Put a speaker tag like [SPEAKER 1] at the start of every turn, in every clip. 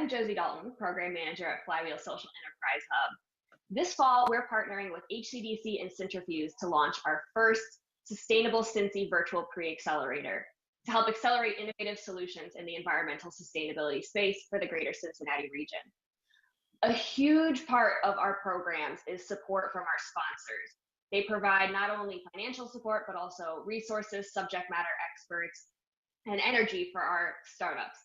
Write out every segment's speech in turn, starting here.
[SPEAKER 1] I'm Josie Dalton, Program Manager at Flywheel Social Enterprise Hub. This fall, we're partnering with HCDC and Cintrifuse to launch our first SustainableCincy virtual pre-accelerator to help accelerate innovative solutions in the environmental sustainability space for the greater Cincinnati region. A huge part of our programs is support from our sponsors. They provide not only financial support, but also resources, subject matter experts, and energy for our startups.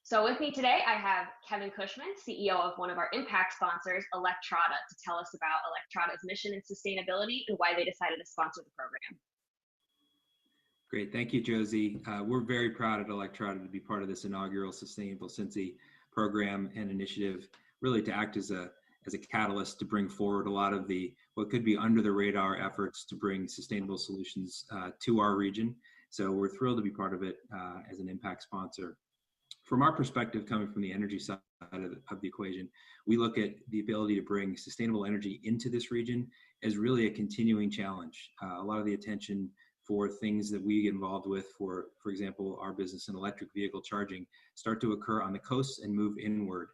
[SPEAKER 1] So with me today, I have Kevin Cushman, CEO of one of our impact sponsors, Electrata, to tell us about Electrata's mission and sustainability and why they decided to sponsor the program.
[SPEAKER 2] Great, thank you, Josie. We're very proud at Electrata to be part of this inaugural SustainableCincy program and initiative, really to act as a catalyst to bring forward a lot of what could be under the radar efforts to bring sustainable solutions to our region. So we're thrilled to be part of it as an impact sponsor. From our perspective, coming from the energy side of the equation, we look at the ability to bring sustainable energy into this region as really a continuing challenge. A lot of the attention for things that we get involved with, for example, our business in electric vehicle charging, start to occur on the coast and move inward.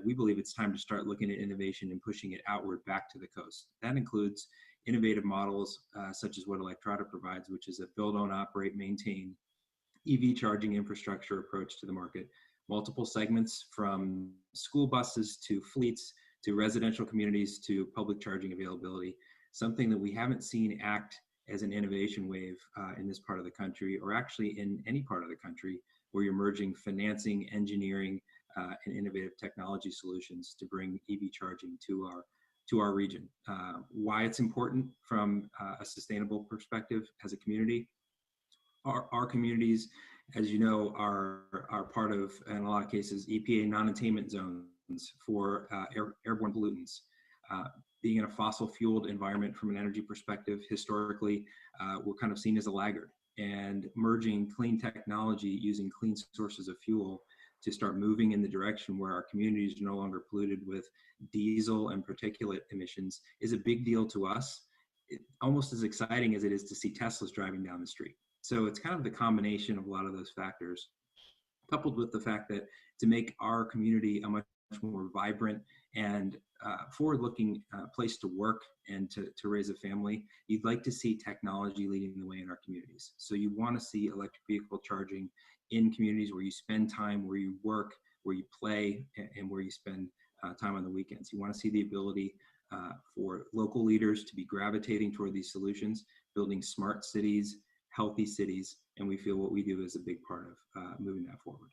[SPEAKER 2] We believe it's time to start looking at innovation and pushing it outward back to the coast. That includes innovative models such as what Electrata provides, which is a build, own, operate, maintain EV charging infrastructure approach to the market. Multiple segments from school buses to fleets to residential communities to public charging availability, something that we haven't seen act as an innovation wave in this part of the country, or actually in any part of the country, where you're merging financing, engineering, and innovative technology solutions to bring EV charging to our region. Why it's important from a sustainable perspective as a community. Our communities, as you know, are part of, in a lot of cases, EPA non-attainment zones for airborne pollutants. Being in a fossil-fueled environment from an energy perspective, historically, we're kind of seen as a laggard. And merging clean technology using clean sources of fuel to start moving in the direction where our communities are no longer polluted with diesel and particulate emissions is a big deal to us. Almost as exciting as it is to see Teslas driving down the street. So it's kind of the combination of a lot of those factors, coupled with the fact that to make our community a much more vibrant and forward-looking place to work and to raise a family, you'd like to see technology leading the way in our communities. So you want to see electric vehicle charging in communities where you spend time, where you work, where you play, and where you spend time on the weekends. You want to see the ability for local leaders to be gravitating toward these solutions, building smart cities, healthy cities, and we feel what we do is a big part of moving that forward.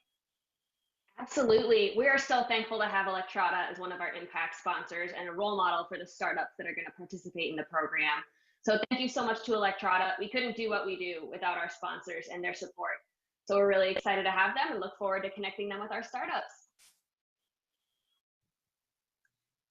[SPEAKER 1] Absolutely. We are so thankful to have Electrata as one of our impact sponsors and a role model for the startups that are going to participate in the program. So thank you so much to Electrata. We couldn't do what we do without our sponsors and their support. So we're really excited to have them and look forward to connecting them with our startups.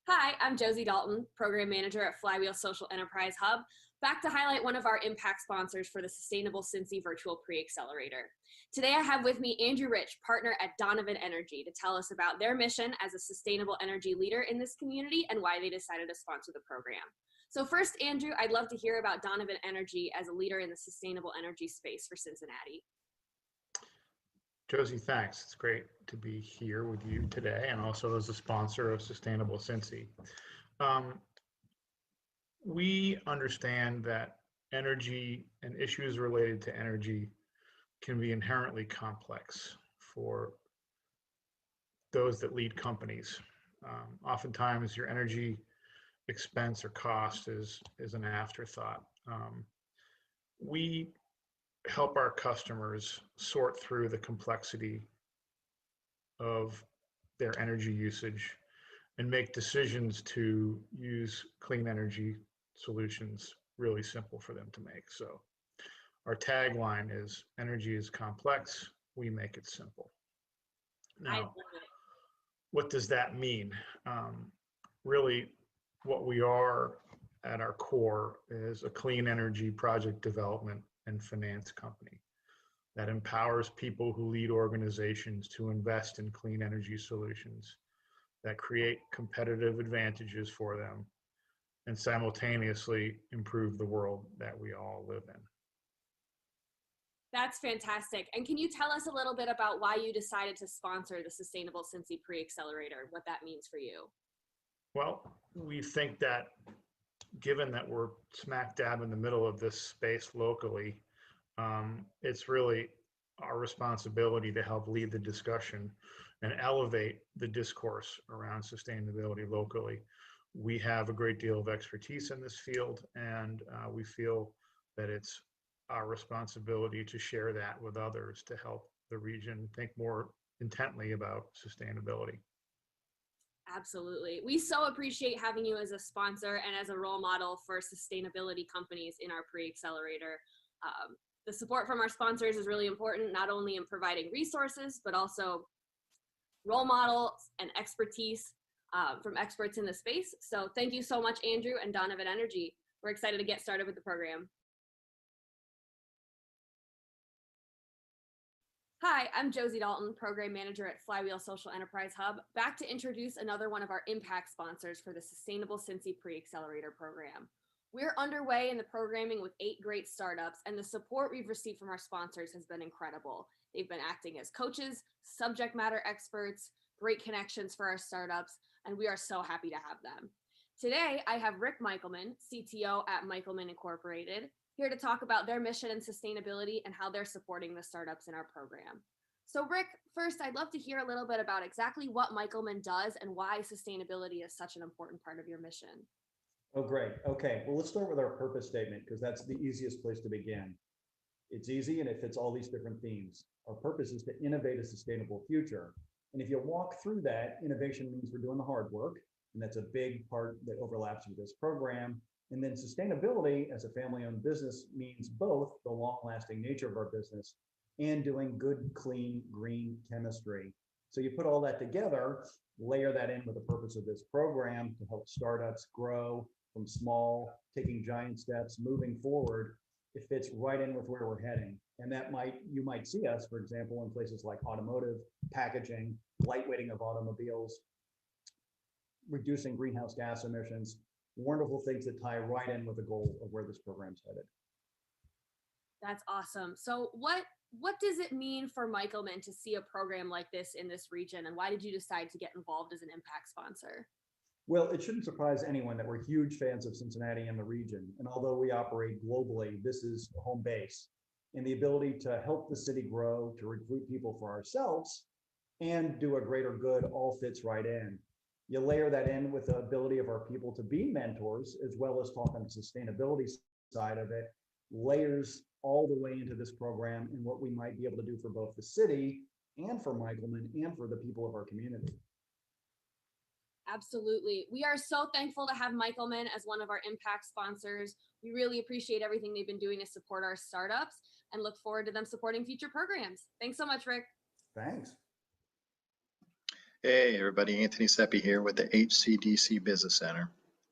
[SPEAKER 3] Hi, I'm Josie Dalton, Program Manager at Flywheel Social Enterprise Hub, back to highlight one of our impact sponsors for the SustainableCincy Virtual Pre-Accelerator. Today I have with me Andrew Rich, partner at Donovan Energy, to tell us about their mission as a sustainable energy leader in this community and why they decided to sponsor the program. So first, Andrew, I'd love to hear about Donovan Energy as a leader in the sustainable energy space for Cincinnati.
[SPEAKER 4] Josie, thanks. It's great to be here with you today and also as a sponsor of SustainableCincy. We understand that energy and issues related to energy can be inherently complex for those that lead companies. Oftentimes your energy expense or cost is an afterthought. We help our customers sort through the complexity of their energy usage and make decisions to use clean energy solutions really simple for them to make. So our tagline is, energy is complex, we make it simple. Now, what does that mean? Really, what we are at our core is a clean energy project development and finance company that empowers people who lead organizations to invest in clean energy solutions that create competitive advantages for them and simultaneously improve the world that we all live in.
[SPEAKER 3] That's fantastic. And can you tell us a little bit about why you decided to sponsor the Sustainable Cincy pre-accelerator, what that means for you?
[SPEAKER 4] Well, we think that given that we're smack dab in the middle of this space locally, it's really our responsibility to help lead the discussion and elevate the discourse around sustainability locally. We have a great deal of expertise in this field, and we feel that it's our responsibility to share that with others to help the region think more intently about sustainability.
[SPEAKER 3] Absolutely. We so appreciate having you as a sponsor and as a role model for sustainability companies in our pre-accelerator. The support from our sponsors is really important, not only in providing resources, but also role models and expertise from experts in the space. So thank you so much, Andrew and Donovan Energy. We're excited to get started with the program. Hi, I'm Josie Dalton, Program Manager at Flywheel Social Enterprise Hub, back to introduce another one of our impact sponsors for the SustainableCincy pre-accelerator program. We're underway in the programming with 8 great startups, and the support we've received from our sponsors has been incredible. They've been acting as coaches, subject matter experts, great connections for our startups, and we are so happy to have them. Today, I have Rick Michelman, CTO at Michelman Incorporated, here to talk about their mission and sustainability and how they're supporting the startups in our program. So Rick, first, I'd love to hear a little bit about exactly what Michelman does and why sustainability is such an important part of your mission.
[SPEAKER 5] Oh, great. Okay, well, let's start with our purpose statement because that's the easiest place to begin. It's easy and it fits all these different themes. Our purpose is to innovate a sustainable future. And if you walk through that, innovation means we're doing the hard work, and that's a big part that overlaps with this program. And then sustainability as a family-owned business means both the long-lasting nature of our business and doing good, clean, green chemistry. So you put all that together, layer that in with the purpose of this program to help startups grow from small, taking giant steps, moving forward. It fits right in with where we're heading. And that you might see us, for example, in places like automotive, packaging, lightweighting of automobiles, reducing greenhouse gas emissions, wonderful things that tie right in with the goal of where this program's headed.
[SPEAKER 3] That's awesome. So what does it mean for Michelman to see a program like this in this region, and why did you decide to get involved as an impact sponsor?
[SPEAKER 5] Well, it shouldn't surprise anyone that we're huge fans of Cincinnati and the region. And although we operate globally, this is home base. And the ability to help the city grow, to recruit people for ourselves, and do a greater good all fits right in. You layer that in with the ability of our people to be mentors, as well as talk on the sustainability side of it, layers all the way into this program and what we might be able to do for both the city and for Michelman and for the people of our community.
[SPEAKER 3] Absolutely. We are so thankful to have Michelman as one of our impact sponsors. We really appreciate everything they've been doing to support our startups and look forward to them supporting future programs. Thanks so much, Rick.
[SPEAKER 5] Thanks.
[SPEAKER 6] Hey everybody, Anthony Seppi here with the HCDC Business Center.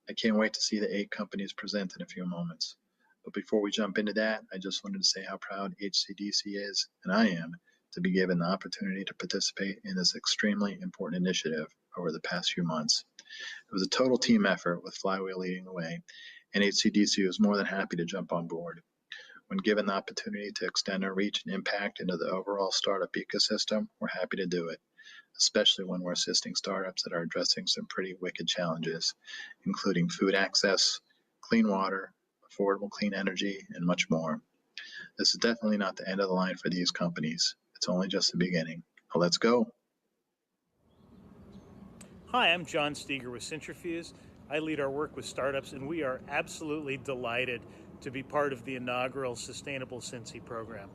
[SPEAKER 6] I can't wait to see the 8 companies present in a few moments. But before we jump into that, I just wanted to say how proud HCDC is, and I am, to be given the opportunity to participate in this extremely important initiative over the past few months. It was a total team effort with Flywheel leading the way, and HCDC was more than happy to jump on board. When given the opportunity to extend our reach and impact into the overall startup ecosystem, we're happy to do it, especially when we're assisting startups that are addressing some pretty wicked challenges, including food access, clean water, affordable clean energy, and much more. This is definitely not the end of the line for these companies. It's only just the beginning. Now let's go.
[SPEAKER 7] Hi, I'm John Steger with Cintrifuse. I lead our work with startups, and we are absolutely delighted to be part of the inaugural SustainableCincy program.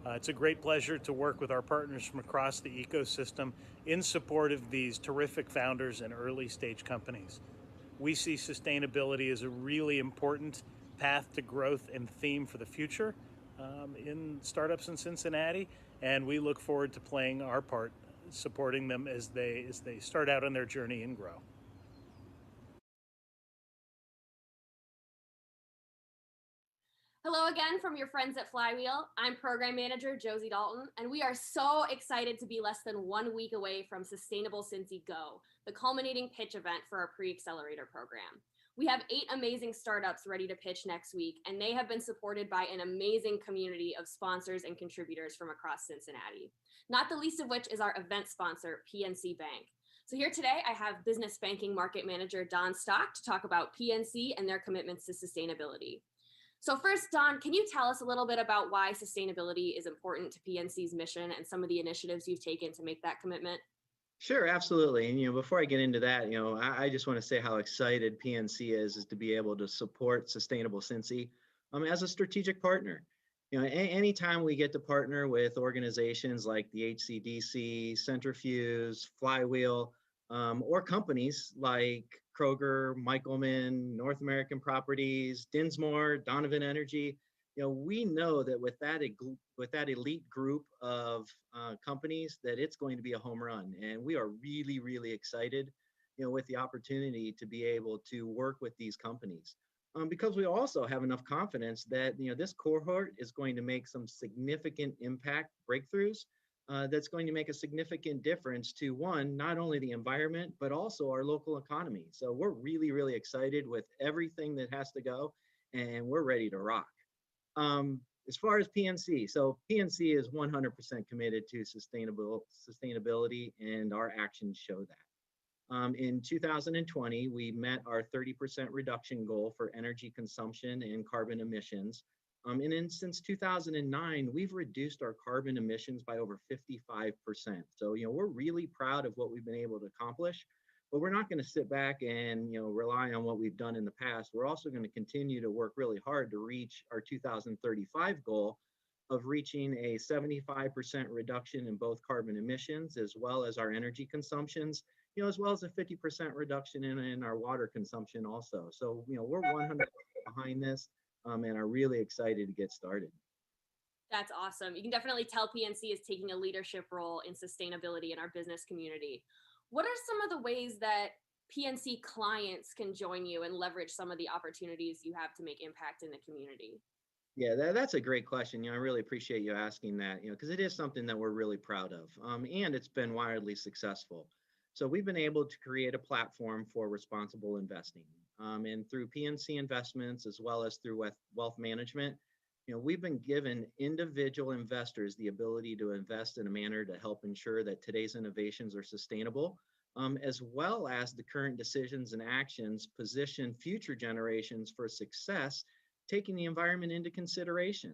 [SPEAKER 7] It's a great pleasure to work with our partners from across the ecosystem in support of these terrific founders and early stage companies. We see sustainability as a really important path to growth and theme for the future in startups in Cincinnati, and we look forward to playing our part, supporting them as they start out on their journey and grow.
[SPEAKER 3] Hello again from your friends at Flywheel. I'm Program Manager Josie Dalton, and we are so excited to be less than 1 week away from SustainableCincy GO, the culminating pitch event for our pre-accelerator program. We have 8 amazing startups ready to pitch next week, and they have been supported by an amazing community of sponsors and contributors from across Cincinnati, not the least of which is our event sponsor, PNC Bank. So here today, I have Business Banking Market Manager Don Stock to talk about PNC and their commitments to sustainability. So first, Don, can you tell us a little bit about why sustainability is important to PNC's mission and some of the initiatives you've taken to make that commitment?
[SPEAKER 8] Sure, absolutely. And before I get into that, I just want to say how excited PNC is to be able to support SustainableCincy as a strategic partner. Anytime we get to partner with organizations like the HCDC, Cintrifuse, Flywheel, or companies like Kroger, Michelman, North American Properties, Dinsmore, Donovan Energy, we know that with that elite group of companies, that it's going to be a home run. And we are really, really excited, with the opportunity to be able to work with these companies. Because we also have enough confidence that, this cohort is going to make some significant impact breakthroughs that's going to make a significant difference to, one, not only the environment, but also our local economy. So we're really, really excited with everything that has to go, and we're ready to rock. As far as PNC, so PNC is 100% committed to sustainability, and our actions show that. In 2020, we met our 30% reduction goal for energy consumption and carbon emissions. And then since 2009, we've reduced our carbon emissions by over 55%. So, we're really proud of what we've been able to accomplish. But we're not going to sit back and rely on what we've done in the past. We're also going to continue to work really hard to reach our 2035 goal of reaching a 75% reduction in both carbon emissions as well as our energy consumptions, as well as a 50% reduction in our water consumption also. So, we're 100% behind this and are really excited to get started.
[SPEAKER 3] That's awesome. You can definitely tell PNC is taking a leadership role in sustainability in our business community. What are some of the ways that PNC clients can join you and leverage some of the opportunities you have to make impact in the community?
[SPEAKER 8] Yeah, that's a great question. I really appreciate you asking that, because it is something that we're really proud of, and it's been wildly successful. So we've been able to create a platform for responsible investing, and through PNC Investments, as well as through wealth management, we've been given individual investors the ability to invest in a manner to help ensure that today's innovations are sustainable, as well as the current decisions and actions position future generations for success, taking the environment into consideration.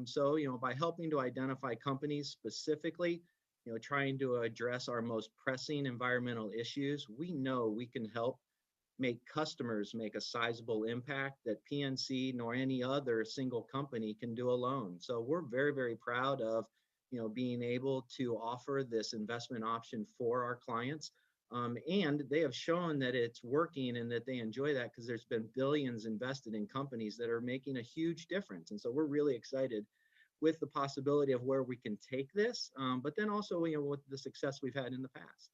[SPEAKER 8] So, by helping to identify companies specifically, trying to address our most pressing environmental issues, we know we can help make customers make a sizable impact that PNC nor any other single company can do alone. So we're very, very proud of, being able to offer this investment option for our clients. And they have shown that it's working and that they enjoy that because there's been billions invested in companies that are making a huge difference. And so we're really excited with the possibility of where we can take this, but then also, with the success we've had in the past.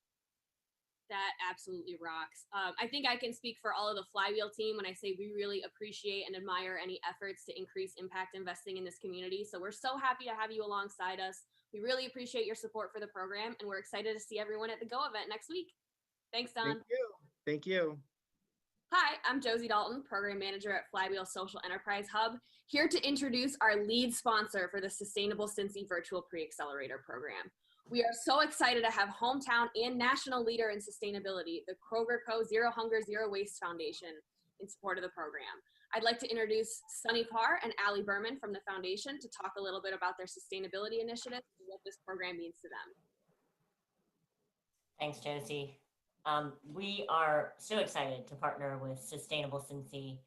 [SPEAKER 3] That absolutely rocks. I think I can speak for all of the Flywheel team when I say we really appreciate and admire any efforts to increase impact investing in this community. So we're so happy to have you alongside us. We really appreciate your support for the program, and we're excited to see everyone at the GO event next week. Thanks, Don.
[SPEAKER 8] Thank you. Thank you.
[SPEAKER 3] Hi, I'm Josie Dalton, Program Manager at Flywheel Social Enterprise Hub, here to introduce our lead sponsor for the SustainableCincy Virtual Pre-Accelerator Program. We are so excited to have hometown and national leader in sustainability, the Kroger Co Zero Hunger, Zero Waste Foundation, in support of the program. I'd like to introduce Sunny Parr and Allie Berman from the foundation to talk a little bit about their sustainability initiative and what this program means to them.
[SPEAKER 9] Thanks, Josie. We are so excited to partner with SustainableCincy,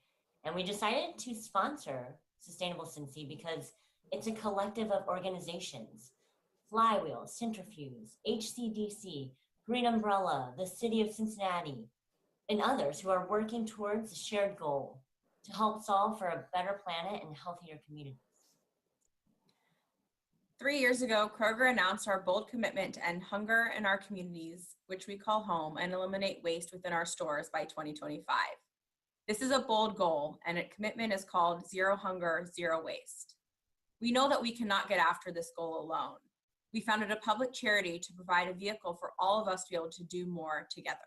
[SPEAKER 9] and we decided to sponsor SustainableCincy because it's a collective of organizations: Flywheel, Cintrifuse, HCDC, Green Umbrella, the City of Cincinnati, and others who are working towards a shared goal to help solve for a better planet and healthier communities.
[SPEAKER 10] 3 years ago, Kroger announced our bold commitment to end hunger in our communities, which we call home, and eliminate waste within our stores by 2025. This is a bold goal, and its commitment is called Zero Hunger, Zero Waste. We know that we cannot get after this goal alone. We founded a public charity to provide a vehicle for all of us to be able to do more together.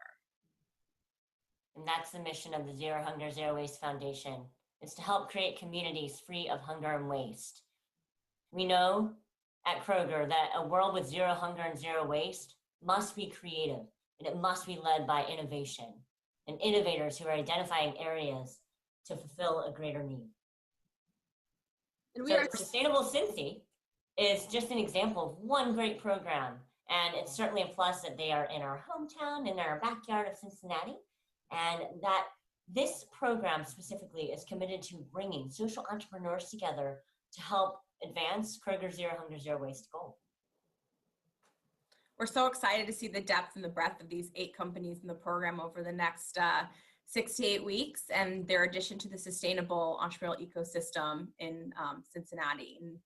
[SPEAKER 9] And that's the mission of the Zero Hunger, Zero Waste Foundation, is to help create communities free of hunger and waste. We know at Kroger that a world with zero hunger and zero waste must be creative, and it must be led by innovation and innovators who are identifying areas to fulfill a greater need.
[SPEAKER 3] And
[SPEAKER 9] So Sustainable Cincy is just an example of one great program, and it's certainly a plus that they are in our hometown, in our backyard of Cincinnati, and that this program specifically is committed to bringing social entrepreneurs together to help advance Kroger's Zero Hunger, Zero Waste goal.
[SPEAKER 10] We're so excited to see the depth and the breadth of these 8 companies in the program over the next 6 to 8 weeks, and their addition to the sustainable entrepreneurial ecosystem in Cincinnati. And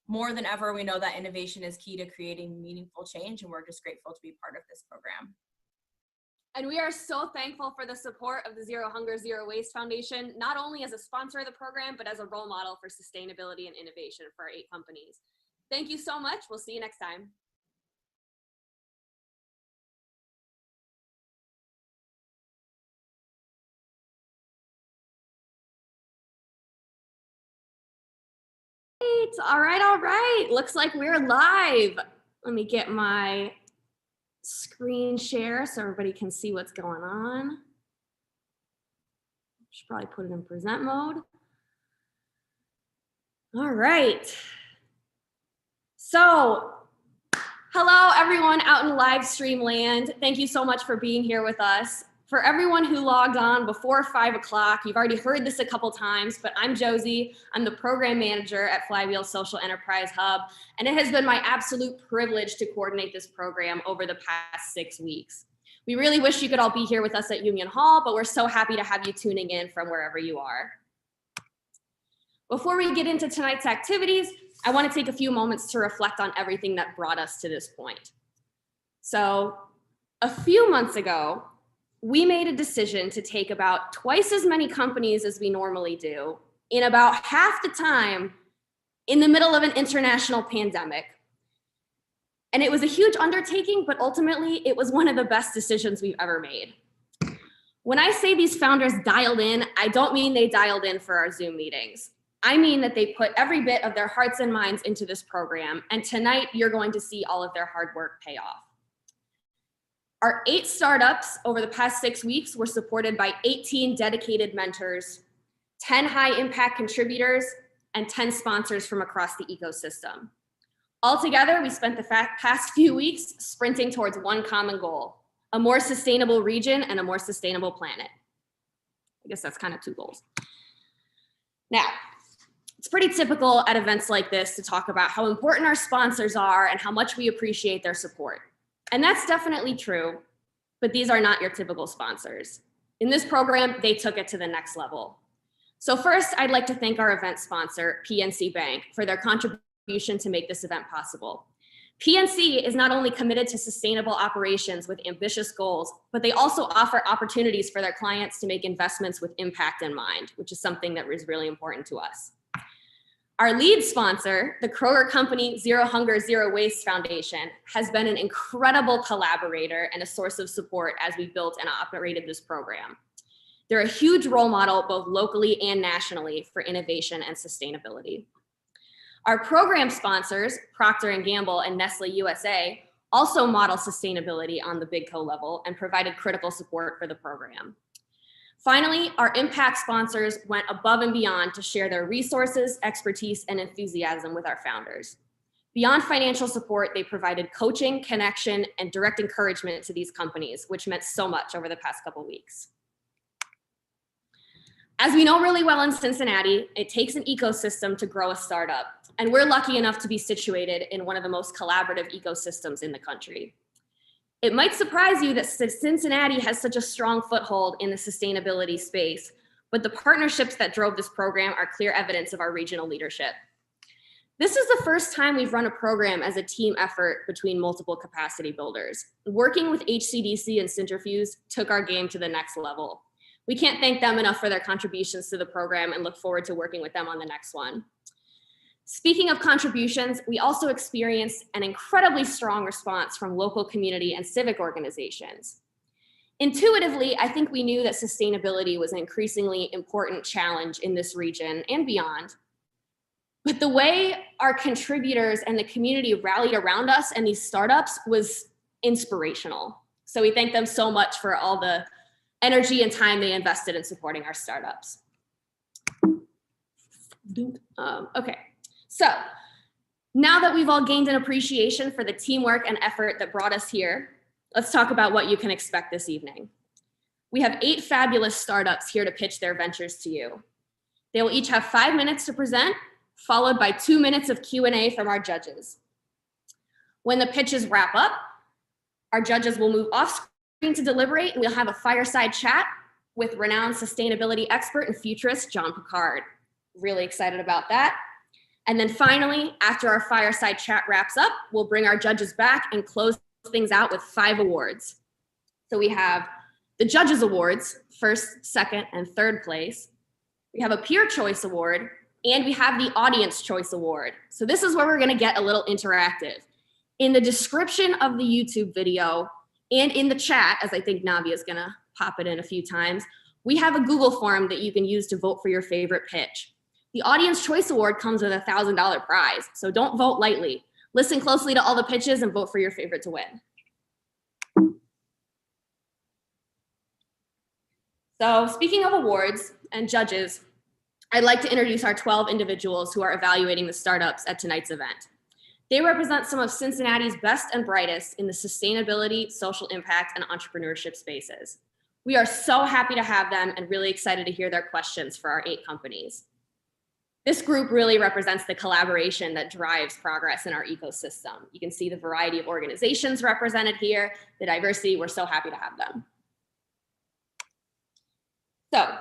[SPEAKER 10] more than ever, we know that innovation is key to creating meaningful change, and we're just grateful to be part of this program.
[SPEAKER 3] And we are so thankful for the support of the Zero Hunger, Zero Waste Foundation, not only as a sponsor of the program, but as a role model for sustainability and innovation for our 8 companies. Thank you so much. We'll see you next time. All right. Looks like we're live. Let me get my screen share so everybody can see what's going on. Should probably put it in present mode. All right. So, hello everyone out in live stream land. Thank you so much for being here with us. For everyone who logged on before 5 o'clock, you've already heard this a couple times, but I'm Josie. I'm the program manager at Flywheel Social Enterprise Hub, and it has been my absolute privilege to coordinate this program over the past 6 weeks. We really wish you could all be here with us at Union Hall, but we're so happy to have you tuning in from wherever you are. Before we get into tonight's activities, I want to take a few moments to reflect on everything that brought us to this point. So, a few months ago, we made a decision to take about twice as many companies as we normally do in about half the time in the middle of an international pandemic. And it was a huge undertaking, but ultimately it was one of the best decisions we've ever made. When I say these founders dialed in, I don't mean they dialed in for our Zoom meetings. I mean that they put every bit of their hearts and minds into this program, and tonight you're going to see all of their hard work pay off. Our 8 startups over the past 6 weeks were supported by 18 dedicated mentors, 10 high impact contributors, and 10 sponsors from across the ecosystem. Altogether, we spent the past few weeks sprinting towards one common goal: a more sustainable region and a more sustainable planet. I guess that's kind of 2 goals. Now, it's pretty typical at events like this to talk about how important our sponsors are and how much we appreciate their support. And that's definitely true, but these are not your typical sponsors. In this program, they took it to the next level. So first, I'd like to thank our event sponsor, PNC Bank, for their contribution to make this event possible. PNC is not only committed to sustainable operations with ambitious goals, but they also offer opportunities for their clients to make investments with impact in mind, which is something that is really important to us. Our lead sponsor, the Kroger Company Zero Hunger, Zero Waste Foundation, has been an incredible collaborator and a source of support as we built and operated this program. They're a huge role model, both locally and nationally, for innovation and sustainability. Our program sponsors, Procter & Gamble and Nestle USA, also model sustainability on the Big Co level and provided critical support for the program. Finally, our impact sponsors went above and beyond to share their resources, expertise, and enthusiasm with our founders. Beyond financial support, they provided coaching, connection, and direct encouragement to these companies, which meant so much over the past couple weeks. As we know really well in Cincinnati, it takes an ecosystem to grow a startup, and we're lucky enough to be situated in one of the most collaborative ecosystems in the country. It might surprise you that Cincinnati has such a strong foothold in the sustainability space, but the partnerships that drove this program are clear evidence of our regional leadership. This is the first time we've run a program as a team effort between multiple capacity builders. Working with HCDC and Cintrifuse took our game to the next level. We can't thank them enough for their contributions to the program and look forward to working with them on the next one. Speaking of contributions, we also experienced an incredibly strong response from local community and civic organizations. Intuitively, I think we knew that sustainability was an increasingly important challenge in this region and beyond. But the way our contributors and the community rallied around us and these startups was inspirational. So we thank them so much for all the energy and time they invested in supporting our startups. Okay, so now that we've all gained an appreciation for the teamwork and effort that brought us here, let's talk about what you can expect this evening. We have 8 fabulous startups here to pitch their ventures to you. They will each have 5 minutes to present, followed by 2 minutes of Q&A from our judges. When the pitches wrap up, our judges will move off screen to deliberate, and we'll have a fireside chat with renowned sustainability expert and futurist, John Picard. Really excited about that. And then finally, after our fireside chat wraps up, we'll bring our judges back and close things out with 5 awards. So we have the Judges Awards, first, second, and third place. We have a Peer Choice Award, and we have the Audience Choice Award. So this is where we're gonna get a little interactive. In the description of the YouTube video and in the chat, as I think Navi is gonna pop it in a few times, we have a Google form that you can use to vote for your favorite pitch. The Audience Choice Award comes with a $1,000 prize, so don't vote lightly. Listen closely to all the pitches and vote for your favorite to win. So speaking of awards and judges, I'd like to introduce our 12 individuals who are evaluating the startups at tonight's event. They represent some of Cincinnati's best and brightest in the sustainability, social impact, and entrepreneurship spaces. We are so happy to have them and really excited to hear their questions for our 8 companies. This group really represents the collaboration that drives progress in our ecosystem. You can see the variety of organizations represented here, the diversity, we're so happy to have them. So,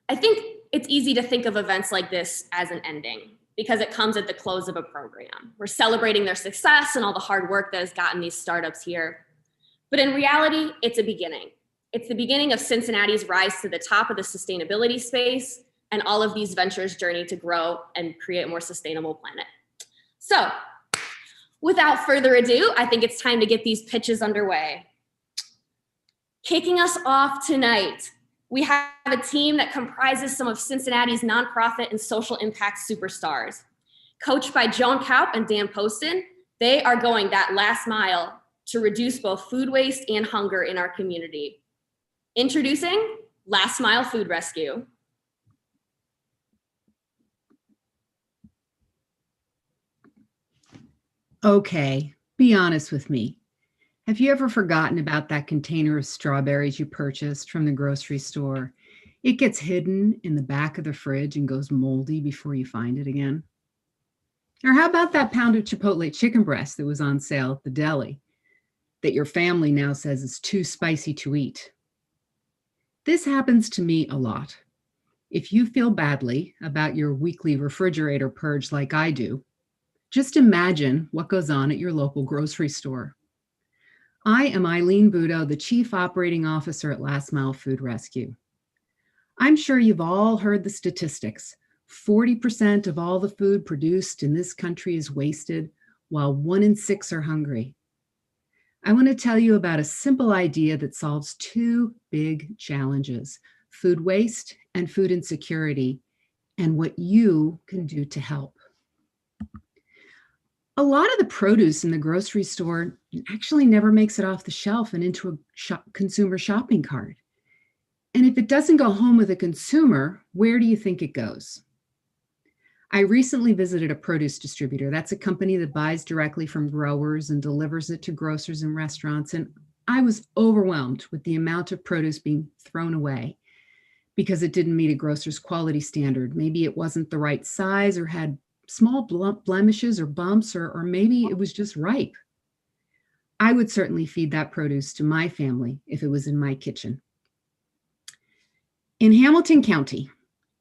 [SPEAKER 3] I think it's easy to think of events like this as an ending because it comes at the close of a program. We're celebrating their success and all the hard work that has gotten these startups here. But in reality, it's a beginning. It's the beginning of Cincinnati's rise to the top of the sustainability space and all of these ventures' journey to grow and create a more sustainable planet. So, without further ado, I think it's time to get these pitches underway. Kicking us off tonight, we have a team that comprises some of Cincinnati's nonprofit and social impact superstars. Coached by John Picard and Dan Poston, they are going that last mile to reduce both food waste and hunger in our community. Introducing Last Mile Food Rescue.
[SPEAKER 11] Okay, be honest with me. Have you ever forgotten about that container of strawberries you purchased from the grocery store? It gets hidden in the back of the fridge and goes moldy before you find it again. Or how about that pound of Chipotle chicken breast that was on sale at the deli that your family now says is too spicy to eat? This happens to me a lot. If you feel badly about your weekly refrigerator purge like I do, just imagine what goes on at your local grocery store. I am Eileen Budo, the Chief Operating Officer at Last Mile Food Rescue. I'm sure you've all heard the statistics. 40% of all the food produced in this country is wasted, while 1 in 6 are hungry. I want to tell you about a simple idea that solves 2 big challenges: food waste and food insecurity, and what you can do to help. A lot of the produce in the grocery store actually never makes it off the shelf and into a consumer shopping cart. And if it doesn't go home with a consumer, where do you think it goes? I recently visited a produce distributor. That's a company that buys directly from growers and delivers it to grocers and restaurants. And I was overwhelmed with the amount of produce being thrown away because it didn't meet a grocer's quality standard. Maybe it wasn't the right size or had small blemishes or bumps, or maybe it was just ripe. I would certainly feed that produce to my family if it was in my kitchen. In Hamilton County,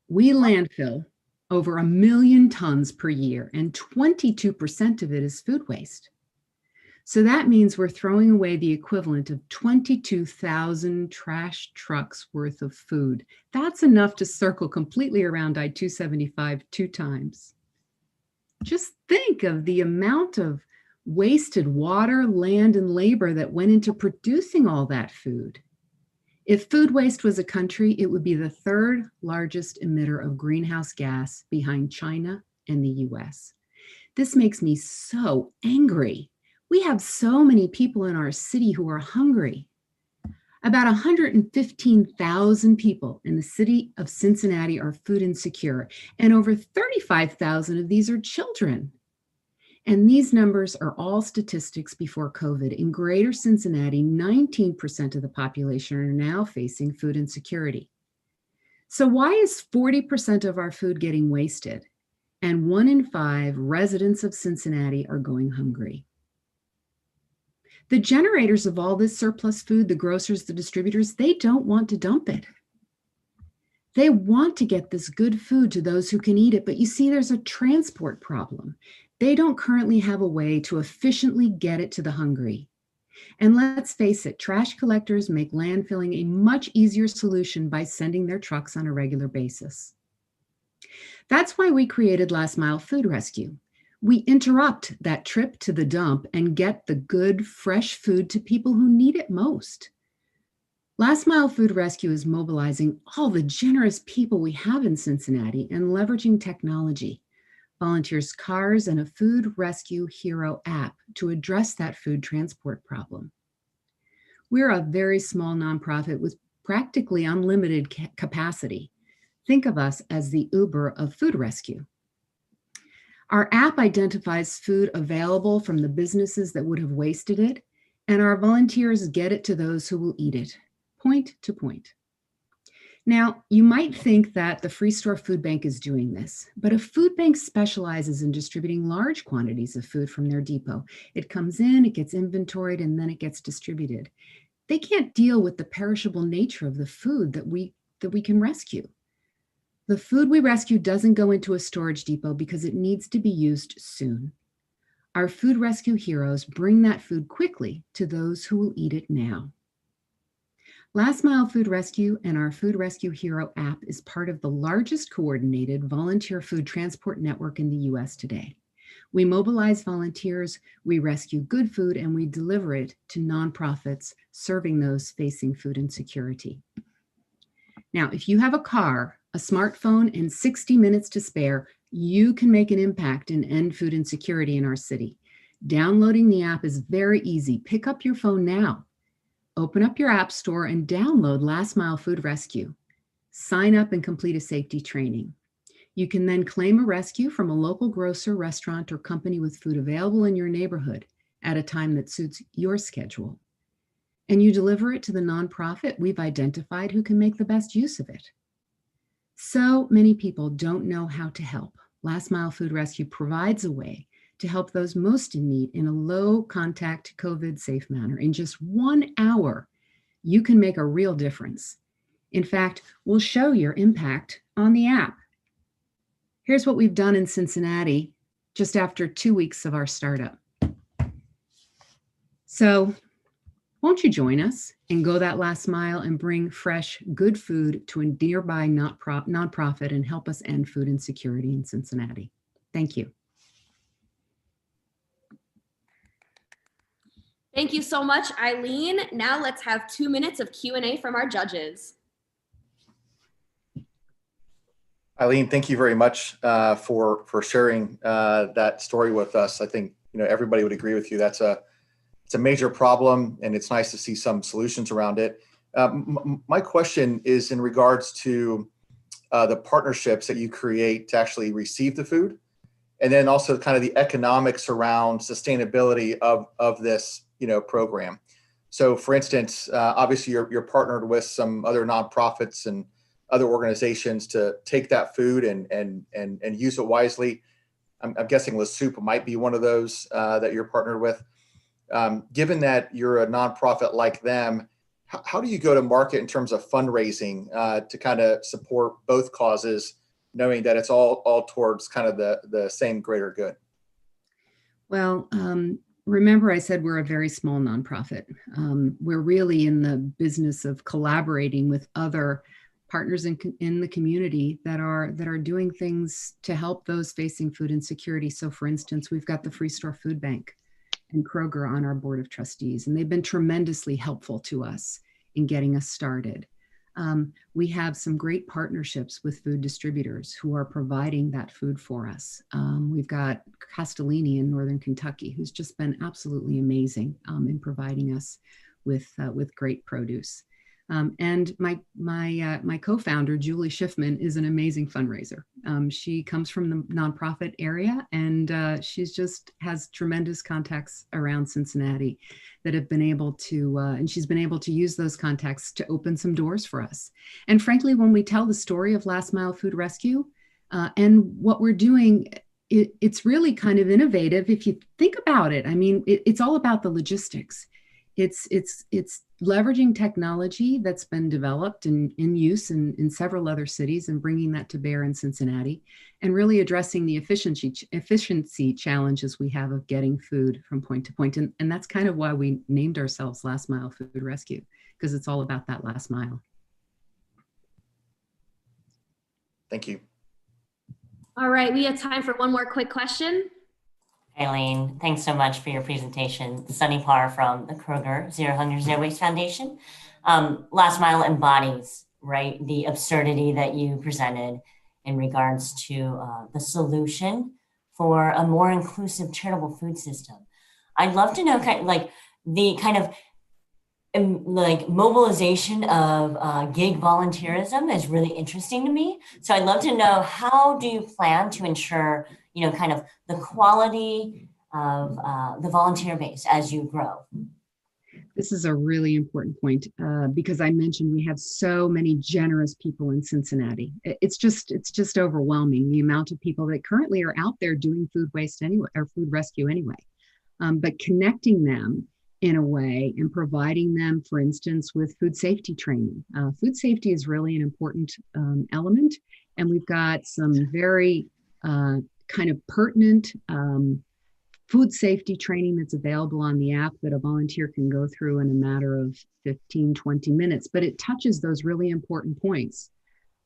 [SPEAKER 11] we landfill over 1 million tons per year, and 22% of it is food waste. So that means we're throwing away the equivalent of 22,000 trash trucks worth of food. That's enough to circle completely around I-275 2 times. Just think of the amount of wasted water, land, and labor that went into producing all that food. If food waste was a country, it would be the third largest emitter of greenhouse gas behind China and the US. This makes me so angry. We have so many people in our city who are hungry. About 115,000 people in the city of Cincinnati are food insecure, and over 35,000 of these are children. And these numbers are all statistics before COVID. In greater Cincinnati, 19% of the population are now facing food insecurity. So why is 40% of our food getting wasted? And 1 in 5 residents of Cincinnati are going hungry. The generators of all this surplus food, the grocers, the distributors, they don't want to dump it. They want to get this good food to those who can eat it, but you see, there's a transport problem. They don't currently have a way to efficiently get it to the hungry. And let's face it, trash collectors make landfilling a much easier solution by sending their trucks on a regular basis. That's why we created Last Mile Food Rescue. We interrupt that trip to the dump and get the good, fresh food to people who need it most. Last Mile Food Rescue is mobilizing all the generous people we have in Cincinnati and leveraging technology, volunteers' cars, and a food rescue hero app to address that food transport problem. We're a very small nonprofit with practically unlimited capacity. Think of us as the Uber of food rescue. Our app identifies food available from the businesses that would have wasted it, and our volunteers get it to those who will eat it, point to point. Now, you might think that the Free Store Food Bank is doing this, but a food bank specializes in distributing large quantities of food from their depot. It comes in, it gets inventoried, and then it gets distributed. They can't deal with the perishable nature of the food that we can rescue. The food we rescue doesn't go into a storage depot because it needs to be used soon. Our food rescue heroes bring that food quickly to those who will eat it now. Last Mile Food Rescue and our Food Rescue Hero app is part of the largest coordinated volunteer food transport network in the US today. We mobilize volunteers, we rescue good food, and we deliver it to nonprofits serving those facing food insecurity. Now, if you have a car, a smartphone, and 60 minutes to spare, you can make an impact and end food insecurity in our city. Downloading the app is very easy. Pick up your phone now. Open up your app store and download Last Mile Food Rescue. Sign up and complete a safety training. You can then claim a rescue from a local grocer, restaurant, or company with food available in your neighborhood at a time that suits your schedule. And you deliver it to the nonprofit we've identified who can make the best use of it. So many people don't know how to help. Last Mile Food Rescue provides a way to help those most in need in a low-contact, COVID-safe manner. In just 1 hour, you can make a real difference. In fact, we'll show your impact on the app. Here's what we've done in Cincinnati just after 2 weeks of our startup. So won't you join us and go that last mile and bring fresh, good food to a nearby nonprofit and help us end food insecurity in Cincinnati? Thank you.
[SPEAKER 3] Thank you so much, Eileen. Now let's have 2 minutes of Q&A from our judges.
[SPEAKER 12] Eileen, thank you very much for sharing that story with us. I think everybody would agree with you. It's a major problem, and it's nice to see some solutions around it. My question is in regards to the partnerships that you create to actually receive the food, and then also kind of the economics around sustainability of this program. So, for instance, obviously you're partnered with some other nonprofits and other organizations to take that food and use it wisely. I'm guessing La Soup might be one of those that you're partnered with. Given that you're a nonprofit like them, how do you go to market in terms of fundraising to kind of support both causes, knowing that it's all towards kind of the same greater good?
[SPEAKER 11] Well, remember I said we're a very small nonprofit. We're really in the business of collaborating with other partners in the community that are doing things to help those facing food insecurity. So for instance, we've got the Free Store Food Bank. and Kroger on our board of trustees, and they've been tremendously helpful to us in getting us started. We have some great partnerships with food distributors who are providing that food for us. We've got Castellini in Northern Kentucky, who's just been absolutely amazing in providing us with great produce. And my co-founder, Julie Schiffman, is an amazing fundraiser. She comes from the nonprofit area, and she's just has tremendous contacts around Cincinnati that have been able to, and she's been able to use those contacts to open some doors for us. And frankly, when we tell the story of Last Mile Food Rescue and what we're doing, it's really kind of innovative if you think about it. I mean, it's all about the logistics. It's leveraging technology that's been developed and in use in several other cities and bringing that to bear in Cincinnati, and really addressing the efficiency challenges we have of getting food from point to point. And that's kind of why we named ourselves Last Mile Food Rescue, because it's all about that last mile.
[SPEAKER 12] Thank you.
[SPEAKER 3] All right, we have time for one more quick question.
[SPEAKER 9] Eileen, thanks so much for your presentation. Sunny Parr from the Kroger Zero Hunger, Zero Waste Foundation. Last Mile embodies, right, the absurdity that you presented in regards to the solution for a more inclusive charitable food system. I'd love to know the kind of mobilization of gig volunteerism is really interesting to me. So I'd love to know, how do you plan to ensure, kind of the quality of the volunteer base as you grow?
[SPEAKER 11] This is a really important point because I mentioned we have so many generous people in Cincinnati. It's just overwhelming, the amount of people that currently are out there doing food waste anyway, or food rescue anyway. But connecting them in a way and providing them, for instance, with food safety training. Food safety is really an important element, and we've got some very kind of pertinent food safety training that's available on the app that a volunteer can go through in a matter of 15, 20 minutes, but it touches those really important points.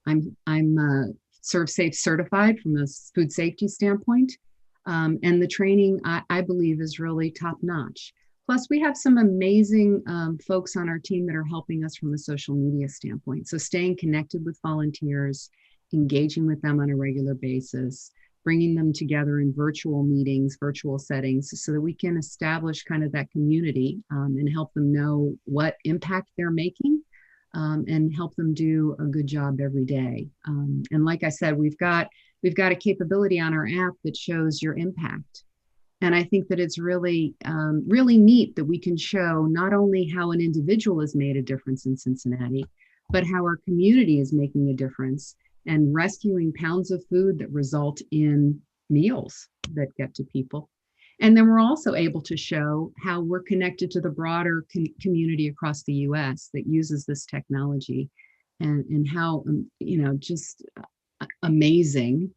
[SPEAKER 11] I'm Serve Safe certified from a food safety standpoint, and the training I believe is really top notch. Plus, we have some amazing folks on our team that are helping us from a social media standpoint. So staying connected with volunteers, engaging with them on a regular basis, bringing them together in virtual meetings, virtual settings, so that we can establish kind of that community and help them know what impact they're making and help them do a good job every day. And like I said, we've got a capability on our app that shows your impact. And I think that it's really, really neat that we can show not only how an individual has made a difference in Cincinnati, but how our community is making a difference and rescuing pounds of food that result in meals that get to people. And then we're also able to show how we're connected to the broader community across the US that uses this technology, and how, just amazing.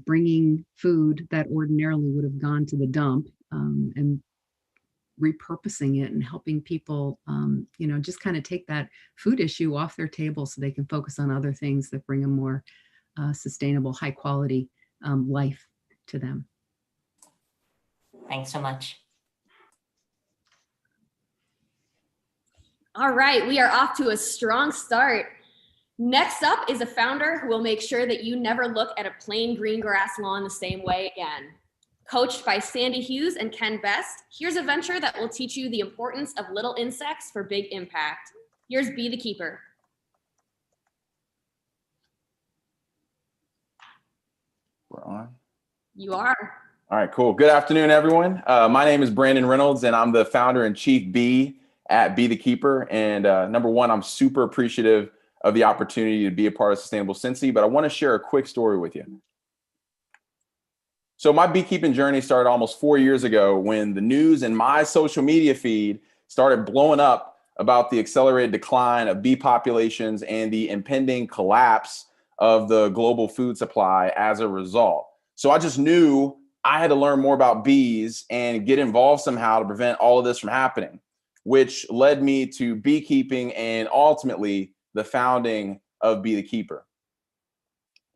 [SPEAKER 11] Bringing food that ordinarily would have gone to the dump and repurposing it and helping people, just kind of take that food issue off their table so they can focus on other things that bring a more sustainable, high quality life to them.
[SPEAKER 9] Thanks so much.
[SPEAKER 3] All right, we are off to a strong start. Next up is a founder who will make sure that you never look at a plain green grass lawn the same way again. Coached by Sandy Hughes and Ken Best, here's a venture that will teach you the importance of little insects for big impact. Here's Be the Keeper.
[SPEAKER 13] We're on.
[SPEAKER 3] You are.
[SPEAKER 13] All right, cool. Good afternoon, everyone. My name is Brandon Reynolds, and I'm the founder and chief bee at Be the Keeper. And number one, I'm super appreciative of the opportunity to be a part of Sustainable Cincy, but I want to share a quick story with you. So my beekeeping journey started almost 4 years ago when the news in my social media feed started blowing up about the accelerated decline of bee populations and the impending collapse of the global food supply as a result. So I just knew I had to learn more about bees and get involved somehow to prevent all of this from happening, which led me to beekeeping and ultimately the founding of Be the Keeper.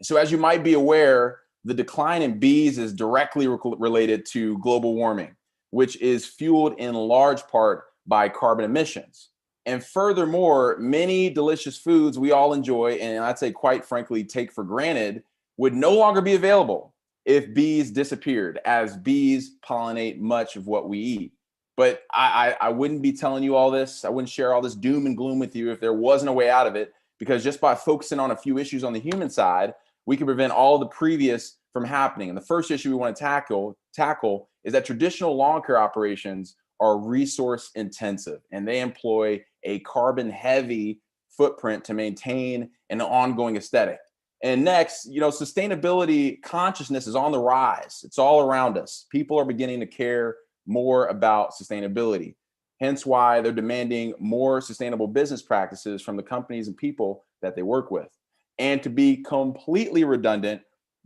[SPEAKER 13] So as you might be aware, the decline in bees is directly related to global warming. which is fueled in large part by carbon emissions. And furthermore, many delicious foods we all enjoy, and I'd say quite frankly take for granted, would no longer be available if bees disappeared, as bees pollinate much of what we eat. But I wouldn't be telling you all this. I wouldn't share all this doom and gloom with you if there wasn't a way out of it, because just by focusing on a few issues on the human side, we can prevent all the previous from happening. And the first issue we want to tackle is that traditional lawn care operations are resource intensive, and they employ a carbon heavy footprint to maintain an ongoing aesthetic. And next, sustainability consciousness is on the rise. It's all around us. People are beginning to care more about sustainability. Hence why they're demanding more sustainable business practices from the companies and people that they work with. And to be completely redundant,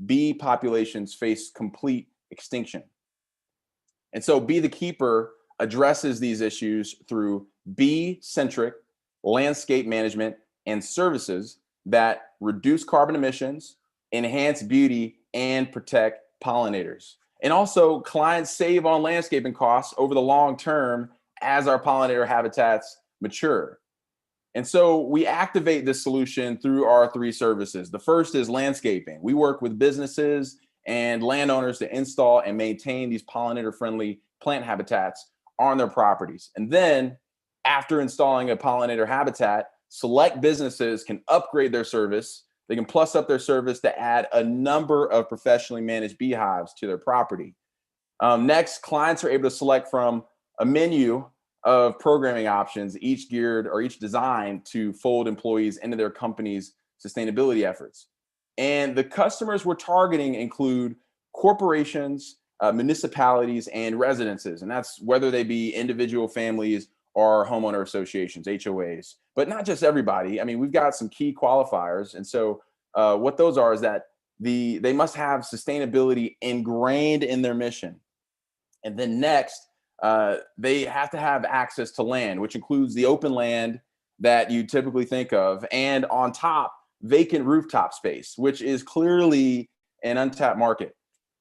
[SPEAKER 13] bee populations face complete extinction. And so Be the Keeper addresses these issues through bee-centric landscape management and services that reduce carbon emissions, enhance beauty, and protect pollinators. And also, clients save on landscaping costs over the long term as our pollinator habitats mature. And so we activate this solution through our 3 services. The first is landscaping. We work with businesses and landowners to install and maintain these pollinator-friendly plant habitats on their properties. And then, after installing a pollinator habitat, select businesses can upgrade their service. They can plus up their service to add a number of professionally managed beehives to their property. Next, clients are able to select from a menu of programming options, each geared or each designed to fold employees into their company's sustainability efforts. And the customers we're targeting include corporations, municipalities, and residences. And that's whether they be individual families or homeowner associations, HOAs, but not just everybody. I mean, we've got some key qualifiers. And so what those are is that they must have sustainability ingrained in their mission. And then next, they have to have access to land, which includes the open land that you typically think of, and on top, vacant rooftop space, which is clearly an untapped market.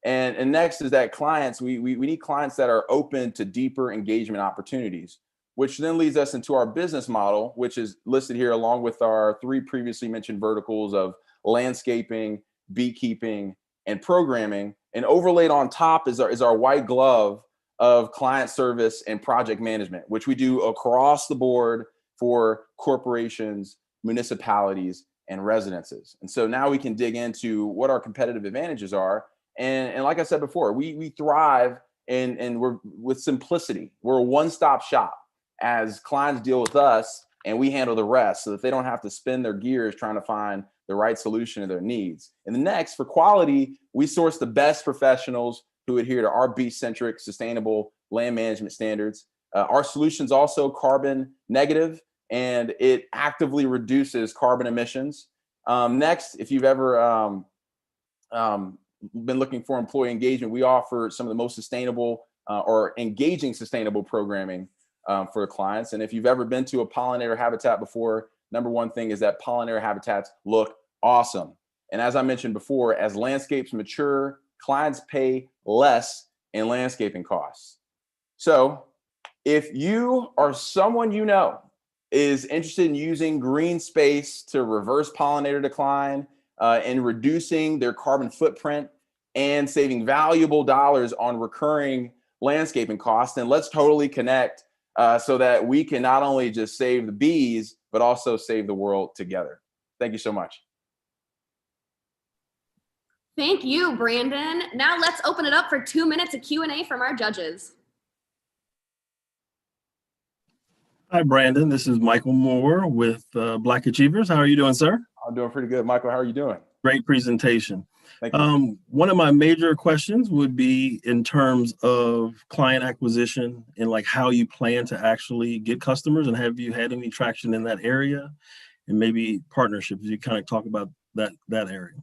[SPEAKER 13] And next is that clients, we need clients that are open to deeper engagement opportunities, which then leads us into our business model, which is listed here along with our 3 previously mentioned verticals of landscaping, beekeeping, and programming. And overlaid on top is our white glove of client service and project management, which we do across the board for corporations, municipalities, and residences. And so now we can dig into what our competitive advantages are. And like I said before, we thrive and we're with simplicity. We're a one-stop shop as clients deal with us and we handle the rest so that they don't have to spin their gears trying to find the right solution to their needs. And the next, for quality, we source the best professionals who adhere to our bee-centric sustainable land management standards. Our solution's also carbon negative, and it actively reduces carbon emissions. Next, if you've ever been looking for employee engagement, we offer some of the most sustainable or engaging sustainable programming for the clients. And if you've ever been to a pollinator habitat before, number one thing is that pollinator habitats look awesome. And as I mentioned before, as landscapes mature, clients pay less in landscaping costs. So if you or someone you know is interested in using green space to reverse pollinator decline and reducing their carbon footprint and saving valuable dollars on recurring landscaping costs, then let's totally connect so that we can not only just save the bees, but also save the world together. Thank you so much.
[SPEAKER 3] Thank you, Brandon. Now let's open it up for 2 minutes of Q&A from our judges.
[SPEAKER 14] Hi, Brandon. This is Michael Moore with Black Achievers. How are you doing, sir?
[SPEAKER 13] I'm doing pretty good. Michael, how are you doing?
[SPEAKER 14] Great presentation.
[SPEAKER 13] Thank you.
[SPEAKER 14] One of my major questions would be in terms of client acquisition and like how you plan to actually get customers, and have you had any traction in that area, and maybe partnerships? You kind of talk about that area.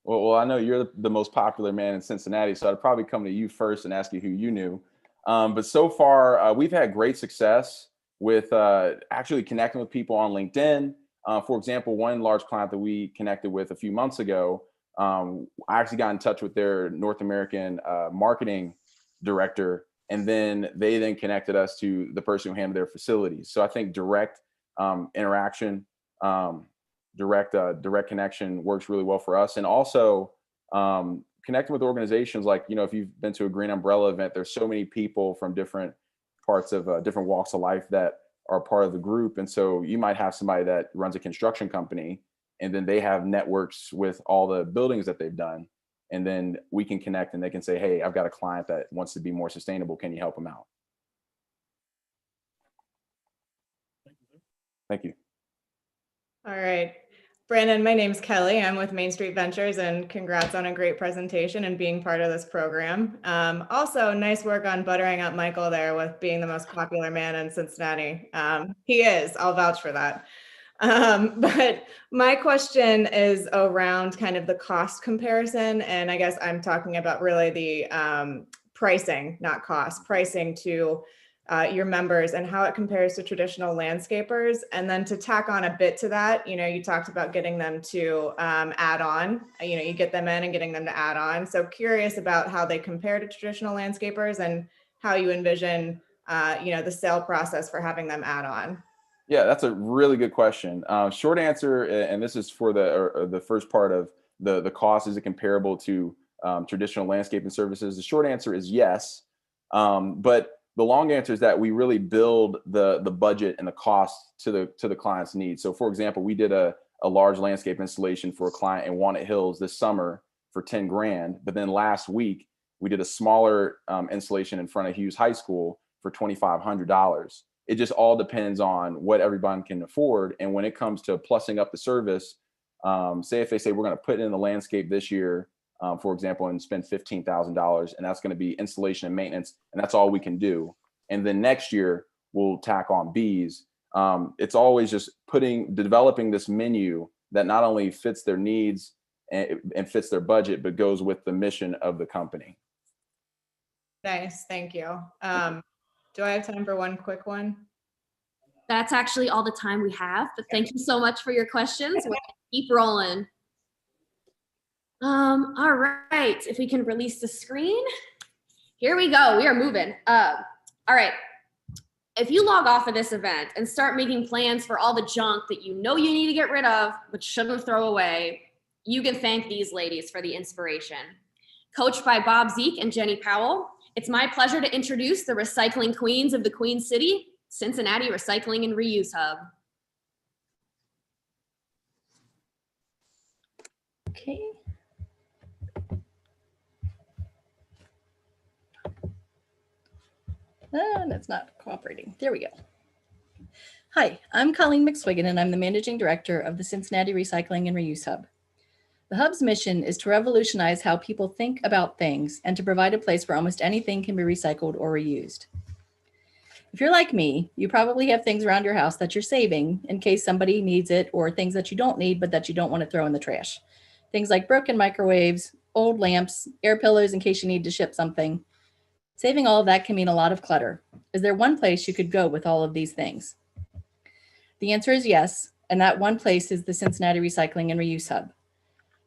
[SPEAKER 13] Well, I know you're the most popular man in Cincinnati, so I'd probably come to you first and ask you who you knew. But so far, we've had great success with actually connecting with people on LinkedIn. For example, one large client that we connected with a few months ago, I actually got in touch with their North American marketing director And then they then connected us to the person who handled their facilities. So I think direct interaction, direct connection works really well for us. And also connecting with organizations like, if you've been to a Green Umbrella event, there's so many people from different parts of different walks of life that are part of the group. And so you might have somebody that runs a construction company, and then they have networks with all the buildings that they've done. And then we can connect and they can say, hey, I've got a client that wants to be more sustainable. Can you help them out? Thank you.
[SPEAKER 15] All right. Brandon, my name's Kelly. I'm with Main Street Ventures, and congrats on a great presentation and being part of this program. Also, nice work on buttering up Michael there with being the most popular man in Cincinnati. He is, I'll vouch for that. But my question is around kind of the cost comparison. And I guess I'm talking about really the pricing, not cost, pricing to your members and how it compares to traditional landscapers. And then to tack on a bit to that, you talked about getting them to add on, you get them in and getting them to add on. So curious about how they compare to traditional landscapers and how you envision, the sale process for having them add on.
[SPEAKER 13] Yeah, that's a really good question. Short answer, and this is for the first part of the cost, is it comparable to traditional landscaping services? The short answer is yes. But the long answer is that we really build the budget and the cost to the client's needs. So for example, we did a large landscape installation for a client in Walnut Hills this summer for 10 grand. But then last week, we did a smaller installation in front of Hughes High School for $2,500. It just all depends on what everyone can afford. And when it comes to plussing up the service, say if they say we're going to put in the landscape this year, for example, and spend $15,000, and that's going to be installation and maintenance, and that's all we can do. And then next year we'll tack on bees. It's always just developing this menu that not only fits their needs and fits their budget, but goes with the mission of the company.
[SPEAKER 15] Nice, thank you. Do I have time for one quick one?
[SPEAKER 3] That's actually all the time we have, but thank you so much for your questions. We're gonna keep rolling. All right, if we can release the screen. Here we go, we are moving. All right, if you log off of this event and start making plans for all the junk that you need to get rid of, but shouldn't throw away, you can thank these ladies for the inspiration. Coached by Bob Zeke and Jenny Powell, it's my pleasure to introduce the recycling queens of the Queen City, Cincinnati Recycling and Reuse Hub.
[SPEAKER 16] Okay. That's not cooperating. There we go. Hi, I'm Colleen McSwiggan, and I'm the Managing Director of the Cincinnati Recycling and Reuse Hub. The Hub's mission is to revolutionize how people think about things and to provide a place where almost anything can be recycled or reused. If you're like me, you probably have things around your house that you're saving in case somebody needs it, or things that you don't need but that you don't want to throw in the trash. Things like broken microwaves, old lamps, air pillows in case you need to ship something. Saving all of that can mean a lot of clutter. Is there one place you could go with all of these things? The answer is yes, and that one place is the Cincinnati Recycling and Reuse Hub.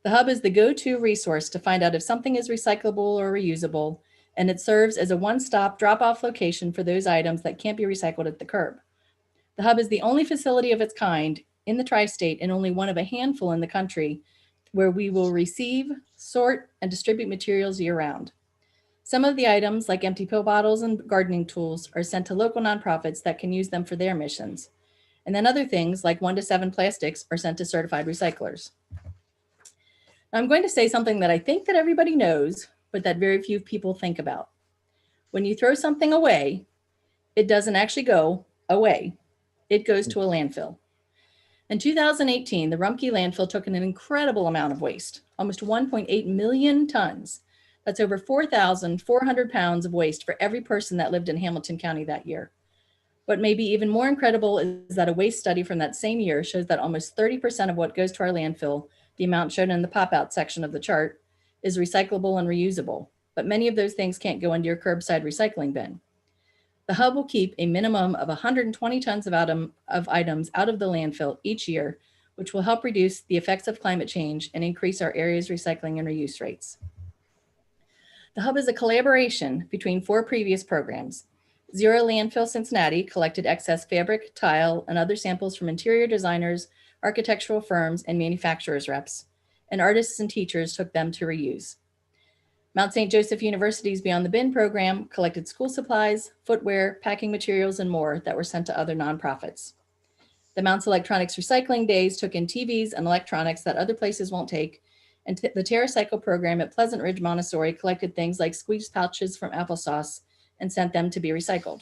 [SPEAKER 16] The Hub is the go-to resource to find out if something is recyclable or reusable, and it serves as a one-stop drop-off location for those items that can't be recycled at the curb. The Hub is the only facility of its kind in the tri-state and only one of a handful in the country where we will receive, sort, and distribute materials year-round. Some of the items, like empty pill bottles and gardening tools, are sent to local nonprofits that can use them for their missions. And then other things, like 1 to 7 plastics, are sent to certified recyclers. Now, I'm going to say something that I think that everybody knows, but that very few people think about. When you throw something away, it doesn't actually go away. It goes to a landfill. In 2018, the Rumpke landfill took in an incredible amount of waste, almost 1.8 million tons. That's over 4,400 pounds of waste for every person that lived in Hamilton County that year. What may be even more incredible is that a waste study from that same year shows that almost 30% of what goes to our landfill, the amount shown in the pop-out section of the chart, is recyclable and reusable, but many of those things can't go into your curbside recycling bin. The Hub will keep a minimum of 120 tons of items out of the landfill each year, which will help reduce the effects of climate change and increase our area's recycling and reuse rates. The hub is a collaboration between 4 previous programs. Zero Landfill Cincinnati collected excess fabric, tile, and other samples from interior designers, architectural firms, and manufacturers reps, and artists and teachers took them to reuse. Mount St. Joseph University's Beyond the Bin program collected school supplies, footwear, packing materials, and more that were sent to other nonprofits. The Mounts Electronics Recycling Days took in TVs and electronics that other places won't take, and the TerraCycle program at Pleasant Ridge Montessori collected things like squeeze pouches from applesauce and sent them to be recycled.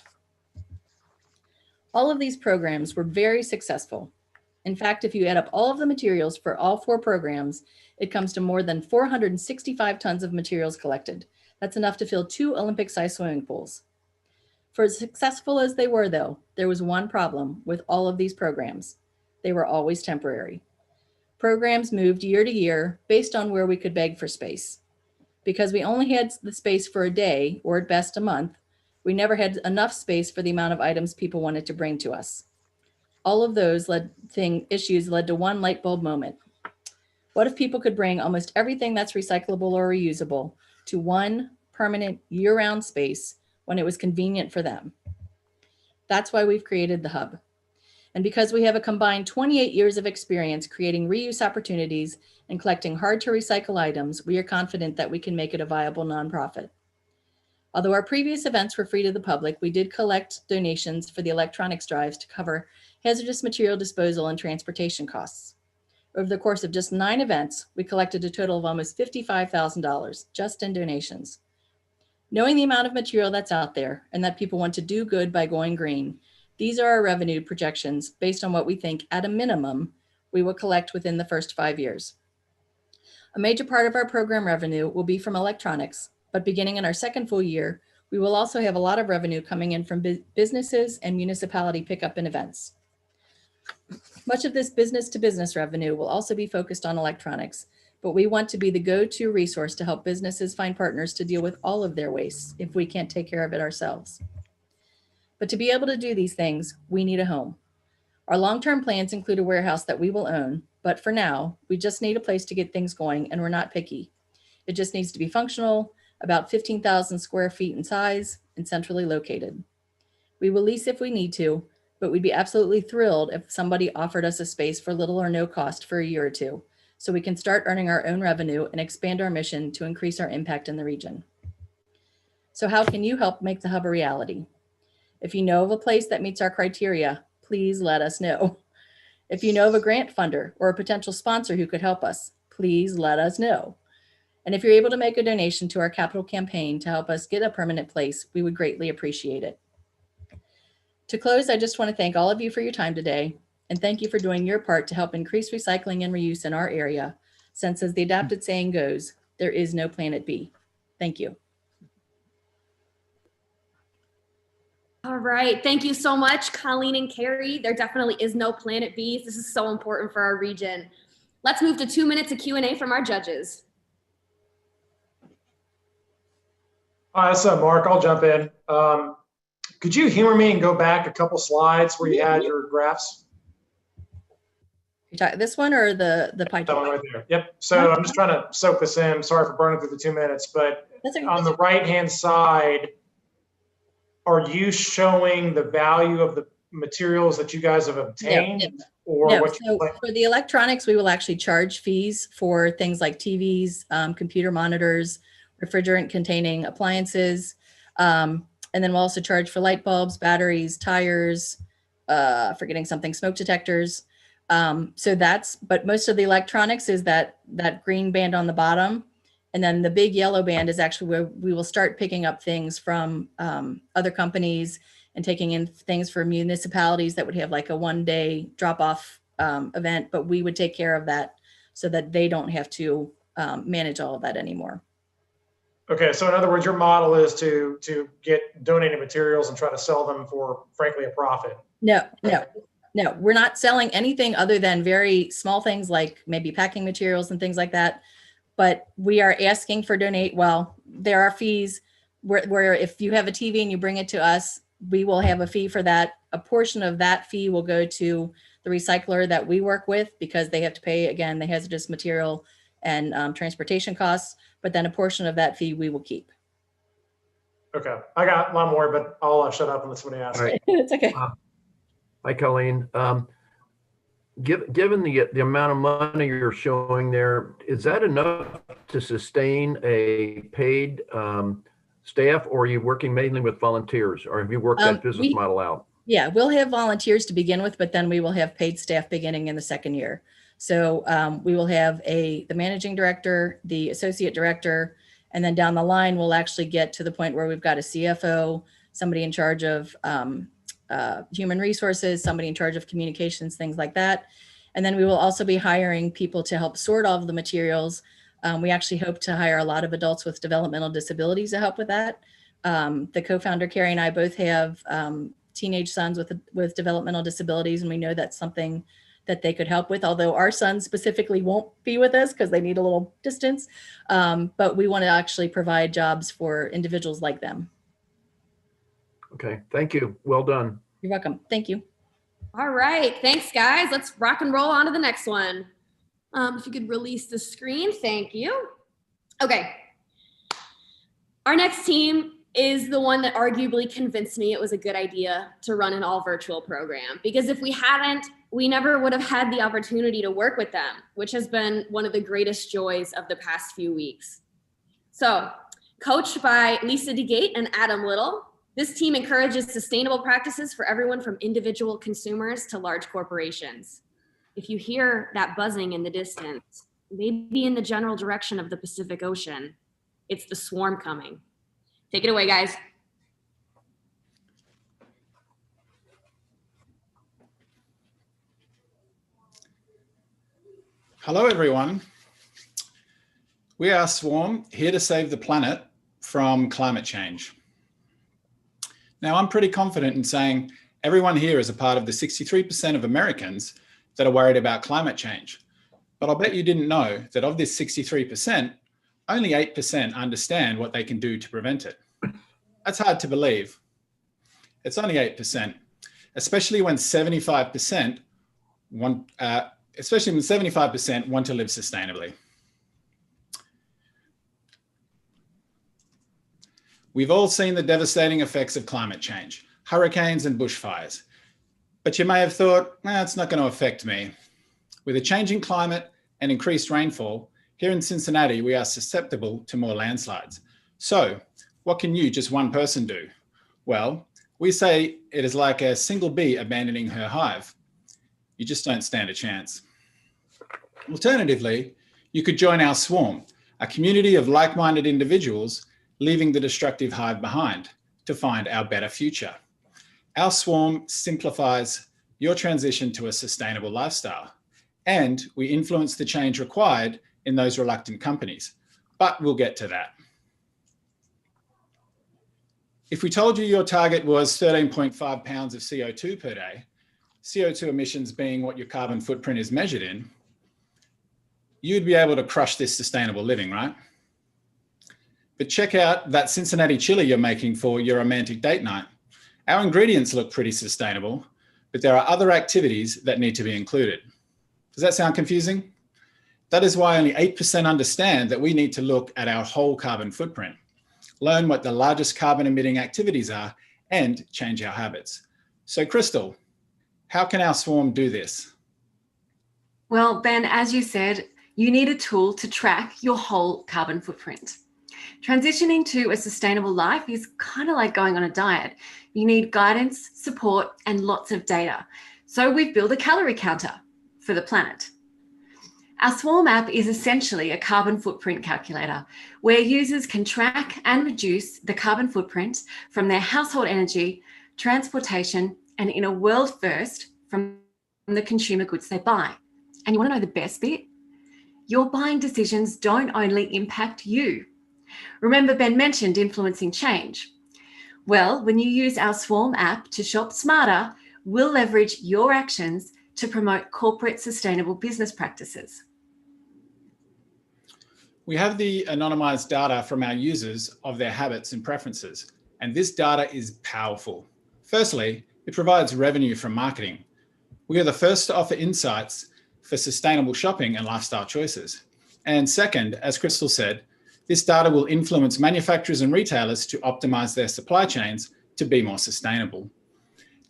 [SPEAKER 16] All of these programs were very successful. In fact, if you add up all of the materials for all 4 programs, it comes to more than 465 tons of materials collected. That's enough to fill 2 Olympic-sized swimming pools. For as successful as they were, though, there was one problem with all of these programs. They were always temporary. Programs moved year to year based on where we could beg for space. Because we only had the space for a day, or at best a month, we never had enough space for the amount of items people wanted to bring to us. All of those issues led to one light bulb moment. What if people could bring almost everything that's recyclable or reusable to one permanent year-round space when it was convenient for them? That's why we've created the Hub. And because we have a combined 28 years of experience creating reuse opportunities and collecting hard to recycle items, we are confident that we can make it a viable nonprofit. Although our previous events were free to the public, we did collect donations for the electronics drives to cover hazardous material disposal and transportation costs. Over the course of just 9 events, we collected a total of almost $55,000 just in donations. Knowing the amount of material that's out there and that people want to do good by going green, these are our revenue projections based on what we think at a minimum we will collect within the first 5 years. A major part of our program revenue will be from electronics, but beginning in our second full year, we will also have a lot of revenue coming in from businesses and municipality pickup and events. Much of this business-to-business revenue will also be focused on electronics, but we want to be the go-to resource to help businesses find partners to deal with all of their wastes if we can't take care of it ourselves. But to be able to do these things, we need a home. Our long-term plans include a warehouse that we will own, but for now, we just need a place to get things going, and we're not picky. It just needs to be functional, about 15,000 square feet in size, and centrally located. We will lease if we need to, but we'd be absolutely thrilled if somebody offered us a space for little or no cost for a year or 2, so we can start earning our own revenue and expand our mission to increase our impact in the region. So how can you help make the Hub a reality? If you know of a place that meets our criteria, please let us know. If you know of a grant funder or a potential sponsor who could help us, please let us know. And if you're able to make a donation to our capital campaign to help us get a permanent place, we would greatly appreciate it. To close, I just want to thank all of you for your time today, and thank you for doing your part to help increase recycling and reuse in our area, since as the adapted saying goes, there is no planet B. Thank you.
[SPEAKER 3] All right, thank you so much, Colleen and Carrie. There definitely is no planet B. This is so important for our region. Let's move to 2 minutes of Q&A from our judges.
[SPEAKER 17] Hi, what's up, Mark? I'll jump in. Could you humor me and go back a couple slides where you had your graphs?
[SPEAKER 16] This one or the pie chart?
[SPEAKER 17] That one right there. Yep. So I'm just trying to soak this in. Sorry for burning through the 2 minutes, but on the right-hand side, are you showing the value of the materials that you guys have obtained?
[SPEAKER 16] So for the electronics, we will actually charge fees for things like TVs, computer monitors, refrigerant containing appliances. And then we'll also charge for light bulbs, batteries, tires, forgetting something, smoke detectors. But most of the electronics is that green band on the bottom. And then the big yellow band is actually where we will start picking up things from other companies and taking in things for municipalities that would have like a 1-day drop-off event, but we would take care of that so that they don't have to manage all of that anymore.
[SPEAKER 17] Okay, so in other words, your model is to get donated materials and try to sell them for, frankly, a profit.
[SPEAKER 16] No, we're not selling anything other than very small things like maybe packing materials and things like that. But we are asking for there are fees where if you have a TV and you bring it to us, we will have a fee for that. A portion of that fee will go to the recycler that we work with because they have to pay, again, the hazardous material and transportation costs, but then a portion of that fee we will keep.
[SPEAKER 17] Okay, I got one more, but I'll shut up and let somebody ask.
[SPEAKER 16] Right. It's okay.
[SPEAKER 18] Hi, Colleen. Given the amount of money you're showing there, is that enough to sustain a paid staff, or are you working mainly with volunteers, or have you worked that business model out?
[SPEAKER 16] Yeah, we'll have volunteers to begin with, but then we will have paid staff beginning in the second year. So we will have the managing director, the associate director, and then down the line, we'll actually get to the point where we've got a CFO, somebody in charge of human resources, somebody in charge of communications, things like that. And then we will also be hiring people to help sort all of the materials. We actually hope to hire a lot of adults with developmental disabilities to help with that. The co-founder, Carrie, and I both have teenage sons with developmental disabilities, and we know that's something that they could help with, although our sons specifically won't be with us because they need a little distance. But we want to actually provide jobs for individuals like them.
[SPEAKER 18] Okay, thank you. Well done.
[SPEAKER 16] You're welcome. Thank you.
[SPEAKER 3] All right, thanks guys. Let's rock and roll on to the next one. If you could release the screen, thank you. Okay. Our next team is the one that arguably convinced me it was a good idea to run an all virtual program, because if we hadn't, we never would have had the opportunity to work with them, which has been one of the greatest joys of the past few weeks. So, coached by Lisa DeGate and Adam Little, this team encourages sustainable practices for everyone from individual consumers to large corporations. If you hear that buzzing in the distance, maybe in the general direction of the Pacific Ocean, it's the swarm coming. Take it away, guys.
[SPEAKER 19] Hello, everyone. We are Swarm, here to save the planet from climate change. Now, I'm pretty confident in saying everyone here is a part of the 63% of Americans that are worried about climate change. But I'll bet you didn't know that of this 63%, only 8% understand what they can do to prevent it. That's hard to believe. It's only 8%, especially when 75% want to live sustainably. We've all seen the devastating effects of climate change, hurricanes and bushfires. But you may have thought, it's not going to affect me. With a changing climate and increased rainfall, here in Cincinnati, we are susceptible to more landslides. So, what can you, just one person, do? Well, we say it is like a single bee abandoning her hive. You just don't stand a chance. Alternatively, you could join our Swarm, a community of like-minded individuals leaving the destructive hive behind to find our better future. Our Swarm simplifies your transition to a sustainable lifestyle, and we influence the change required in those reluctant companies. But we'll get to that. If we told you your target was 13.5 pounds of CO2 per day, CO2 emissions being what your carbon footprint is measured in, you'd be able to crush this sustainable living, right? But check out that Cincinnati chili you're making for your romantic date night. Our ingredients look pretty sustainable, but there are other activities that need to be included. Does that sound confusing? That is why only 8% understand that we need to look at our whole carbon footprint, learn what the largest carbon emitting activities are, and change our habits. So Crystal, how can our Swarm do this?
[SPEAKER 20] Well, Ben, as you said, you need a tool to track your whole carbon footprint. Transitioning to a sustainable life is kind of like going on a diet. You need guidance, support, and lots of data. So we've built a calorie counter for the planet. Our Swarm app is essentially a carbon footprint calculator where users can track and reduce the carbon footprint from their household energy, transportation, and in a world first, from the consumer goods they buy. And you want to know the best bit? Your buying decisions don't only impact you. Remember, Ben mentioned influencing change. Well, when you use our Swarm app to shop smarter, we'll leverage your actions to promote corporate sustainable business practices.
[SPEAKER 19] We have the anonymized data from our users of their habits and preferences, and this data is powerful. Firstly, it provides revenue from marketing. We are the first to offer insights for sustainable shopping and lifestyle choices. And second, as Crystal said, This data will influence manufacturers and retailers to optimize their supply chains to be more sustainable.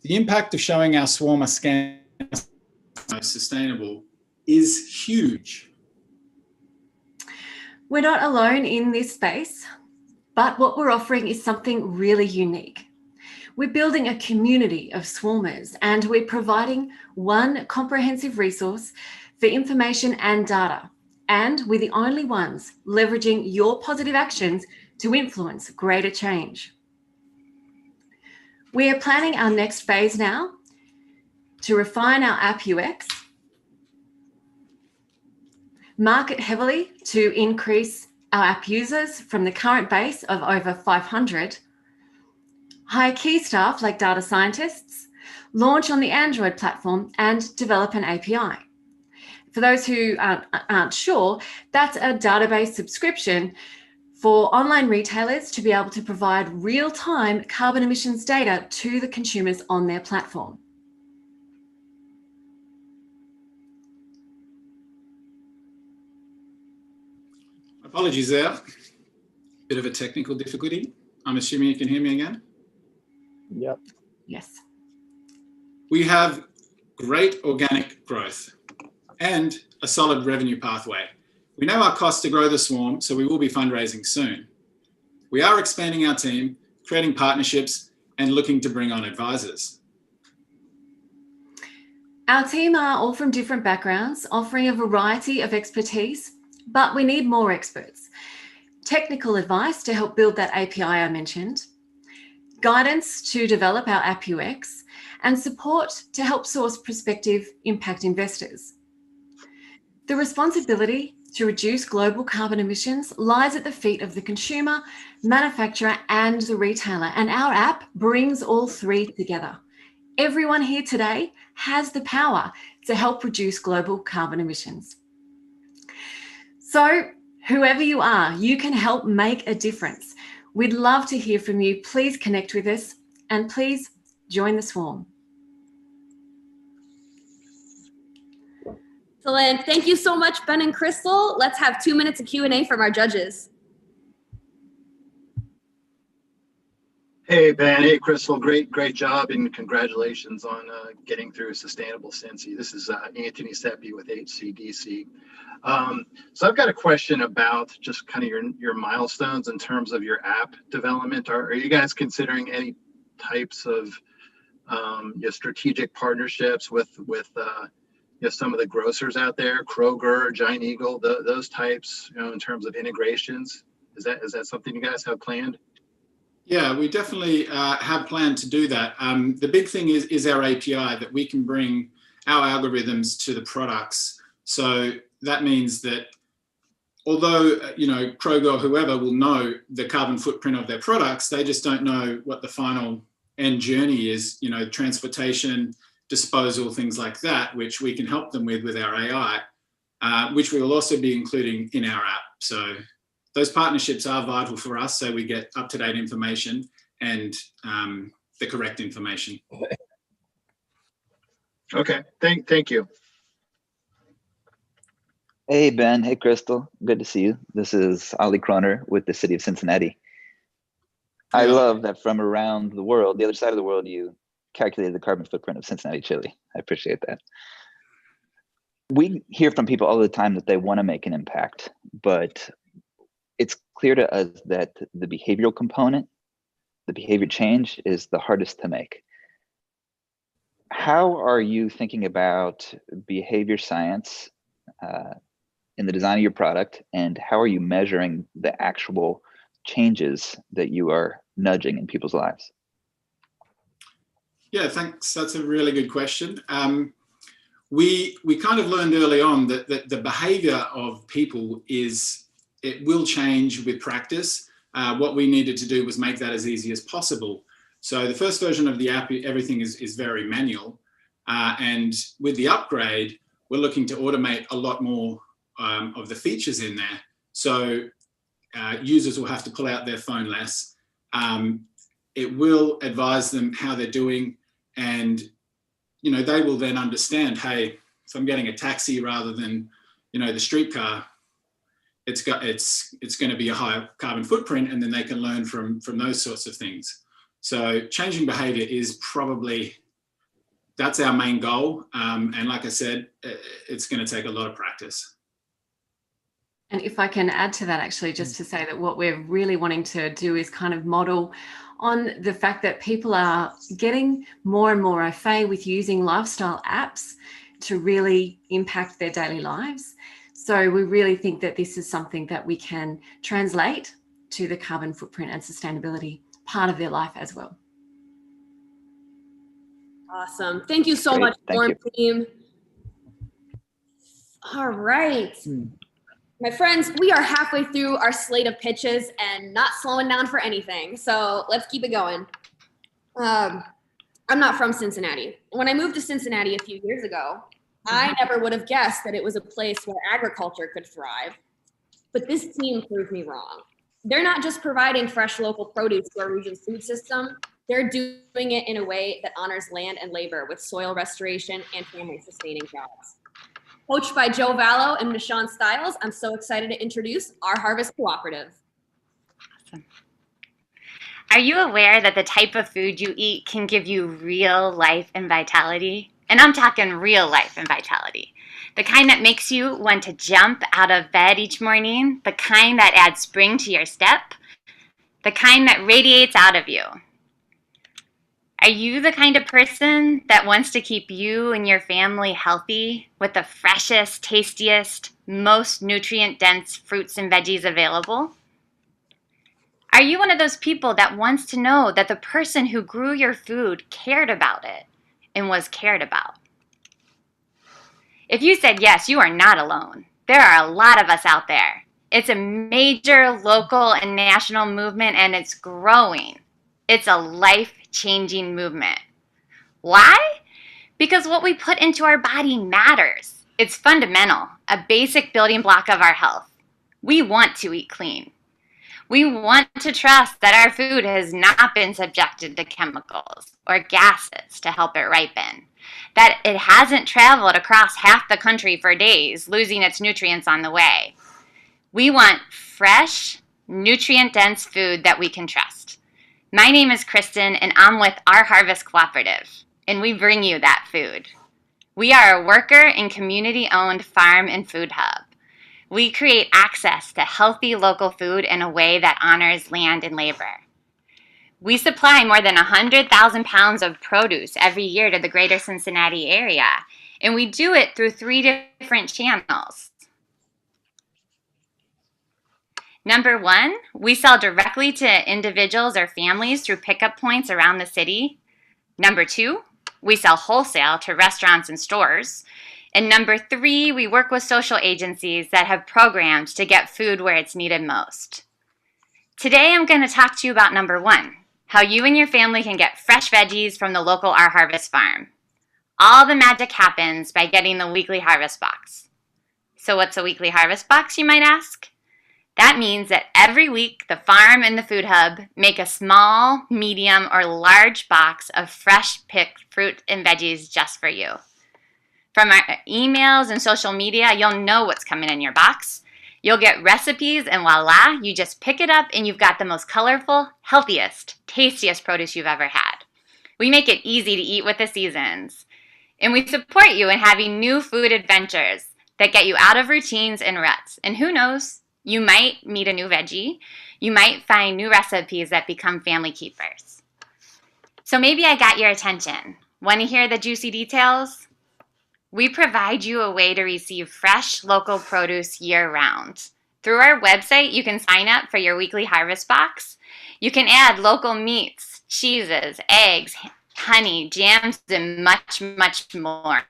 [SPEAKER 19] The impact of showing our swarm are scans sustainable is huge.
[SPEAKER 20] We're not alone in this space, but what we're offering is something really unique. We're building a community of swarmers, and we're providing one comprehensive resource for information and data. And we're the only ones leveraging your positive actions to influence greater change. We are planning our next phase now to refine our app UX, market heavily to increase our app users from the current base of over 500, hire key staff like data scientists, launch on the Android platform, and develop an API. For those who aren't sure, that's a database subscription for online retailers to be able to provide real-time carbon emissions data to the consumers on their platform.
[SPEAKER 19] Apologies there. Bit of a technical difficulty. I'm assuming you can hear me again?
[SPEAKER 5] Yep.
[SPEAKER 20] Yes.
[SPEAKER 19] We have great organic growth and a solid revenue pathway. We know our costs to grow the swarm, so we will be fundraising soon. We are expanding our team, creating partnerships, and looking to bring on advisors.
[SPEAKER 20] Our team are all from different backgrounds, offering a variety of expertise, but we need more experts. Technical advice to help build that API I mentioned, guidance to develop our app UX, and support to help source prospective impact investors. The responsibility to reduce global carbon emissions lies at the feet of the consumer, manufacturer, and the retailer, and our app brings all three together. Everyone here today has the power to help reduce global carbon emissions. So, whoever you are, you can help make a difference. We'd love to hear from you. Please connect with us, and please join the swarm.
[SPEAKER 3] Excellent. Thank you so much, Ben and Crystal. Let's have 2 minutes of Q&A from our judges.
[SPEAKER 6] Hey, Ben. Hey, Crystal. Great job, and congratulations on getting through SustainableCincy. This is Anthony Seppi with HCDC. So I've got a question about just kind of your milestones in terms of your app development. Are you guys considering any types of strategic partnerships with some of the grocers out there, Kroger, Giant Eagle, those types, in terms of integrations? Is that something you guys have planned?
[SPEAKER 19] Yeah, we definitely have planned to do that. The big thing is our API, that we can bring our algorithms to the products. So that means that although, Kroger or whoever will know the carbon footprint of their products, they just don't know what the final end journey is, transportation, disposal, things like that, which we can help them with our AI, which we will also be including in our app. So those partnerships are vital for us, so we get up-to-date information and the correct information.
[SPEAKER 6] Okay, thank you.
[SPEAKER 21] Hey, Ben. Hey, Crystal. Good to see you. This is Ollie Kroner with the city of Cincinnati. I love that from around the world, the other side of the world, you calculated the carbon footprint of Cincinnati chili. I appreciate that. We hear from people all the time that they want to make an impact, but it's clear to us that the behavioral component, the behavior change, is the hardest to make. How are you thinking about behavior science in the design of your product, and how are you measuring the actual changes that you are nudging in people's lives?
[SPEAKER 19] Yeah, thanks. That's a really good question. We kind of learned early on that the behavior of people it will change with practice. What we needed to do was make that as easy as possible. So the first version of the app, everything is very manual. And with the upgrade, we're looking to automate a lot more of the features in there. So users will have to pull out their phone less. It will advise them how they're doing, and they will then understand, hey, if I'm getting a taxi rather than the streetcar, it's going to be a higher carbon footprint, and then they can learn from those sorts of things. So changing behavior is probably, that's our main goal. And like I said, it's going to take a lot of practice.
[SPEAKER 20] And if I can add to that, actually, just to say that what we're really wanting to do is kind of model on the fact that people are getting more and more au fait with using lifestyle apps to really impact their daily lives. So we really think that this is something that we can translate to the carbon footprint and sustainability part of their life as well.
[SPEAKER 3] Awesome. Thank you so
[SPEAKER 21] Great.
[SPEAKER 3] much,
[SPEAKER 21] Thank
[SPEAKER 3] Form
[SPEAKER 21] you.
[SPEAKER 3] Team. All right. My friends, we are halfway through our slate of pitches and not slowing down for anything. So let's keep it going. I'm not from Cincinnati. When I moved to Cincinnati a few years ago, I never would have guessed that it was a place where agriculture could thrive. But this team proved me wrong. They're not just providing fresh local produce to our region's food system, they're doing it in a way that honors land and labor with soil restoration and family sustaining jobs. Coached by Joe Vallow and Michonne Stiles, I'm so excited to introduce Our Harvest Cooperative.
[SPEAKER 2] Awesome. Are you aware that the type of food you eat can give you real life and vitality? And I'm talking real life and vitality. The kind that makes you want to jump out of bed each morning, the kind that adds spring to your step, the kind that radiates out of you. Are you the kind of person that wants to keep you and your family healthy with the freshest, tastiest, most nutrient-dense fruits and veggies available? Are you one of those people that wants to know that the person who grew your food cared about it and was cared about? If you said yes, you are not alone. There are a lot of us out there. It's a major local and national movement, and it's growing. It's a life-changing movement. Why? Because what we put into our body matters. It's fundamental, a basic building block of our health. We want to eat clean. We want to trust that our food has not been subjected to chemicals or gases to help it ripen, that it hasn't traveled across half the country for days, losing its nutrients on the way. We want fresh, nutrient-dense food that we can trust. My name is Kristen, and I'm with Our Harvest Cooperative, and we bring you that food. We are a worker and community-owned farm and food hub. We create access to healthy local food in a way that honors land and labor. We supply more than 100,000 pounds of produce every year to the greater Cincinnati area, and we do it through 3 different channels. Number 1, we sell directly to individuals or families through pickup points around the city. Number 2, we sell wholesale to restaurants and stores. And number 3, we work with social agencies that have programs to get food where it's needed most. Today, I'm going to talk to you about number 1, how you and your family can get fresh veggies from the local Our Harvest farm. All the magic happens by getting the weekly harvest box. So what's a weekly harvest box, you might ask? That means that every week, the farm and the food hub make a small, medium, or large box of fresh picked fruit and veggies just for you. From our emails and social media, you'll know what's coming in your box. You'll get recipes, and voila, you just pick it up and you've got the most colorful, healthiest, tastiest produce you've ever had. We make it easy to eat with the seasons. And we support you in having new food adventures that get you out of routines and ruts. And who knows, you might meet a new veggie. You might find new recipes that become family keepers. So maybe I got your attention. Want to hear the juicy details? We provide you a way to receive fresh local produce year-round. Through our website, you can sign up for your weekly harvest box. You can add local meats, cheeses, eggs, honey, jams, and much, much more.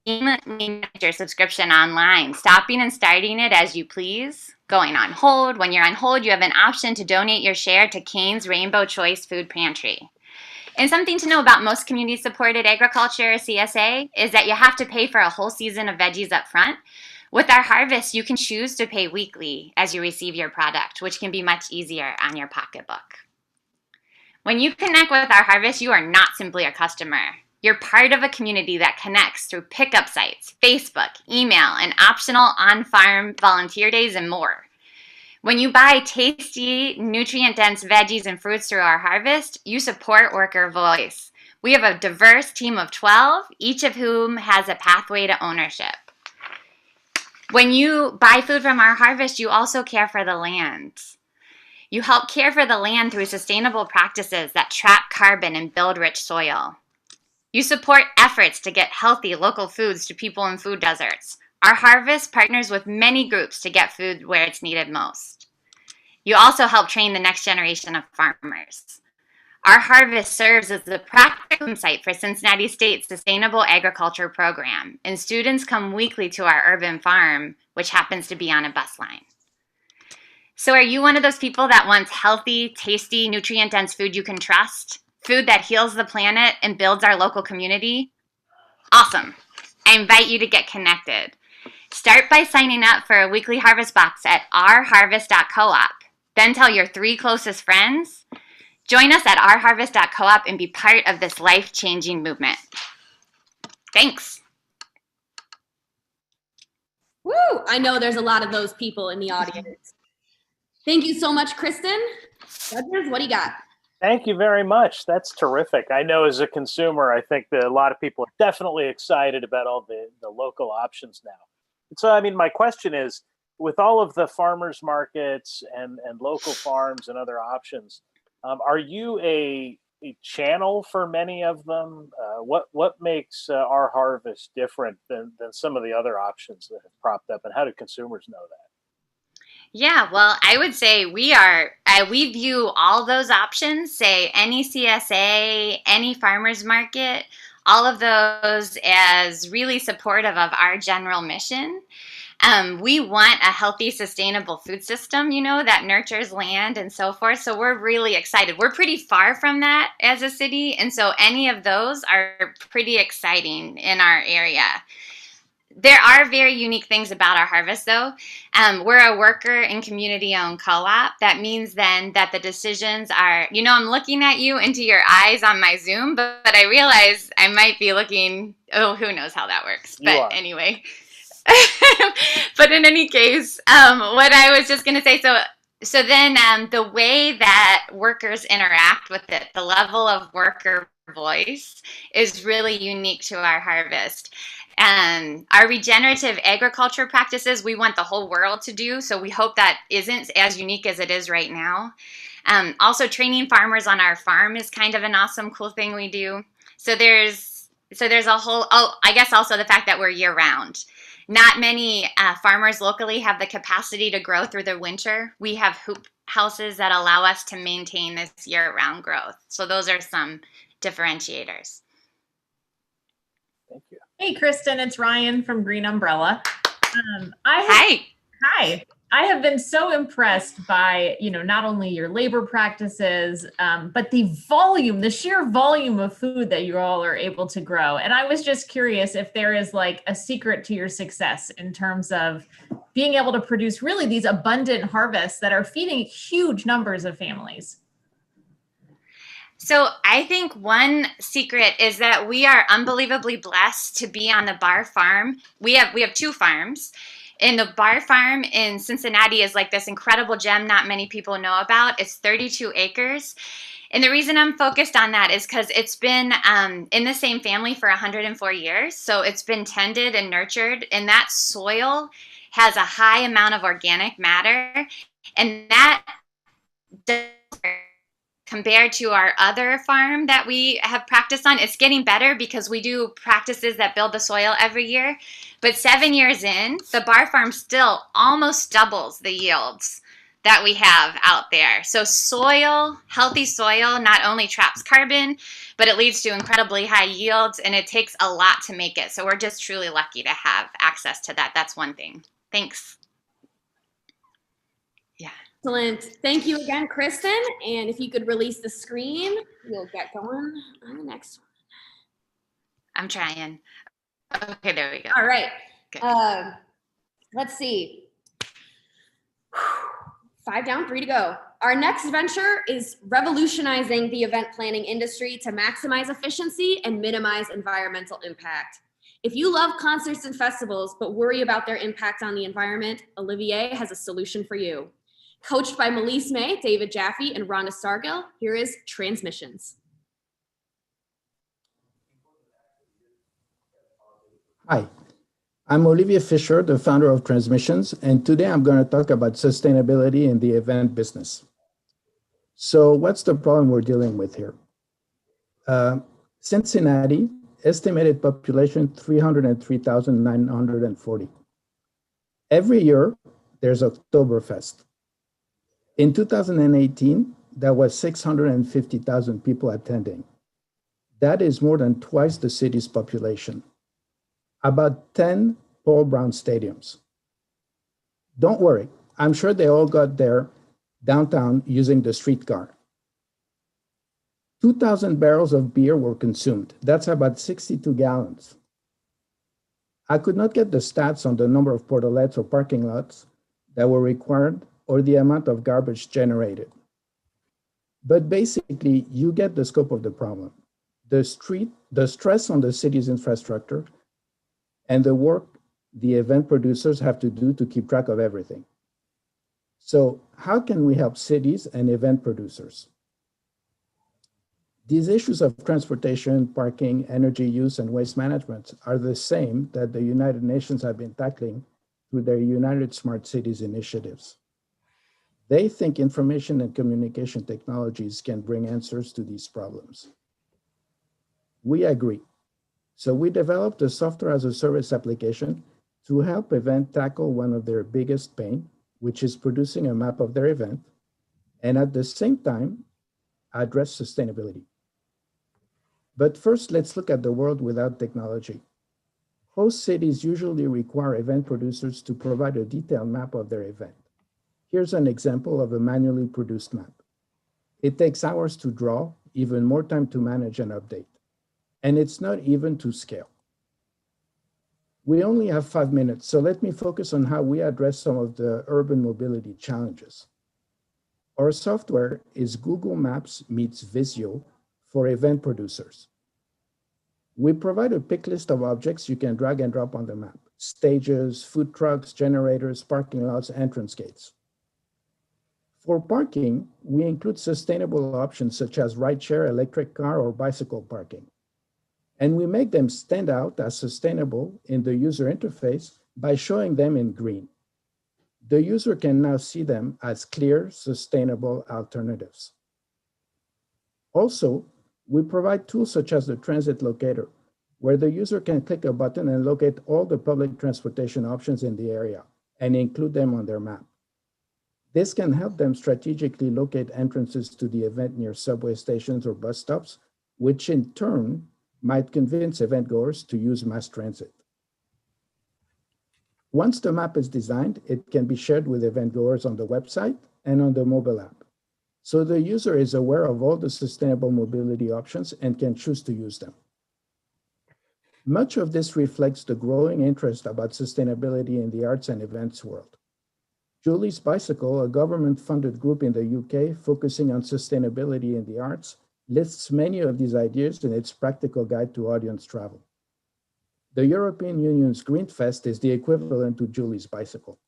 [SPEAKER 2] Your subscription online, stopping and starting it as you please, going on hold. When you're on hold, you have an option to donate your share to Cane's Rainbow Choice Food Pantry. And something to know about most community-supported agriculture, CSA, is that you have to pay for a whole season of veggies up front. With our harvest, you can choose to pay weekly as you receive your product, which can be much easier on your pocketbook. When you connect with our harvest, you are not simply a customer. You're part of a community that connects through pickup sites, Facebook, email, and optional on-farm volunteer days and more. When you buy tasty, nutrient-dense veggies and fruits through our harvest, you support worker voice. We have a diverse team of 12, each of whom has a pathway to ownership. When you buy food from our harvest, you also care for the land. You help care for the land through sustainable practices that trap carbon and build rich soil. You support efforts to get healthy local foods to people in food deserts. Our harvest partners with many groups to get food where it's needed most. You also help train the next generation of farmers. Our harvest serves as the practicum site for Cincinnati State's Sustainable Agriculture Program, and students come weekly to our urban farm, which happens to be on a bus line. So are you one of those people that wants healthy, tasty, nutrient-dense food you can trust? Food that heals the planet and builds our local community? Awesome. I invite you to get connected. Start by signing up for a weekly harvest box at ourharvest.coop. Then tell your 3 closest friends. Join us at ourharvest.coop and be part of this life-changing movement. Thanks.
[SPEAKER 3] Woo! I know there's a lot of those people in the audience. Thank you so much, Kristen. Judges, what do you got?
[SPEAKER 7] Thank you very much. That's terrific. I know as a consumer, I think that a lot of people are definitely excited about all the local options now. So, I mean, my question is, with all of the farmers markets and local farms and other options, are you a channel for many of them? What makes our harvest different than some of the other options that have propped up, and how do consumers know that?
[SPEAKER 2] Yeah, well, I would say we view all those options, say any CSA, any farmers market, all of those as really supportive of our general mission. We want a healthy, sustainable food system, that nurtures land and so forth. So we're really excited. We're pretty far from that as a city. And so any of those are pretty exciting in our area. There are very unique things about our harvest, though. We're a worker and community-owned co-op. That means then that the decisions are, I'm looking at you into your eyes on my Zoom, but I realize I might be looking, who knows how that works. But anyway. But in any case, what I was just going to say, so then the way that workers interact with it, the level of worker voice is really unique to our harvest. Our regenerative agriculture practices, we want the whole world to do, so we hope that isn't as unique as it is right now. Also, training farmers on our farm is kind of an awesome, cool thing we do. So there's a whole, I guess also the fact that we're year-round. Not many farmers locally have the capacity to grow through the winter. We have hoop houses that allow us to maintain this year-round growth. So those are some differentiators.
[SPEAKER 7] Thank you.
[SPEAKER 1] Hey, Kristen, it's Ryan from Green Umbrella.
[SPEAKER 2] Hi.
[SPEAKER 1] Hi. I have been so impressed by, not only your labor practices, but the sheer volume of food that you all are able to grow. And I was just curious if there is like a secret to your success in terms of being able to produce really these abundant harvests that are feeding huge numbers of families.
[SPEAKER 2] So I think one secret is that we are unbelievably blessed to be on the Bar Farm. We have 2 farms. And the Bar Farm in Cincinnati is like this incredible gem not many people know about. It's 32 acres. And the reason I'm focused on that is because it's been in the same family for 104 years. So it's been tended and nurtured. And that soil has a high amount of organic matter. And that compared to our other farm that we have practiced on, it's getting better because we do practices that build the soil every year. But 7 years in, the Bar Farm still almost doubles the yields that we have out there. So healthy soil not only traps carbon, but it leads to incredibly high yields, and it takes a lot to make it. So we're just truly lucky to have access to that. That's one thing. Thanks. Yeah.
[SPEAKER 3] Excellent. Thank you again, Kristen. And if you could release the screen, we'll get going on the next one.
[SPEAKER 2] I'm trying. Okay, there we go.
[SPEAKER 3] All right. Let's see. 5 down, 3 to go. Our next venture is revolutionizing the event planning industry to maximize efficiency and minimize environmental impact. If you love concerts and festivals, but worry about their impact on the environment, Olivier has a solution for you. Coached by Melise May, David Jaffe, and Rhonda Stargill, here is Transmissions.
[SPEAKER 4] Hi, I'm Olivier Fischer, the founder of Transmissions, and today I'm going to talk about sustainability in the event business. So what's the problem we're dealing with here? Cincinnati, estimated population 303,940. Every year, there's Oktoberfest. In 2018, there was 650,000 people attending. That is more than twice the city's population. About 10 Paul Brown stadiums. Don't worry, I'm sure they all got there downtown using the streetcar. 2,000 barrels of beer were consumed. That's about 62 gallons. I could not get the stats on the number of portalettes or parking lots that were required or the amount of garbage generated. But basically, you get the scope of the problem. The stress on the city's infrastructure, and the work the event producers have to do to keep track of everything. So how can we help cities and event producers? These issues of transportation, parking, energy use, and waste management are the same that the United Nations have been tackling through their United Smart Cities initiatives. They think information and communication technologies can bring answers to these problems. We agree. So we developed a software as a service application to help event tackle one of their biggest pain, which is producing a map of their event, and at the same time, address sustainability. But first, let's look at the world without technology. Host cities usually require event producers to provide a detailed map of their event. Here's an example of a manually produced map. It takes hours to draw, even more time to manage and update. And it's not even to scale. We only have 5 minutes, so let me focus on how we address some of the urban mobility challenges. Our software is Google Maps meets Visio for event producers. We provide a pick list of objects you can drag and drop on the map: stages, food trucks, generators, parking lots, entrance gates. For parking, we include sustainable options such as rideshare, electric car, or bicycle parking. And we make them stand out as sustainable in the user interface by showing them in green. The user can now see them as clear, sustainable alternatives. Also, we provide tools such as the transit locator, where the user can click a button and locate all the public transportation options in the area and include them on their map. This can help them strategically locate entrances to the event near subway stations or bus stops, which in turn might convince event goers to use mass transit. Once the map is designed, it can be shared with event goers on the website and on the mobile app. So the user is aware of all the sustainable mobility options and can choose to use them. Much of this reflects the growing interest about sustainability in the arts and events world. Julie's Bicycle, a government-funded group in the UK focusing on sustainability in the arts, lists many of these ideas in its practical guide to audience travel. The European Union's Greenfest is the equivalent to Julie's Bicycle.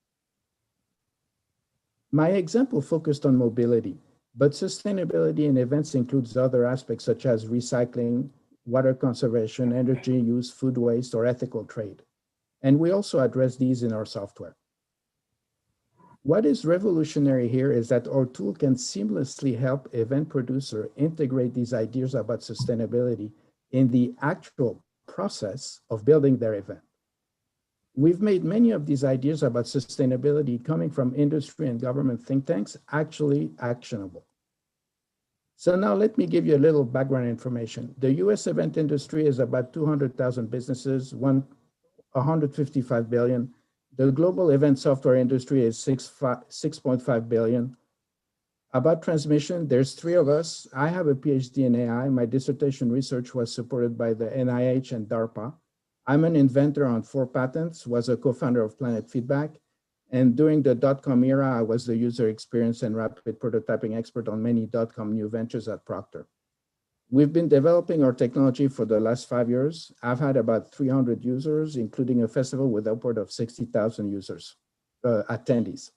[SPEAKER 4] My example focused on mobility, but sustainability in events includes other aspects such as recycling, water conservation, energy use, food waste, or ethical trade. And we also address these in our software. What is revolutionary here is that our tool can seamlessly help event producer integrate these ideas about sustainability in the actual process of building their event. We've made many of these ideas about sustainability coming from industry and government think tanks actually actionable. So now let me give you a little background information. The US event industry is about 200,000 businesses, 155 billion. The global event software industry is 6.5 billion. About transmission, there's 3 of us. I have a PhD in AI. My dissertation research was supported by the NIH and DARPA. I'm an inventor on 4 patents, was a co-founder of Planet Feedback, And during the .com era, I was the user experience and rapid prototyping expert on many .com new ventures at Procter. We've been developing our technology for the last 5 years. I've had about 300 users, including a festival with upward of 60,000 users, attendees.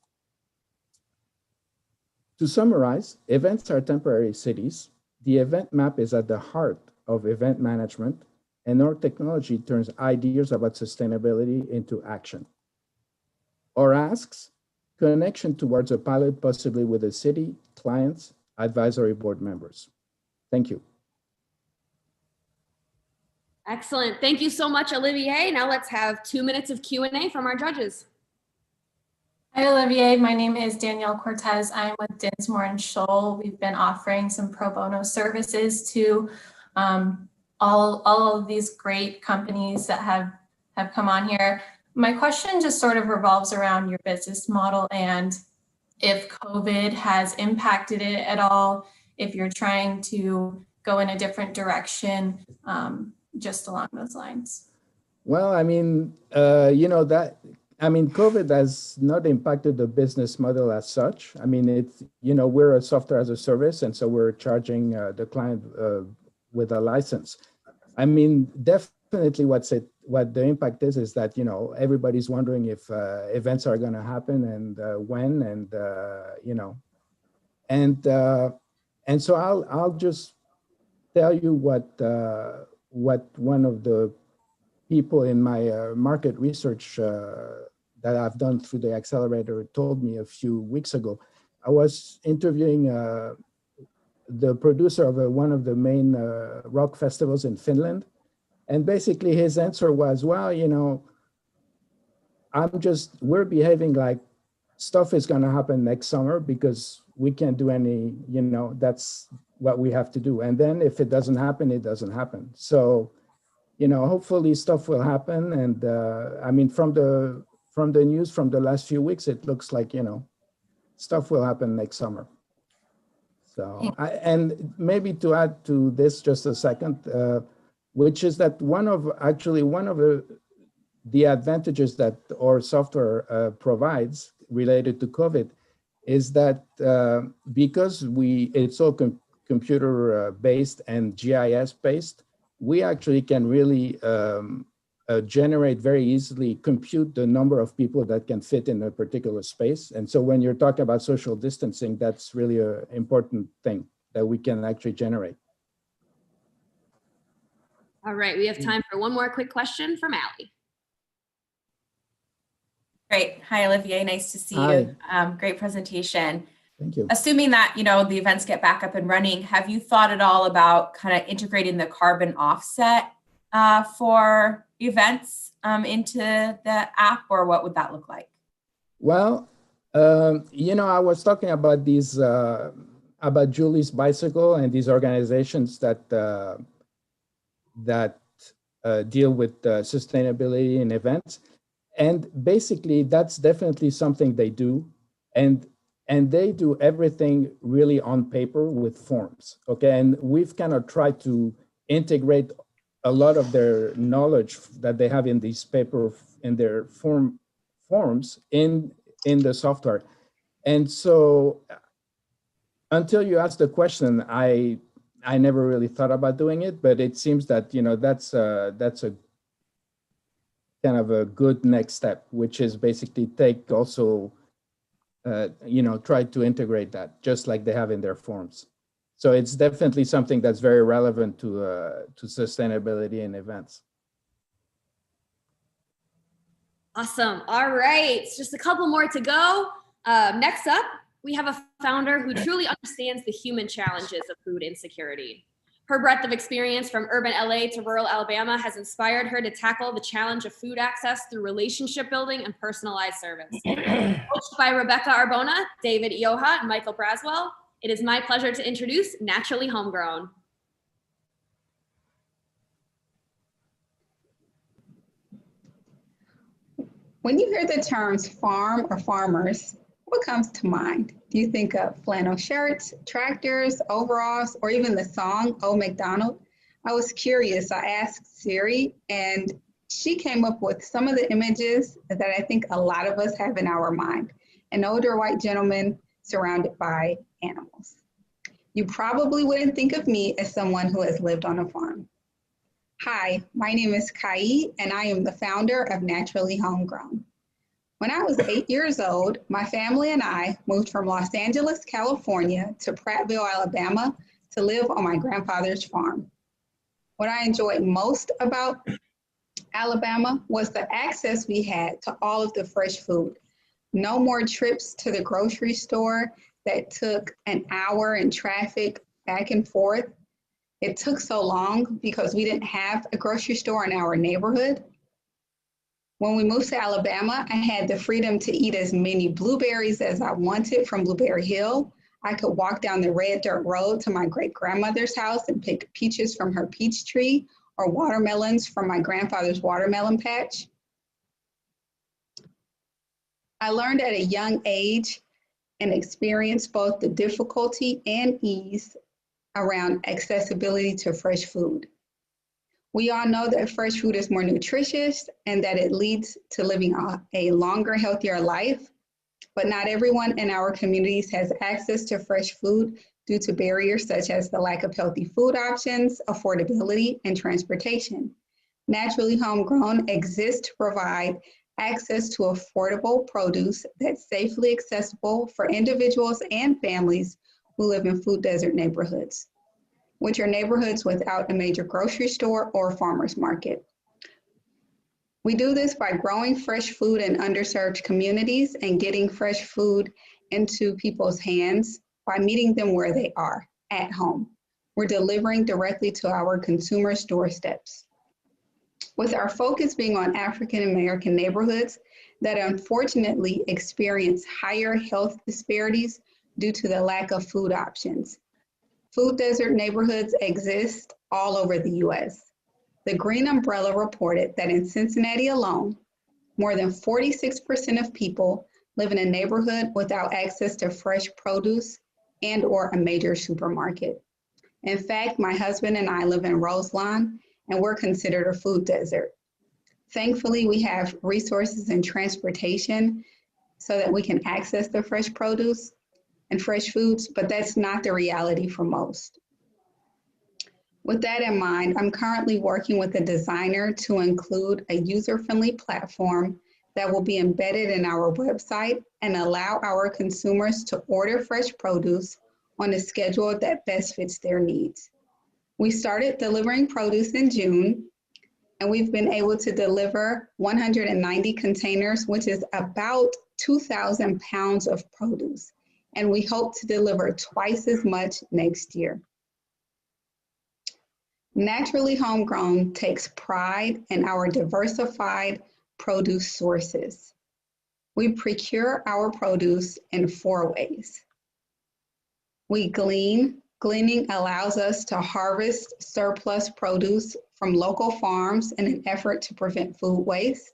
[SPEAKER 4] To summarize, events are temporary cities. The event map is at the heart of event management, and our technology turns ideas about sustainability into action. Our asks, connection towards a pilot, possibly with a city, clients, advisory board members. Thank you.
[SPEAKER 3] Excellent. Thank you so much, Olivier. Now let's have 2 minutes of Q&A from our judges.
[SPEAKER 8] Hi, Olivier. My name is Danielle Cortez. I'm with Dinsmore and Scholl. We've been offering some pro bono services to all of these great companies that have come on here. My question just sort of revolves around your business model and if COVID has impacted it at all, if you're trying to go in a different direction, just along those lines.
[SPEAKER 4] Well, I mean, COVID has not impacted the business model as such. I mean, it's, we're a software as a service, and so we're charging the client with a license. I mean, definitely what the impact is that, everybody's wondering if events are going to happen and when, and so I'll just tell you what one of the people in my market research that I've done through the accelerator told me a few weeks ago. I was interviewing the producer of one of the main rock festivals in Finland. And basically his answer was, well, we're behaving like stuff is going to happen next summer because we can't do any, that's what we have to do. And then if it doesn't happen, it doesn't happen. So, hopefully stuff will happen. And I mean, from the news from the last few weeks, it looks like, stuff will happen next summer. So, and maybe to add to this just a second, which is that one of the advantages that our software provides related to COVID is that because it's all computer based and GIS based, we actually can really generate very easily, compute the number of people that can fit in a particular space. And so when you're talking about social distancing, that's really an important thing that we can actually generate.
[SPEAKER 3] All right, we have time for one more quick question from Allie.
[SPEAKER 10] Great. Hi, Olivier. Nice to see you. Great presentation.
[SPEAKER 4] Thank you.
[SPEAKER 10] Assuming that, the events get back up and running, have you thought at all about kind of integrating the carbon offset for events into the app, or what would that look like?
[SPEAKER 4] Well, I was talking about these, about Julie's Bicycle and these organizations that deal with sustainability in events. And basically, that's definitely something they do. And they do everything really on paper with forms, okay? And we've kind of tried to integrate a lot of their knowledge that they have in these paper, in their forms in the software. And so until you asked the question, I never really thought about doing it, but it seems that, that's a kind of a good next step, which is basically try to integrate that just like they have in their forms. So it's definitely something that's very relevant to sustainability in events.
[SPEAKER 3] Awesome. All right, just a couple more to go. Next up, we have a founder who truly understands the human challenges of food insecurity. Her breadth of experience from urban LA to rural Alabama has inspired her to tackle the challenge of food access through relationship building and personalized service. Coached by Rebecca Arbona, David Ioha, and Michael Braswell, it is my pleasure to introduce Naturally Homegrown.
[SPEAKER 22] When you hear the terms farm or farmers, what comes to mind? Do you think of flannel shirts, tractors, overalls, or even the song, Old MacDonald? I was curious. I asked Siri, and She came up with some of the images that I think a lot of us have in our mind. An older white gentleman surrounded by animals. You probably wouldn't think of me as someone who has lived on a farm. Hi, my name is Kyla, and I am the founder of Naturally Homegrown. When I was 8 years old, my family and I moved from Los Angeles, California to Prattville, Alabama to live on my grandfather's farm. What I enjoyed most about Alabama was the access we had to all of the fresh food. No more trips to the grocery store that took an hour in traffic back and forth. It took so long because we didn't have a grocery store in our neighborhood. When we moved to Alabama, I had the freedom to eat as many blueberries as I wanted from Blueberry Hill. I could walk down the red dirt road to my great-grandmother's house and pick peaches from her peach tree or watermelons from my grandfather's watermelon patch. I learned at a young age and experienced both the difficulty and ease around accessibility to fresh food. We all know that fresh food is more nutritious and that it leads to living a longer, healthier life, but not everyone in our communities has access to fresh food due to barriers such as the lack of healthy food options, affordability, and transportation. Naturally Homegrown exists to provide access to affordable produce that's safely accessible for individuals and families who live in food desert neighborhoods, which are neighborhoods without a major grocery store or farmer's market. We do this by growing fresh food in underserved communities and getting fresh food into people's hands by meeting them where they are, at home. We're delivering directly to our consumers' doorsteps. With our focus being on African American neighborhoods that unfortunately experience higher health disparities due to the lack of food options. Food desert neighborhoods exist all over the US. The Green Umbrella reported that in Cincinnati alone, more than 46% of people live in a neighborhood without access to fresh produce and or a major supermarket. In fact, my husband and I live in Roselawn, and we're considered a food desert. Thankfully, we have resources and transportation so that we can access the fresh produce and fresh foods, but that's not the reality for most. With that in mind, I'm currently working with a designer to include a user-friendly platform that will be embedded in our website and allow our consumers to order fresh produce on a schedule that best fits their needs. We started delivering produce in June, and we've been able to deliver 190 containers, which is about 2,000 pounds of produce. And we hope to deliver twice as much next year. Naturally Homegrown takes pride in our diversified produce sources. We procure our produce in 4 ways. We glean. Gleaning allows us to harvest surplus produce from local farms in an effort to prevent food waste.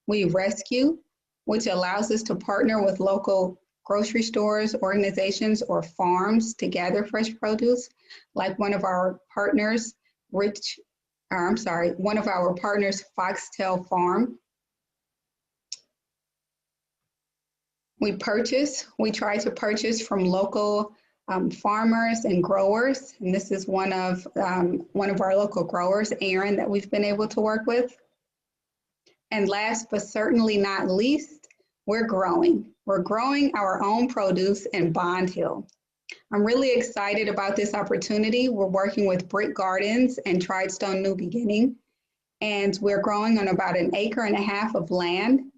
[SPEAKER 22] We rescue, which allows us to partner with local grocery stores, organizations, or farms to gather fresh produce, like one of our partners, Foxtail Farm. We try to purchase from local farmers and growers, and this is one of our local growers, Aaron, that we've been able to work with. And last but certainly not least, we're growing. We're growing our own produce in Bond Hill. I'm really excited about this opportunity. We're working with Brick Gardens and Tridestone New Beginning, and we're growing on about 1.5 acres of land,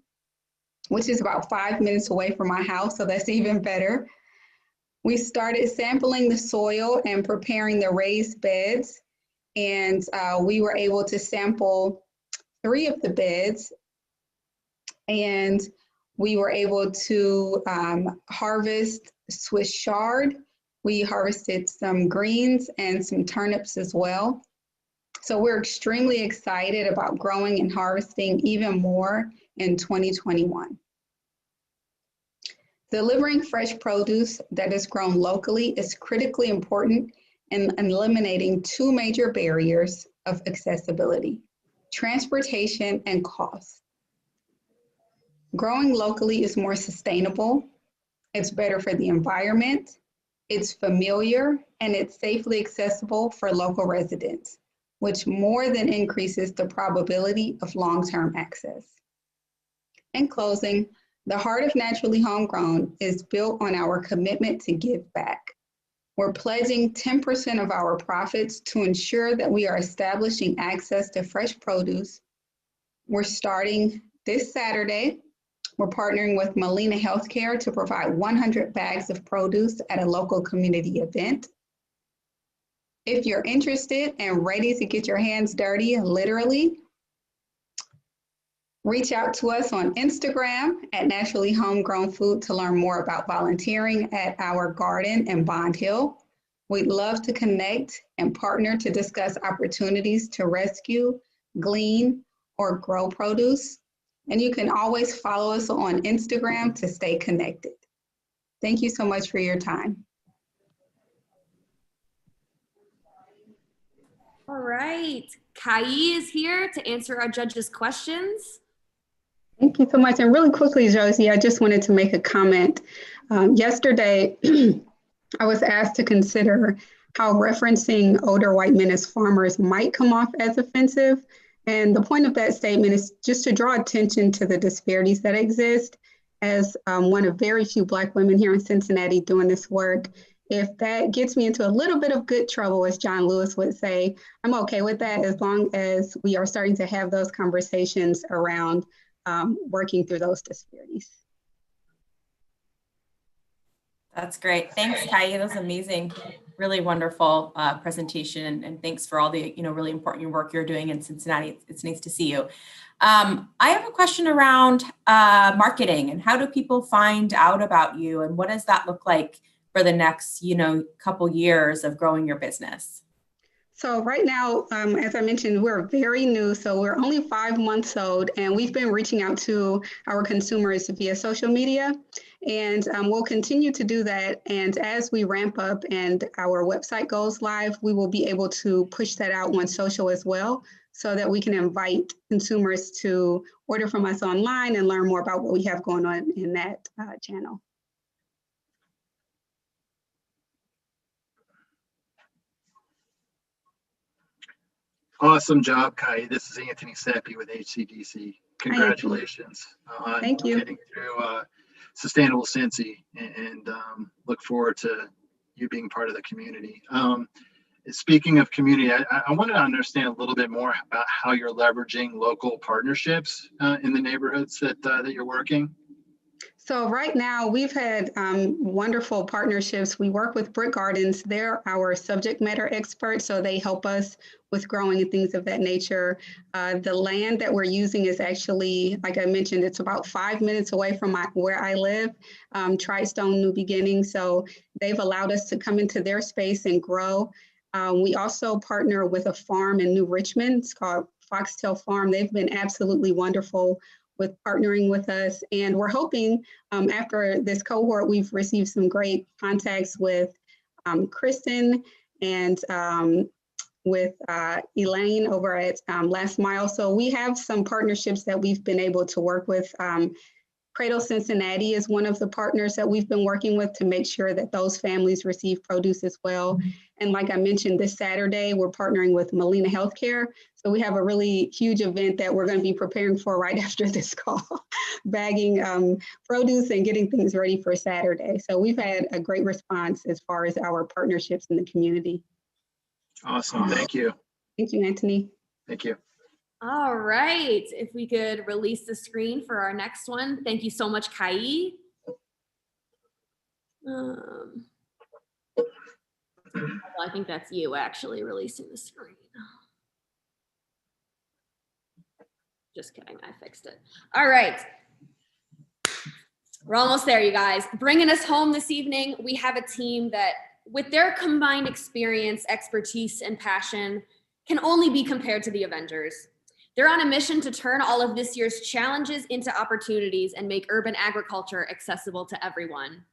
[SPEAKER 22] which is about 5 minutes away from my house, so that's even better. We started sampling the soil and preparing the raised beds, and we were able to sample 3 of the beds, and we were able to harvest Swiss chard. We harvested some greens and some turnips as well. So we're extremely excited about growing and harvesting even more in 2021. Delivering fresh produce that is grown locally is critically important in eliminating 2 major barriers of accessibility. transportation, and cost. Growing locally is more sustainable, it's better for the environment, it's familiar, and it's safely accessible for local residents, which more than increases the probability of long-term access. In closing, the heart of Naturally Homegrown is built on our commitment to give back. We're pledging 10% of our profits to ensure that we are establishing access to fresh produce. We're starting this Saturday. We're partnering with Molina Healthcare to provide 100 bags of produce at a local community event. If you're interested and ready to get your hands dirty, literally, reach out to us on Instagram at Naturally Homegrown Food to learn more about volunteering at our garden in Bond Hill. We'd love to connect and partner to discuss opportunities to rescue, glean, or grow produce. And you can always follow us on Instagram to stay connected. Thank you so much for your time.
[SPEAKER 3] All right, Kyla is here to answer our judges' questions.
[SPEAKER 22] Thank you so much. And really quickly, Josie, I just wanted to make a comment. Yesterday, I was asked to consider how referencing older white men as farmers might come off as offensive. And the point of that statement is just to draw attention to the disparities that exist. As one of very few Black women here in Cincinnati doing this work, if that gets me into a little bit of good trouble, as John Lewis would say, I'm okay with that as long as we are starting to have those conversations around working through those disparities.
[SPEAKER 10] That's great. Thanks, Kyla. That was amazing. Really wonderful presentation. And thanks for all the really important work you're doing in Cincinnati. It's nice to see you. I have a question around marketing and how do people find out about you and what does that look like for the next couple years of growing your business?
[SPEAKER 22] So right now, as I mentioned, we're very new. So we're only 5 months old and we've been reaching out to our consumers via social media. And we'll continue to do that. And as we ramp up and our website goes live, we will be able to push that out on social as well so that we can invite consumers to order from us online and learn more about what we have going on in that channel.
[SPEAKER 6] Awesome job, Kai. This is Anthony Seppi with HCDC. Congratulations on getting through SustainableCincy and look forward to you being part of the community. Speaking of community, I want to understand a little bit more about how you're leveraging local partnerships in the neighborhoods that you're working.
[SPEAKER 22] So right now we've had wonderful partnerships. We work with Brick Gardens. They're our subject matter experts, so they help us with growing and things of that nature. The land that we're using is actually, like I mentioned, it's about 5 minutes away from where I live, Tristone New Beginning. So they've allowed us to come into their space and grow. We also partner with a farm in New Richmond. It's called Foxtail Farm. They've been absolutely wonderful with partnering with us. And we're hoping after this cohort, we've received some great contacts with Kristen and with Elaine over at Last Mile. So we have some partnerships that we've been able to work with. Cradle Cincinnati is one of the partners that we've been working with to make sure that those families receive produce as well. And like I mentioned, this Saturday, we're partnering with Molina Healthcare. So we have a really huge event that we're going to be preparing for right after this call, bagging produce and getting things ready for Saturday. So we've had a great response as far as our partnerships in the community.
[SPEAKER 6] Awesome. Thank you.
[SPEAKER 22] Thank you, Anthony.
[SPEAKER 6] Thank you.
[SPEAKER 3] All right, if we could release the screen for our next one. Thank you so much, Kai. I think that's you actually releasing the screen. Just kidding, I fixed it. All right. We're almost there, you guys. Bringing us home this evening, we have a team that, with their combined experience, expertise, and passion, can only be compared to the Avengers. They're on a mission to turn all of this year's challenges into opportunities and make urban agriculture accessible to everyone.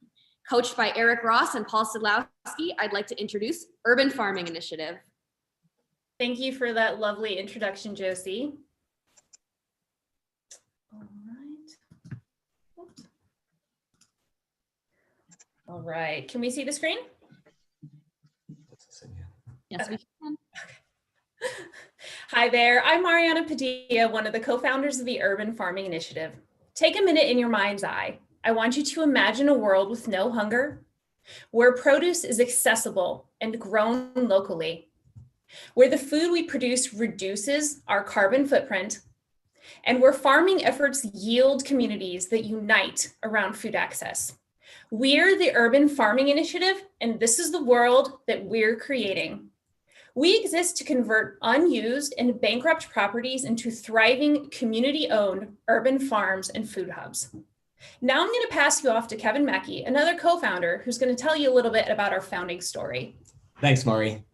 [SPEAKER 3] Coached by Eric Ross and Paul Sidlowski, I'd like to introduce Urban Farming Initiative.
[SPEAKER 1] Thank you for that lovely introduction, Josie.
[SPEAKER 3] All right. Oops. All right, can we see the screen?
[SPEAKER 16] Yes, we can.
[SPEAKER 3] Hi there, I'm Mariana Padilla, one of the co-founders of the Urban Farming Initiative. Take a minute in your mind's eye. I want you to imagine a world with no hunger, where produce is accessible and grown locally, where the food we produce reduces our carbon footprint, and where farming efforts yield communities that unite around food access. We're the Urban Farming Initiative, and this is the world that we're creating. We exist to convert unused and bankrupt properties into thriving, community-owned urban farms and food hubs. Now I'm going to pass you off to Kevin Mackey, another co-founder, who's going to tell you a little bit about our founding story.
[SPEAKER 11] Thanks, Mari.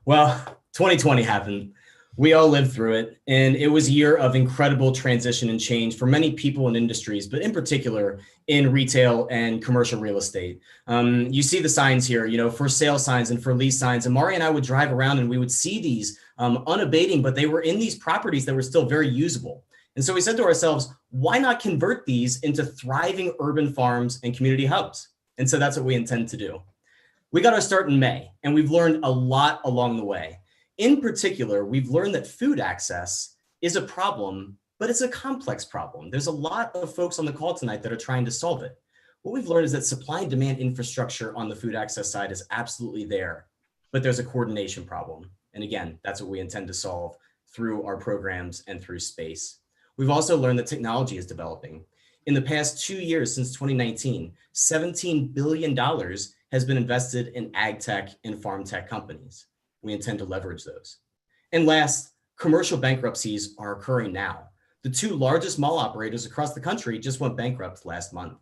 [SPEAKER 11] Well, 2020 happened. We all lived through it, and it was a year of incredible transition and change for many people and industries, but in particular in retail and commercial real estate. You see the signs here, for sale signs and for lease signs, and Mari and I would drive around and we would see these unabating, but they were in these properties that were still very usable. And so we said to ourselves, why not convert these into thriving urban farms and community hubs? And so that's what we intend to do. We got our start in May, and we've learned a lot along the way. In particular, we've learned that food access is a problem, but it's a complex problem. There's a lot of folks on the call tonight that are trying to solve it. What we've learned is that supply and demand infrastructure on the food access side is absolutely there, but there's a coordination problem. And again, that's what we intend to solve through our programs and through space. We've also learned that technology is developing. In the past 2 years, since 2019, $17 billion has been invested in ag tech and farm tech companies. We intend to leverage those. And last, commercial bankruptcies are occurring now. The 2 largest mall operators across the country just went bankrupt last month.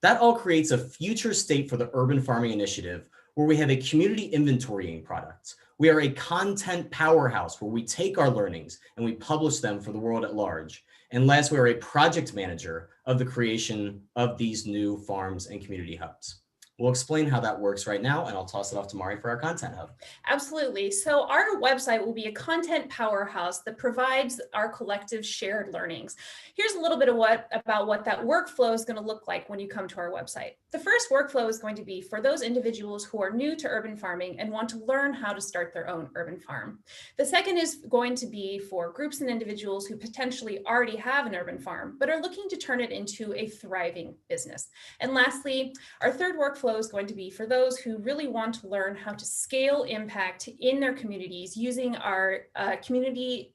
[SPEAKER 11] That all creates a future state for the Urban Farming Initiative, where we have a community inventorying product. We are a content powerhouse where we take our learnings and we publish them for the world at large. And last, we are a project manager of the creation of these new farms and community hubs. We'll explain how that works right now, and I'll toss it off to Mari for our content hub.
[SPEAKER 3] Absolutely. So our website will be a content powerhouse that provides our collective shared learnings. Here's a little bit of about what that workflow is going to look like when you come to our website. The first workflow is going to be for those individuals who are new to urban farming and want to learn how to start their own urban farm. The second is going to be for groups and individuals who potentially already have an urban farm, but are looking to turn it into a thriving business. And lastly, our third workflow is going to be for those who really want to learn how to scale impact in their communities using our community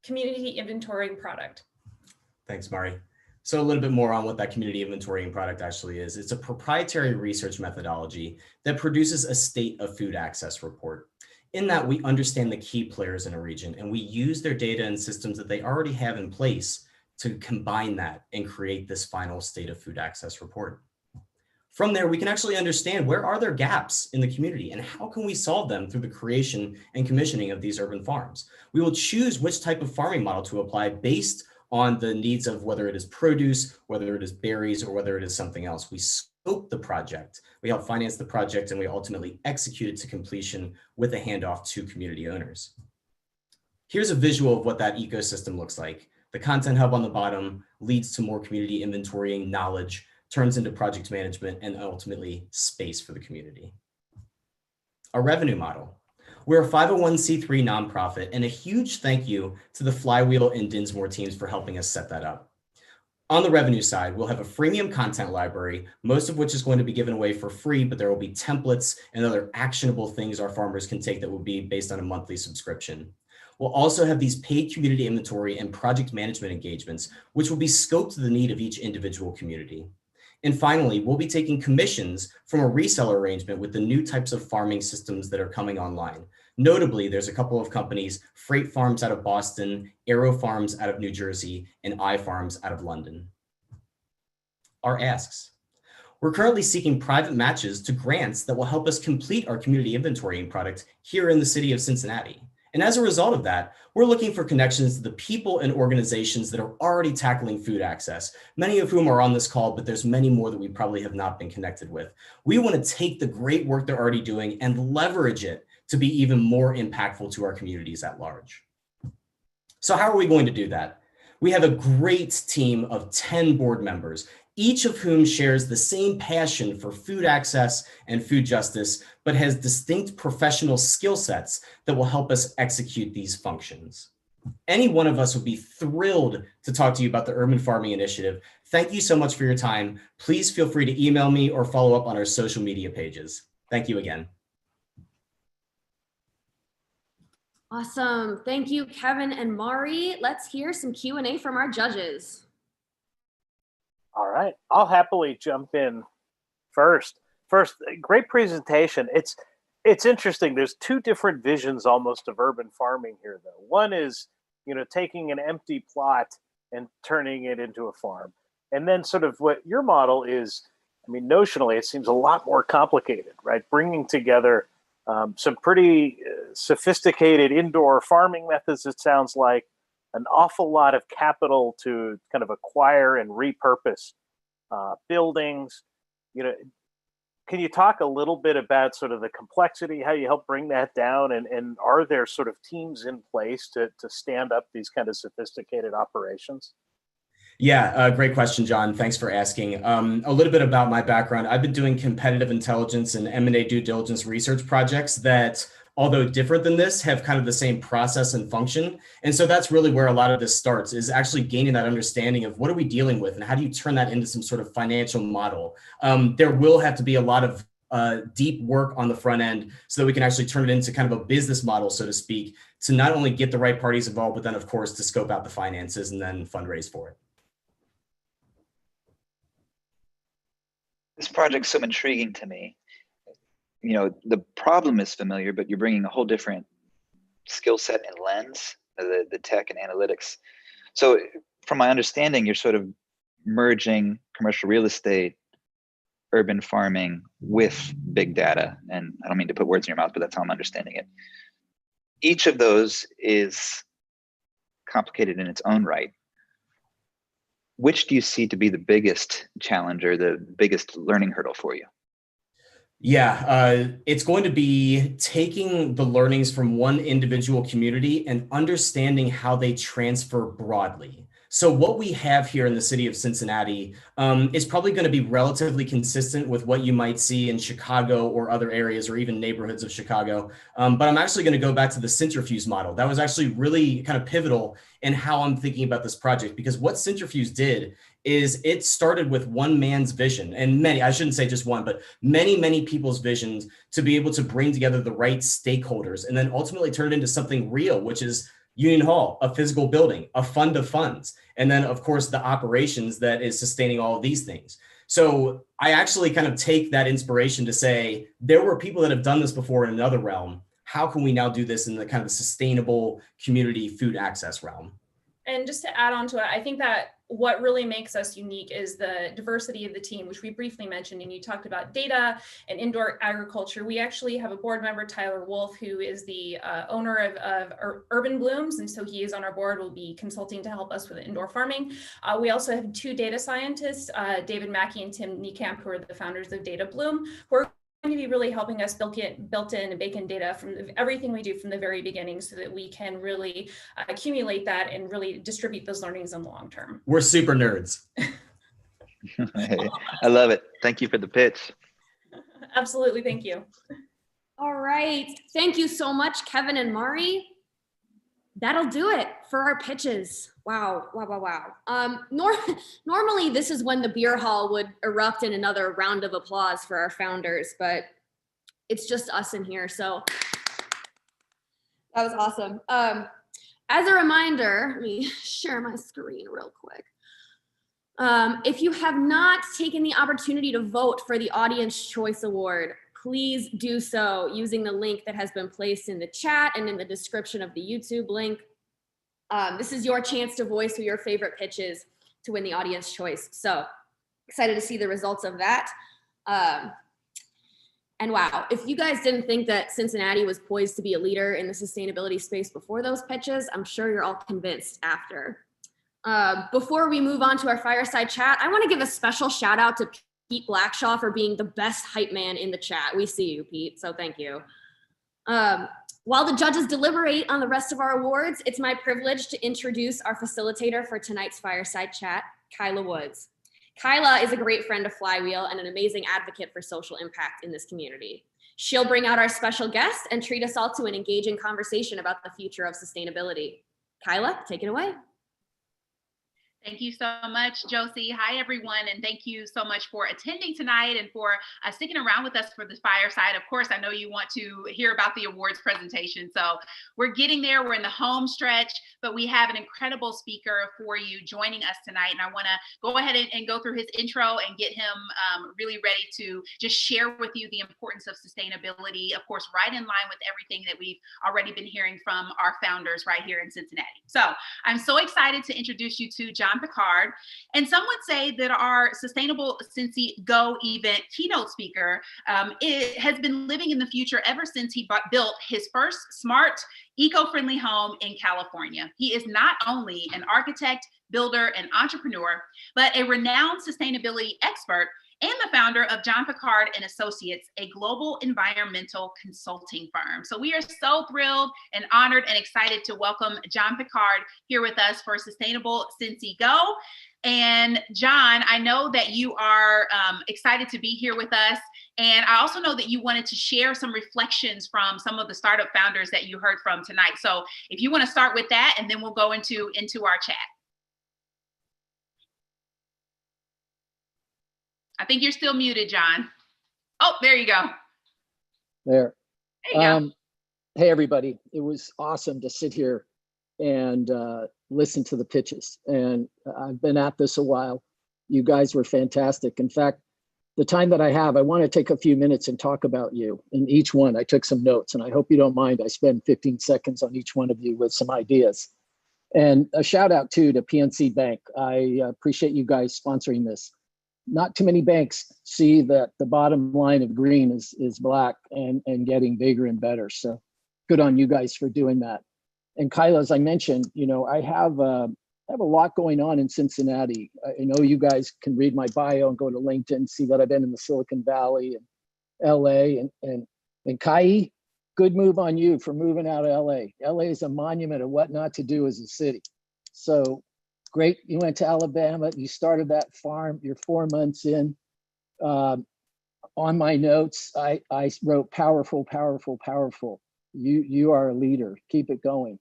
[SPEAKER 3] inventorying product.
[SPEAKER 11] Thanks, Mari. So a little bit more on what that community inventorying product actually is. It's a proprietary research methodology that produces a state of food access report. In that, we understand the key players in a region, and we use their data and systems that they already have in place to combine that and create this final state of food access report. From there, we can actually understand where are there gaps in the community and how can we solve them through the creation and commissioning of these urban farms. We will choose which type of farming model to apply based on the needs of whether it is produce, whether it is berries, or whether it is something else. We scope the project, we help finance the project, and we ultimately execute it to completion with a handoff to community owners. Here's a visual of what that ecosystem looks like. The content hub on the bottom leads to more community inventorying knowledge, turns into project management, and ultimately space for the community. Our revenue model. We're a 501c3 nonprofit, and a huge thank you to the Flywheel and Dinsmore teams for helping us set that up. On the revenue side, we'll have a freemium content library, most of which is going to be given away for free, but there will be templates and other actionable things our farmers can take that will be based on a monthly subscription. We'll also have these paid community inventory and project management engagements, which will be scoped to the need of each individual community. And finally, we'll be taking commissions from a reseller arrangement with the new types of farming systems that are coming online. Notably, there's a couple of companies, Freight Farms out of Boston, Aero Farms out of New Jersey, and iFarms out of London. Our asks. We're currently seeking private matches to grants that will help us complete our community inventorying product here in the city of Cincinnati. And as a result of that, we're looking for connections to the people and organizations that are already tackling food access, many of whom are on this call, but there's many more that we probably have not been connected with. We want to take the great work they're already doing and leverage it to be even more impactful to our communities at large. So how are we going to do that? We have a great team of 10 board members, each of whom shares the same passion for food access and food justice, but has distinct professional skill sets that will help us execute these functions. Any one of us would be thrilled to talk to you about the Urban Farming Initiative. Thank you so much for your time. Please feel free to email me or follow up on our social media pages. Thank you again.
[SPEAKER 3] Awesome. Thank you, Kevin and Mari. Let's hear some Q&A from our judges.
[SPEAKER 9] All right, I'll happily jump in first. Great presentation. It's interesting. There's two different visions almost of urban farming here, though. One is, taking an empty plot and turning it into a farm. And then sort of what your model is, notionally, it seems a lot more complicated, right? Bringing together some pretty sophisticated indoor farming methods, it sounds like, an awful lot of capital to kind of acquire and repurpose buildings. Can you talk a little bit about sort of the complexity, how you help bring that down, and are there sort of teams in place to stand up these kind of sophisticated operations?
[SPEAKER 11] Yeah, great question, John. Thanks for asking. A little bit about my background. I've been doing competitive intelligence and M&A due diligence research projects that, although different than this, have kind of the same process and function. And so that's really where a lot of this starts, is actually gaining that understanding of what are we dealing with and how do you turn that into some sort of financial model. There will have to be a lot of deep work on the front end so that we can actually turn it into kind of a business model, so to speak, to not only get the right parties involved, but then of course to scope out the finances and then fundraise for it.
[SPEAKER 21] This project's so intriguing to me. The problem is familiar, but you're bringing a whole different skill set and lens, the tech and analytics. So from my understanding, you're sort of merging commercial real estate, urban farming with big data. And I don't mean to put words in your mouth, but that's how I'm understanding it. Each of those is complicated in its own right. Which do you see to be the biggest challenge or the biggest learning hurdle for you?
[SPEAKER 11] Yeah, it's going to be taking the learnings from one individual community and understanding how they transfer broadly. So what we have here in the city of Cincinnati is probably going to be relatively consistent with what you might see in Chicago or other areas or even neighborhoods of Chicago. But I'm actually going to go back to the Cintrifuse model. That was actually really kind of pivotal in how I'm thinking about this project, because what Cintrifuse did is it started with one man's vision, and many, I shouldn't say just one, but many people's visions to be able to bring together the right stakeholders and then ultimately turn it into something real, which is Union Hall, a physical building, a fund of funds, and then of course the operations that is sustaining all of these things. So I actually kind of take that inspiration to say, there were people that have done this before in another realm. How can we now do this in the kind of sustainable community food access realm?
[SPEAKER 12] And just to add on to it, I think that what really makes us unique is the diversity of the team, which we briefly mentioned, and you talked about data and indoor agriculture. We actually have a board member, Tyler Wolf, who is the owner of Urban Blooms, and so he is on our board, will be consulting to help us with indoor farming. We also have two data scientists, David Mackey and Tim Niekamp, who are the founders of Data Bloom, who are going to be really helping us built in and bake in data from everything we do from the very beginning so that we can really accumulate that and really distribute those learnings in the long term.
[SPEAKER 11] We're super nerds.
[SPEAKER 21] Hey, I love it. Thank you for the pitch.
[SPEAKER 12] Absolutely. Thank you.
[SPEAKER 3] All right. Thank you so much, Kevin and Mari. That'll do it for our pitches. Wow. Normally this is when the beer hall would erupt in another round of applause for our founders, but it's just us in here. So that was awesome. As a reminder, let me share my screen real quick. If you have not taken the opportunity to vote for the Audience Choice Award, please do so using the link that has been placed in the chat and in the description of the YouTube link. This is your chance to voice who your favorite pitch is to win the audience choice. So excited to see the results of that. And wow, if you guys didn't think that Cincinnati was poised to be a leader in the sustainability space before those pitches, I'm sure you're all convinced after. Before we move on to our fireside chat, I want to give a special shout out to Pete Blackshaw for being the best hype man in the chat. We see you, Pete, so thank you. While the judges deliberate on the rest of our awards, it's my privilege to introduce our facilitator for tonight's fireside chat, Kyla Woods. Kyla is a great friend of Flywheel and an amazing advocate for social impact in this community. She'll bring out our special guest and treat us all to an engaging conversation about the future of sustainability. Kyla, take it away.
[SPEAKER 13] Thank you so much, Josie. Hi, everyone, and thank you so much for attending tonight and for sticking around with us for this fireside. Of course, I know you want to hear about the awards presentation, so we're getting there. We're in the home stretch, but we have an incredible speaker for you joining us tonight, and I want to go ahead and go through his intro and get him really ready to just share with you the importance of sustainability, of course, right in line with everything that we've already been hearing from our founders right here in Cincinnati. So I'm so excited to introduce you to John Picard. And some would say that our SustainableCincy GO event keynote speaker has been living in the future ever since he built his first smart, eco-friendly home in California. He is not only an architect, builder, and entrepreneur, but a renowned sustainability expert and the founder of John Picard and Associates, a global environmental consulting firm. So we are so thrilled and honored and excited to welcome John Picard here with us for SustainableCincy GO. And John, I know that you are excited to be here with us. And I also know that you wanted to share some reflections from some of the startup founders that you heard from tonight. So if you want to start with that, and then we'll go into our chat. I think you're still muted, John. Oh, there you go.
[SPEAKER 14] There.
[SPEAKER 13] There you go.
[SPEAKER 14] Hey, everybody. It was awesome to sit here and listen to the pitches. And I've been at this a while. You guys were fantastic. In fact, the time that I have, I want to take a few minutes and talk about you. In each one, I took some notes, and I hope you don't mind. I spend 15 seconds on each one of you with some ideas. And a shout out too to PNC Bank. I appreciate you guys sponsoring this. Not too many banks see that the bottom line of green is black and getting bigger and better. So good on you guys for doing that. And Kyla, as I mentioned, I have a lot going on in Cincinnati. I know you guys can read my bio and go to LinkedIn, see that I've been in the Silicon Valley and LA and Kai, good move on you for moving out of LA. LA is a monument of what not to do as a city. So great, you went to Alabama, you started that farm, you're 4 months in. On my notes, I wrote powerful, powerful, powerful. You are a leader, keep it going.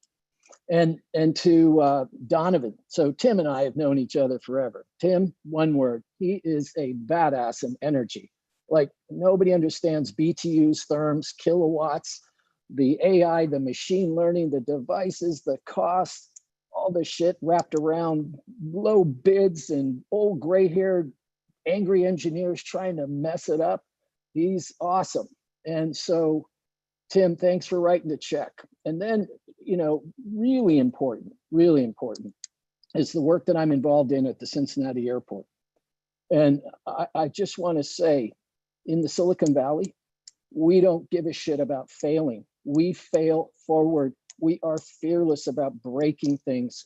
[SPEAKER 14] And to Donovan, so Tim and I have known each other forever. Tim, one word, he is a badass in energy. Like nobody understands BTUs, therms, kilowatts, the AI, the machine learning, the devices, the cost, all the shit wrapped around low bids and old gray-haired angry engineers trying to mess it up. He's awesome. And so, Tim, thanks for writing the check. And then, really important is the work that I'm involved in at the Cincinnati airport. And I just want to say, in the Silicon Valley, we don't give a shit about failing. We fail forward. We are fearless about breaking things.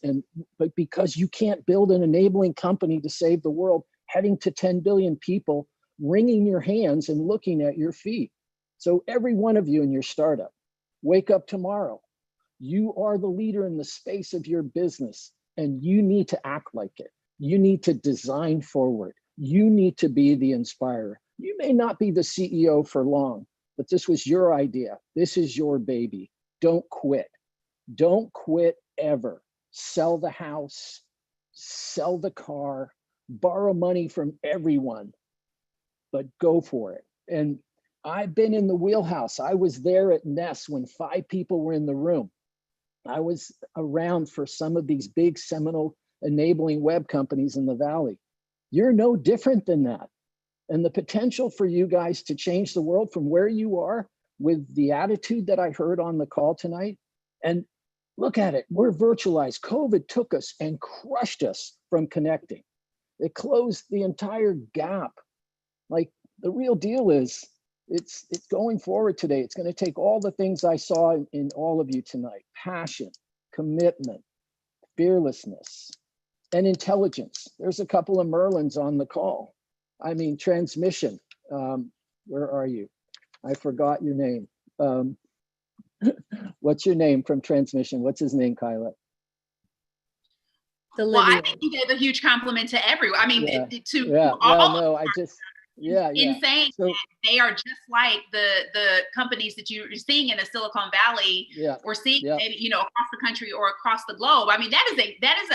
[SPEAKER 14] But because you can't build an enabling company to save the world, heading to 10 billion people, wringing your hands and looking at your feet. So every one of you in your startup, wake up tomorrow. You are the leader in the space of your business, and you need to act like it. You need to design forward. You need to be the inspirer. You may not be the CEO for long, but this was your idea. This is your baby. Don't quit. Don't quit ever. Sell the house, sell the car, borrow money from everyone, but go for it. And I've been in the wheelhouse. I was there at Ness when 5 people were in the room. I was around for some of these big seminal enabling web companies in the Valley. You're no different than that. And the potential for you guys to change the world from where you are with the attitude that I heard on the call tonight. And look at it, we're virtualized. COVID took us and crushed us from connecting. It closed the entire gap. Like the real deal is, it's going forward today. It's going to take all the things I saw in all of you tonight: passion, commitment, fearlessness, and intelligence. There's a couple of Merlins on the call. I mean, transmission. Where are you? I forgot your name. What's your name from transmission? What's his name, Kyla?
[SPEAKER 13] Well, I think you gave a huge compliment to everyone. I mean,
[SPEAKER 14] Well, no, I just,
[SPEAKER 13] in saying
[SPEAKER 14] so,
[SPEAKER 13] that they are just like the companies that you're seeing in the Silicon Valley or seeing maybe, you know, across the country or across the globe. I mean, that is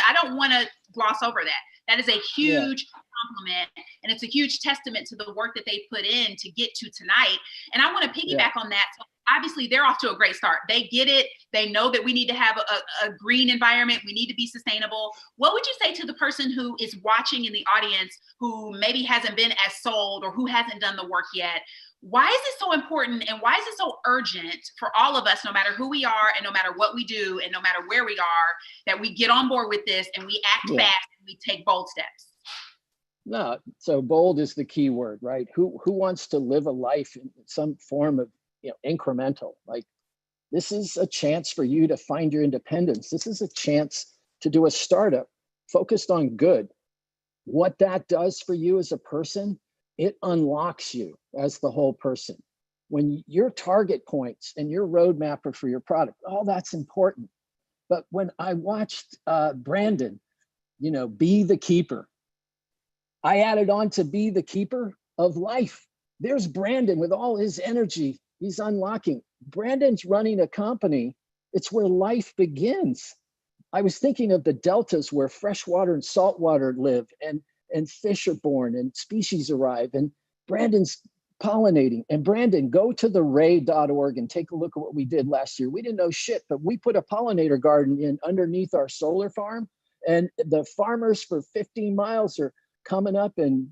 [SPEAKER 13] I don't want to gloss over that. That is a huge compliment, and it's a huge testament to the work that they put in to get to tonight. And I want to piggyback on that. So obviously they're off to a great start. They get it. They know that we need to have a green environment. We need to be sustainable. What would you say to the person who is watching in the audience who maybe hasn't been as sold or who hasn't done the work yet? Why is it so important and why is it so urgent for all of us, no matter who we are and no matter what we do and no matter where we are, that we get on board with this and we act fast and we take bold steps?
[SPEAKER 14] No, so bold is the key word, right? Who wants to live a life in some form of, you know, incremental? Like, this is a chance for you to find your independence. This is a chance to do a startup focused on good. What that does for you as a person, it unlocks you as the whole person. When your target points and your roadmap are for your product, all that's important. But when I watched Brandon, you know, be the keeper, I added on to be the keeper of life. There's Brandon with all his energy. He's unlocking. Brandon's running a company. It's where life begins. I was thinking of the deltas where freshwater and saltwater live and fish are born and species arrive, and Brandon's pollinating. And Brandon, go to the ray.org and take a look at what we did last year. We didn't know shit, but we put a pollinator garden in underneath our solar farm, and the farmers for 15 miles are coming up and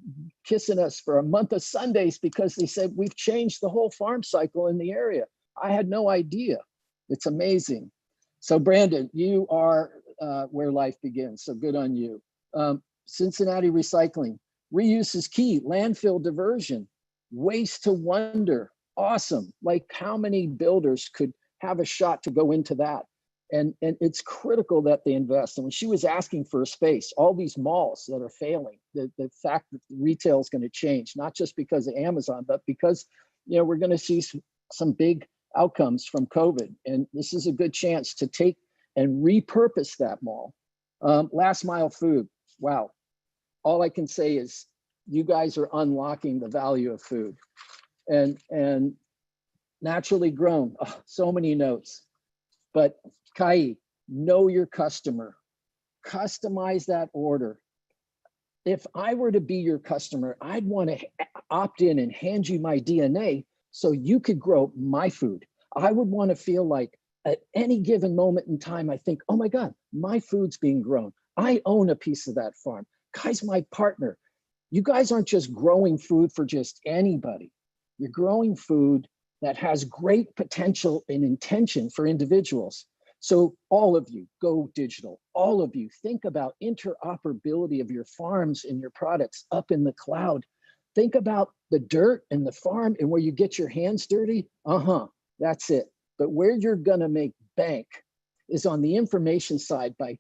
[SPEAKER 14] kissing us for a month of Sundays because they said we've changed the whole farm cycle in the area. I had no idea. It's amazing. So Brandon, you are where life begins. So good on you. Cincinnati recycling, reuse is key. Landfill diversion, waste to wonder, awesome. Like, how many builders could have a shot to go into that? And it's critical that they invest. And when she was asking for a space, all these malls that are failing, the fact that retail is going to change, not just because of Amazon, but because, you know, we're going to see some big outcomes from COVID. And this is a good chance to take and repurpose that mall. Last mile food. Wow. All I can say is you guys are unlocking the value of food and naturally grown. Oh, so many notes. But Kai, know your customer, customize that order. If I were to be your customer, I'd want to opt in and hand you my DNA so you could grow my food. I would want to feel like at any given moment in time, I think, oh my God, my food's being grown. I own a piece of that farm. Kai's my partner. You guys aren't just growing food for just anybody. You're growing food that has great potential and intention for individuals. So all of you go digital. All of you think about interoperability of your farms and your products up in the cloud. Think about the dirt and the farm and where you get your hands dirty. That's it. But where you're gonna make bank is on the information side by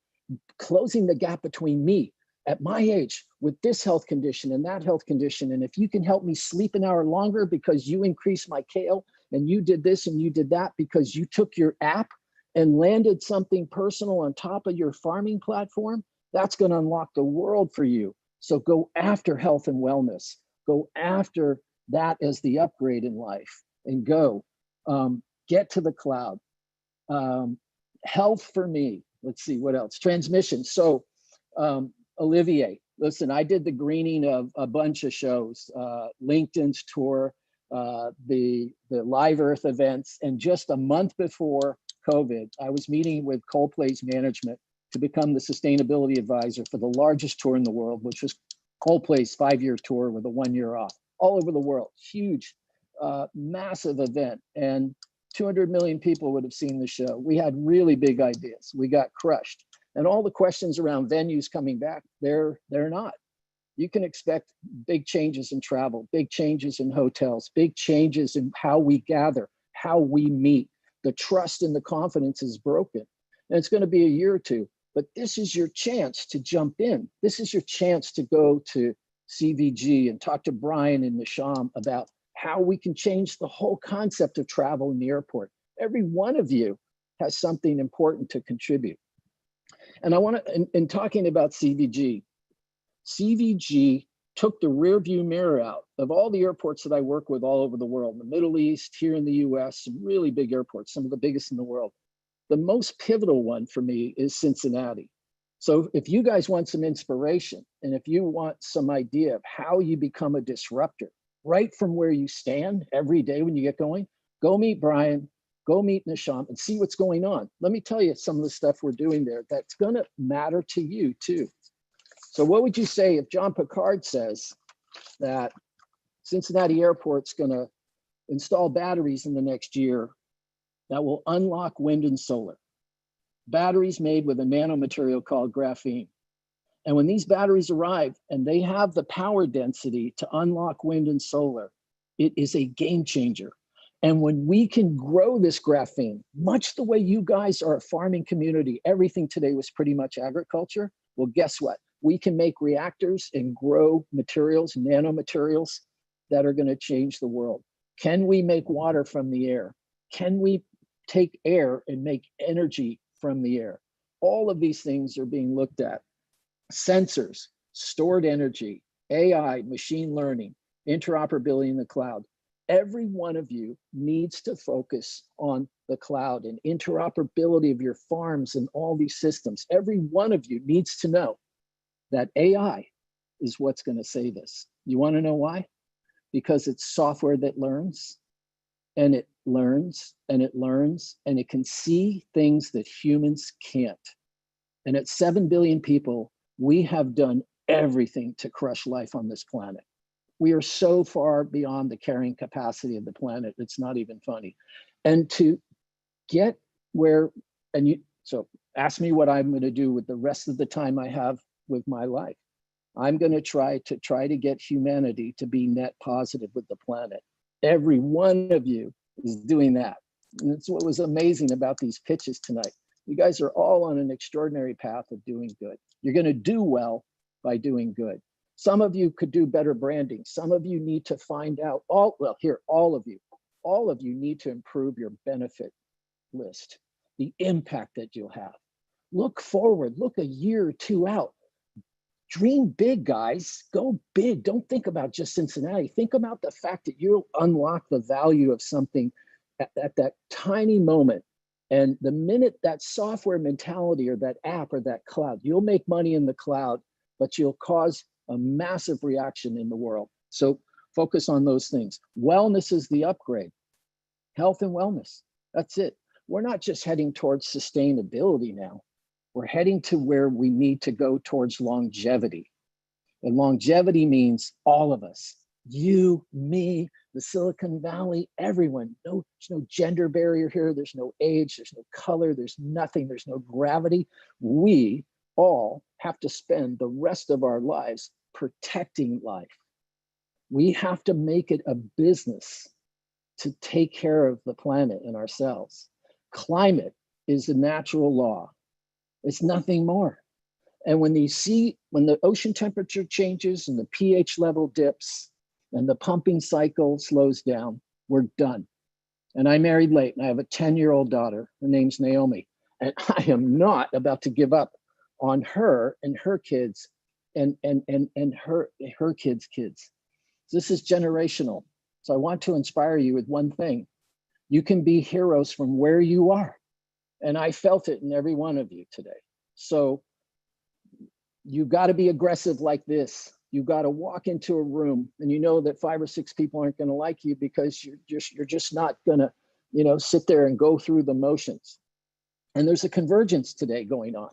[SPEAKER 14] closing the gap between me at my age with this health condition and that health condition. And if you can help me sleep an hour longer because you increased my kale and you did this and you did that because you took your app and landed something personal on top of your farming platform, that's going to unlock the world for you. So go after health and wellness. Go after that as the upgrade in life and go. Get to the cloud. Health for me. Let's see what else. Transmission. So Olivier, listen, I did the greening of a bunch of shows, LinkedIn's tour, the Live Earth events, and just a month before COVID, I was meeting with Coldplay's management to become the sustainability advisor for the largest tour in the world, which was Coldplay's 5-year tour with a 1 year off, all over the world. Huge, massive event, and 200 million people would have seen the show. We had really big ideas. We got crushed. And all the questions around venues coming back, they're not. You can expect big changes in travel, big changes in hotels, big changes in how we gather, how we meet. The trust and the confidence is broken. And it's going to be a year or two, but this is your chance to jump in. This is your chance to go to CVG and talk to Brian and Nisham about how we can change the whole concept of travel in the airport. Every one of you has something important to contribute. And I want to, in talking about CVG took the rear view mirror out of all the airports that I work with all over the world, the Middle East, here in the US, some really big airports, some of the biggest in the world. The most pivotal one for me is Cincinnati. So if you guys want some inspiration, and if you want some idea of how you become a disruptor, right from where you stand every day when you get going, go meet Brian, go meet Nishant and see what's going on. Let me tell you some of the stuff we're doing there that's gonna matter to you too. So what would you say if John Picard says that Cincinnati Airport's gonna install batteries in the next year that will unlock wind and solar? Batteries made with a nanomaterial called graphene. And when these batteries arrive and they have the power density to unlock wind and solar, it is a game changer. And when we can grow this graphene, much the way you guys are a farming community, everything today was pretty much agriculture. Well, guess what? We can make reactors and grow materials, nanomaterials that are going to change the world. Can we make water from the air? Can we take air and make energy from the air? All of these things are being looked at. Sensors, stored energy, AI, machine learning, interoperability in the cloud. Every one of you needs to focus on the cloud and interoperability of your farms and all these systems. Every one of you needs to know that AI is what's going to save us. You want to know why? Because it's software that learns, and it learns, and it learns, and it can see things that humans can't. And at 7 billion people, we have done everything to crush life on this planet. We are so far beyond the carrying capacity of the planet, it's not even funny. And to get where, so ask me what I'm going to do with the rest of the time I have with my life. I'm going to try to get humanity to be net positive with the planet. Every one of you is doing that. And that's what was amazing about these pitches tonight. You guys are all on an extraordinary path of doing good. You're going to do well by doing good. Some of you could do better branding. Some of you need to find out, all of you need to improve your benefit list, the impact that you'll have. Look forward, look a year or two out. Dream big, guys, go big. Don't think about just Cincinnati. Think about the fact that you'll unlock the value of something at that tiny moment. And the minute that software mentality or that app or that cloud, you'll make money in the cloud, but you'll cause a massive reaction in the world. So focus on those things. Wellness is the upgrade. Health and wellness, that's it. We're not just heading towards sustainability now. We're heading to where we need to go towards longevity. And longevity means all of us, you, me, the Silicon Valley, everyone. There's no gender barrier here. There's no age, there's no color, there's nothing, there's no gravity. We all have to spend the rest of our lives protecting life. We have to make it a business to take care of the planet and ourselves. Climate is a natural law. It's nothing more. And when the ocean temperature changes and the pH level dips and the pumping cycle slows down, we're done. And I married late and I have a 10-year-old daughter. Her name's Naomi. And I am not about to give up on her and her kids and her kids' kids. This is generational. So I want to inspire you with one thing. You can be heroes from where you are. And I felt it in every one of you today. So you got to be aggressive like this. You got to walk into a room and you know that 5 or 6 people aren't going to like you because you're just not going to, sit there and go through the motions. And there's a convergence today going on.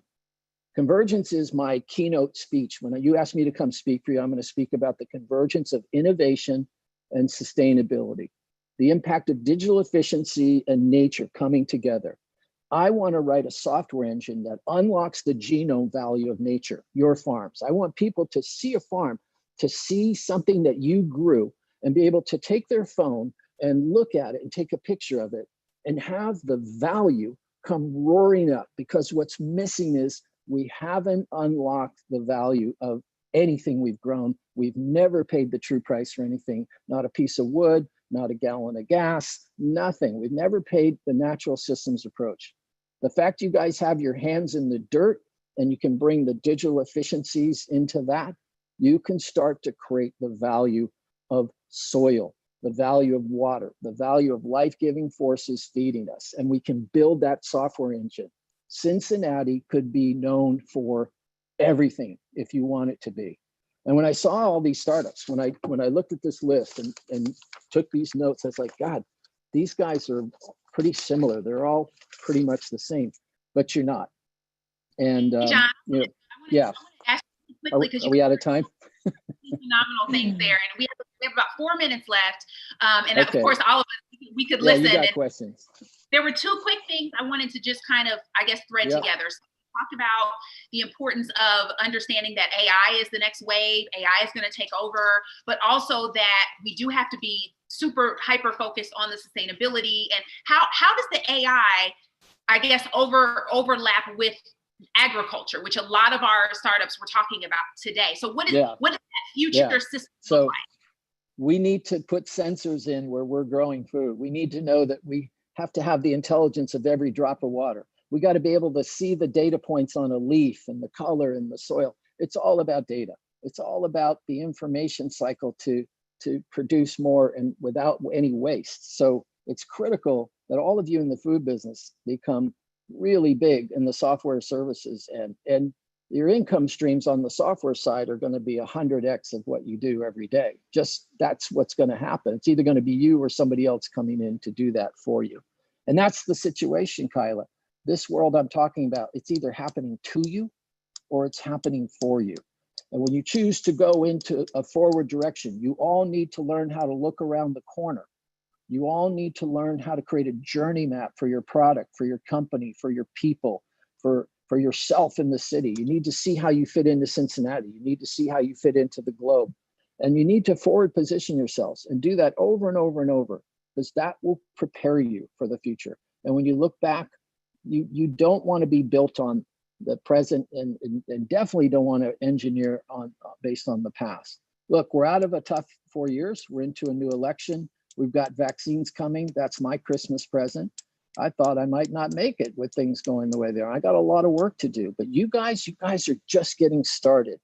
[SPEAKER 14] Convergence is my keynote speech. When you ask me to come speak for you, I'm going to speak about the convergence of innovation and sustainability, the impact of digital efficiency and nature coming together. I want to write a software engine that unlocks the genome value of nature, your farms. I want people to see a farm, to see something that you grew and be able to take their phone and look at it and take a picture of it and have the value come roaring up, because what's missing is we haven't unlocked the value of anything we've grown. We've never paid the true price for anything, not a piece of wood, not a gallon of gas, nothing. We've never paid the natural systems approach. The fact you guys have your hands in the dirt and you can bring the digital efficiencies into that, you can start to create the value of soil, the value of water, the value of life-giving forces feeding us, and we can build that software engine. Cincinnati could be known for everything if you want it to be. And when I saw all these startups, when I looked at this list and took these notes, I was like, God, these guys are pretty similar. They're all pretty much the same, but you're not. And
[SPEAKER 13] John,
[SPEAKER 14] you know, yeah.
[SPEAKER 13] ask you quickly,
[SPEAKER 14] Are we out of time?
[SPEAKER 13] Phenomenal things there, and we have about 4 minutes left. And
[SPEAKER 14] Okay.
[SPEAKER 13] of course, all of us we could
[SPEAKER 14] Yeah,
[SPEAKER 13] listen.
[SPEAKER 14] you got
[SPEAKER 13] and
[SPEAKER 14] questions.
[SPEAKER 13] there were two quick things I wanted to just kind of, I guess, thread
[SPEAKER 14] Yep.
[SPEAKER 13] together. So we talked about the importance of understanding that AI is the next wave. AI is going to take over, but also that we do have to be super hyper focused on the sustainability and how does the AI, I guess, overlap with agriculture, which a lot of our startups were talking about today. So what is that future system look like?
[SPEAKER 14] We need to put sensors in where we're growing food. We need to know that we have to have the intelligence of every drop of water. We got to be able to see the data points on a leaf and the color and the soil. It's all about data. It's all about the information cycle to produce more and without any waste. So it's critical that all of you in the food business become really big in the software services, and your income streams on the software side are going to be 100x of what you do every day. Just that's what's going to happen. It's either going to be you or somebody else coming in to do that for you. And that's the situation, Kyla. This world I'm talking about, it's either happening to you or it's happening for you. And when you choose to go into a forward direction, you all need to learn how to look around the corner. You all need to learn how to create a journey map for your product, for your company, for your people, for yourself in the city. You need to see how you fit into Cincinnati. You need to see how you fit into the globe. And you need to forward position yourselves and do that over and over and over, because that will prepare you for the future. And when you look back, you don't want to be built on the present and definitely don't want to engineer on based on the past. Look, we're out of a tough 4 years. We're into a new election. We've got vaccines coming. That's my Christmas present. I thought I might not make it with things going the way they are. I got a lot of work to do, but you guys are just getting started.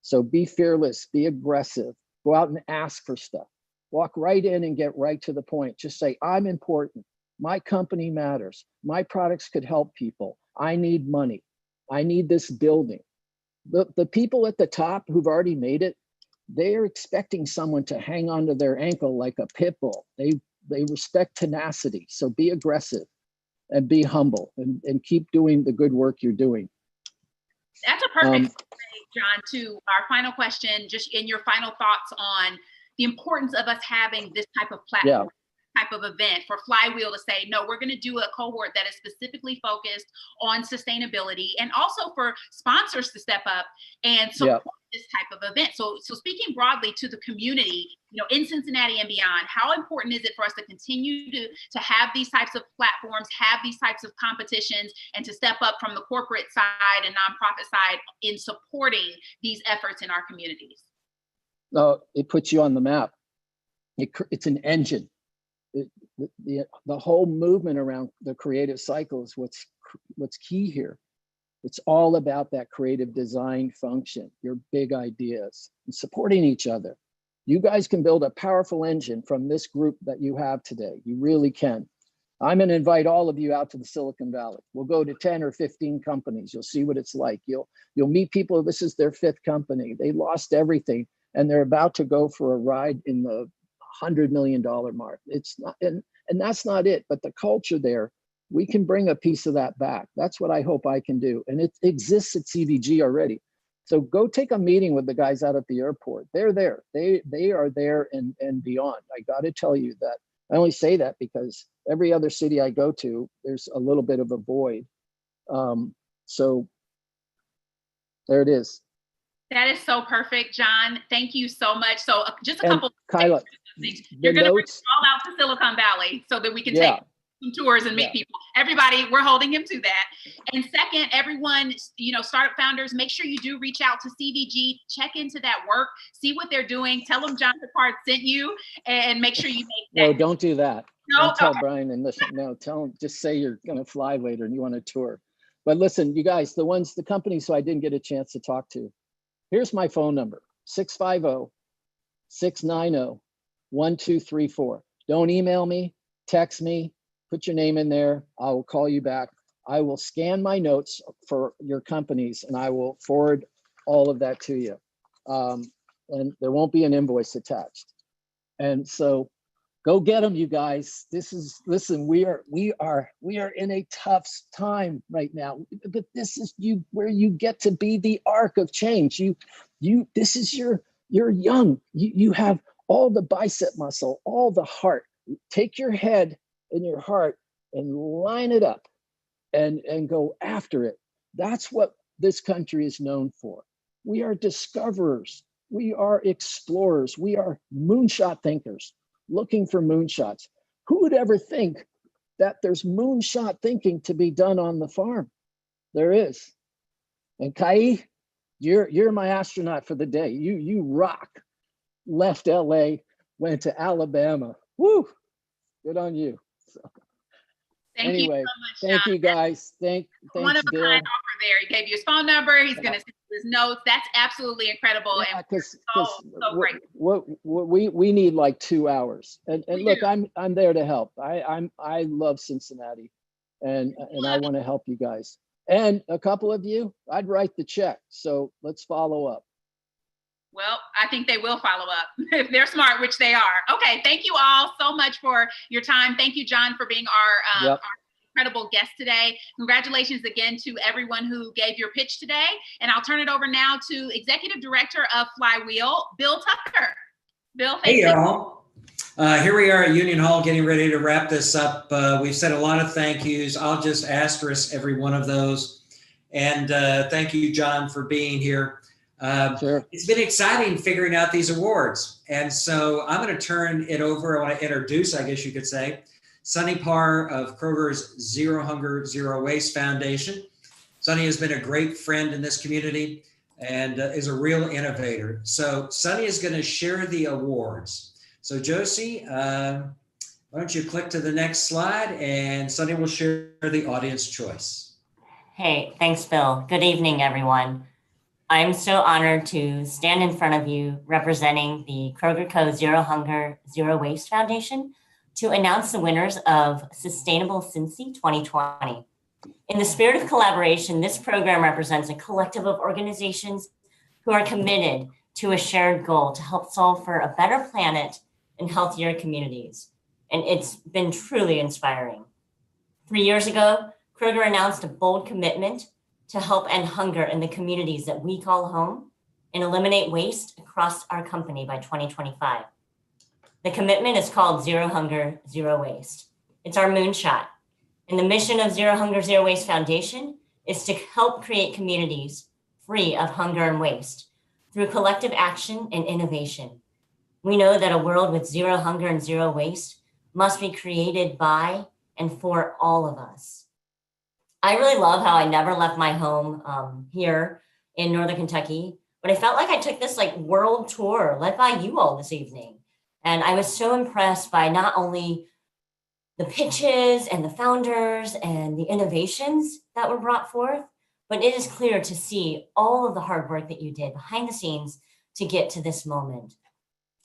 [SPEAKER 14] So be fearless, be aggressive, go out and ask for stuff. Walk right in and get right to the point. Just say, I'm important. My company matters. My products could help people. I need money. I need this building. The people at the top who've already made it, they're expecting someone to hang onto their ankle like a pit bull. They respect tenacity. So be aggressive and be humble and keep doing the good work you're doing.
[SPEAKER 13] That's a perfect segue, John, to our final question, just in your final thoughts on the importance of us having this type of platform, type of event for Flywheel to say, no, we're going to do a cohort that is specifically focused on sustainability, and also for sponsors to step up and support this type of event. So speaking broadly to the community, in Cincinnati and beyond, how important is it for us to continue to have these types of platforms, have these types of competitions, and to step up from the corporate side and nonprofit side in supporting these efforts in our communities?
[SPEAKER 14] It puts you on the map. It's an engine. The whole movement around the creative cycle is what's key here. It's all about that creative design function, your big ideas, and supporting each other. You guys can build a powerful engine from this group that you have today. You really can. I'm going to invite all of you out to the Silicon Valley. We'll go to 10 or 15 companies. You'll see what it's like. You'll meet people. This is their 5th company. They lost everything, and they're about to go for a ride in the $100 million mark. It's not, and that's not it, but the culture there, we can bring a piece of that back. That's what I hope I can do. And it exists at CVG already. So go take a meeting with the guys out at the airport. They're there. They are there and beyond. I got to tell you that. I only say that because every other city I go to, there's a little bit of a void. So there it is.
[SPEAKER 13] That is so perfect, John. Thank you so much. So just a couple
[SPEAKER 14] Kyla,
[SPEAKER 13] things. You're going to bring it all out to Silicon Valley so that we can take some tours and meet people. Everybody, we're holding him to that. And second, everyone, startup founders, make sure you do reach out to CVG, check into that work, see what they're doing, tell them John Picard sent you, and make sure you make that.
[SPEAKER 14] No, don't do that.
[SPEAKER 13] No?
[SPEAKER 14] Don't tell
[SPEAKER 13] Okay.
[SPEAKER 14] Brian and listen. No, tell him, just say you're going to fly later and you want a tour. But listen, you guys, the companies who I didn't get a chance to talk to, here's my phone number, 650-690-1234. Don't email me, text me, put your name in there. I will call you back. I will scan my notes for your companies and I will forward all of that to you. And there won't be an invoice attached. And so go get them, you guys. Listen, we are in a tough time right now, but this is where you get to be the arc of change. You're young. You have all the bicep muscle, all the heart. Take your head and your heart and line it up and go after it. That's what this country is known for. We are discoverers. We are explorers. We are moonshot thinkers, looking for moonshots. Who would ever think that there's moonshot thinking to be done on the farm? There is. And Kai, you're my astronaut for the day. You rock. Left LA, went to Alabama. Woo! Good on you. So,
[SPEAKER 13] Thank you so much,
[SPEAKER 14] thank
[SPEAKER 13] John.
[SPEAKER 14] you guys. Thanks,
[SPEAKER 13] One of a
[SPEAKER 14] Bill.
[SPEAKER 13] kind offer there. He gave you his phone number. He's going to send you his notes. That's absolutely incredible.
[SPEAKER 14] Yeah,
[SPEAKER 13] and
[SPEAKER 14] because
[SPEAKER 13] so great.
[SPEAKER 14] we need like 2 hours. And look, I'm there to help. I love Cincinnati, and I want to help you guys. And a couple of you, I'd write the check. So let's follow up.
[SPEAKER 13] Well, I think they will follow up if they're smart, which they are. Okay, thank you all so much for your time. Thank you, John, for being our incredible guest today. Congratulations again to everyone who gave your pitch today. And I'll turn it over now to Executive Director of Flywheel, Bill Tucker. Bill, thank you.
[SPEAKER 15] Hey, y'all. Here we are at Union Hall getting ready to wrap this up. We've said a lot of thank yous. I'll just asterisk every one of those. And thank you, John, for being here.
[SPEAKER 14] Sure.
[SPEAKER 15] It's been exciting figuring out these awards. And so I'm going to turn it over. I want to introduce, I guess you could say, Sonny Parr of Kroger's Zero Hunger, Zero Waste Foundation. Sonny has been a great friend in this community and is a real innovator. So Sonny is going to share the awards. So Josie, why don't you click to the next slide and Sonny will share the audience choice.
[SPEAKER 17] Hey, thanks, Bill. Good evening, everyone. I'm so honored to stand in front of you representing the Kroger Co. Zero Hunger, Zero Waste Foundation to announce the winners of SustainableCincy 2020. In the spirit of collaboration, this program represents a collective of organizations who are committed to a shared goal to help solve for a better planet and healthier communities. And it's been truly inspiring. 3 years ago, Kroger announced a bold commitment to help end hunger in the communities that we call home and eliminate waste across our company by 2025. The commitment is called Zero Hunger, Zero Waste. It's our moonshot. And the mission of Zero Hunger, Zero Waste Foundation is to help create communities free of hunger and waste through collective action and innovation. We know that a world with zero hunger and zero waste must be created by and for all of us. I really love how I never left my home here in Northern Kentucky, but I felt like I took this world tour led by you all this evening. And I was so impressed by not only the pitches and the founders and the innovations that were brought forth, but it is clear to see all of the hard work that you did behind the scenes to get to this moment.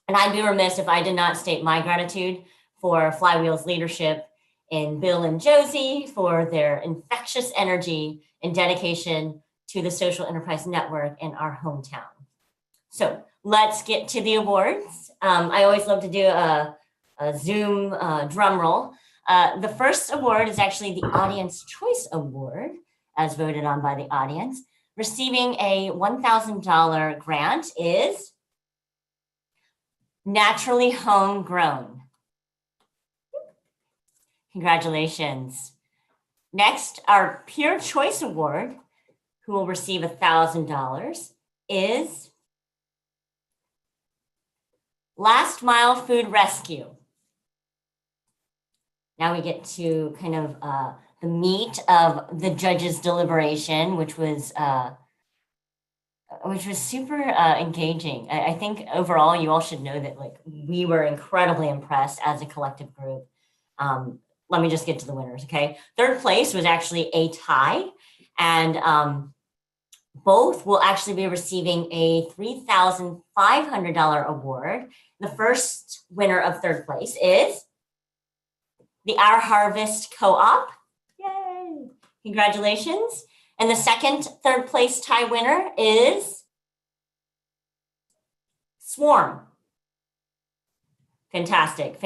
[SPEAKER 17] And I'd be remiss if I did not state my gratitude for Flywheel's leadership and Bill and Josie for their infectious energy and dedication to the Social Enterprise Network in our hometown. So let's get to the awards. I always love to do a Zoom drum roll. The first award is actually the Audience Choice Award, as voted on by the audience. Receiving a $1,000 grant is Naturally Homegrown. Congratulations. Next, our Peer Choice Award, who will receive $1,000, is Last Mile Food Rescue. Now we get to kind of the meat of the judges' deliberation, which was super engaging. I think overall, you all should know that like we were incredibly impressed as a collective group. Let me just get to the winners, okay? Third place was actually a tie, and both will actually be receiving a $3,500 award. The first winner of third place is the Our Harvest Co-op. Yay! Congratulations. And the third place tie winner is Swarm. Fantastic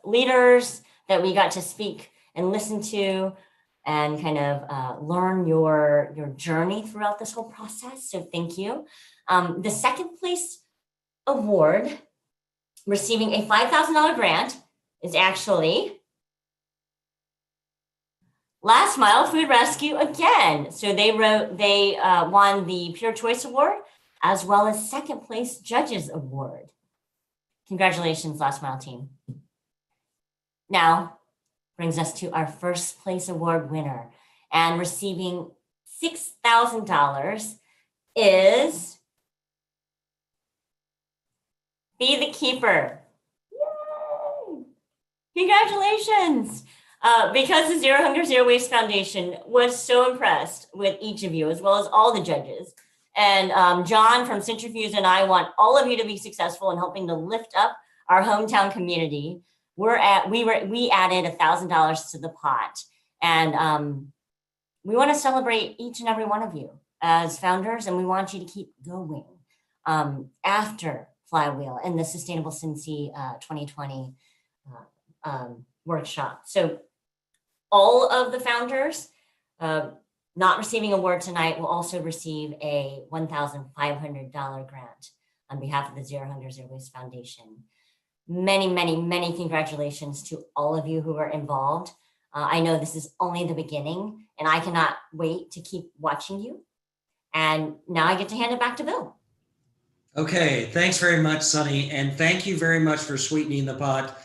[SPEAKER 17] leaders that we got to speak and listen to and kind of learn your journey throughout this whole process. So thank you. The second place award, receiving a $5,000 grant, is actually Last Mile Food Rescue again. So they won the Pure Choice Award as well as second place Judges Award. Congratulations, Last Mile team. Now brings us to our first place award winner, and receiving $6,000 is Be the Keeper. Yay! Congratulations. Because the Zero Hunger, Zero Waste Foundation was so impressed with each of you, as well as all the judges. And John from Cintrifuse and I want all of you to be successful in helping to lift up our hometown community. We added $1,000 to the pot, and we want to celebrate each and every one of you as founders, and we want you to keep going after Flywheel and the Sustainable Cincy 2020 workshop. So all of the founders not receiving an award tonight will also receive a $1,500 grant on behalf of the Zero Hunger, Zero Waste Foundation. Many, many, many congratulations to all of you who are involved. I know this is only the beginning, and I cannot wait to keep watching you. And now I get to hand it back to Bill.
[SPEAKER 15] Okay, thanks very much, Sunny. And thank you very much for sweetening the pot.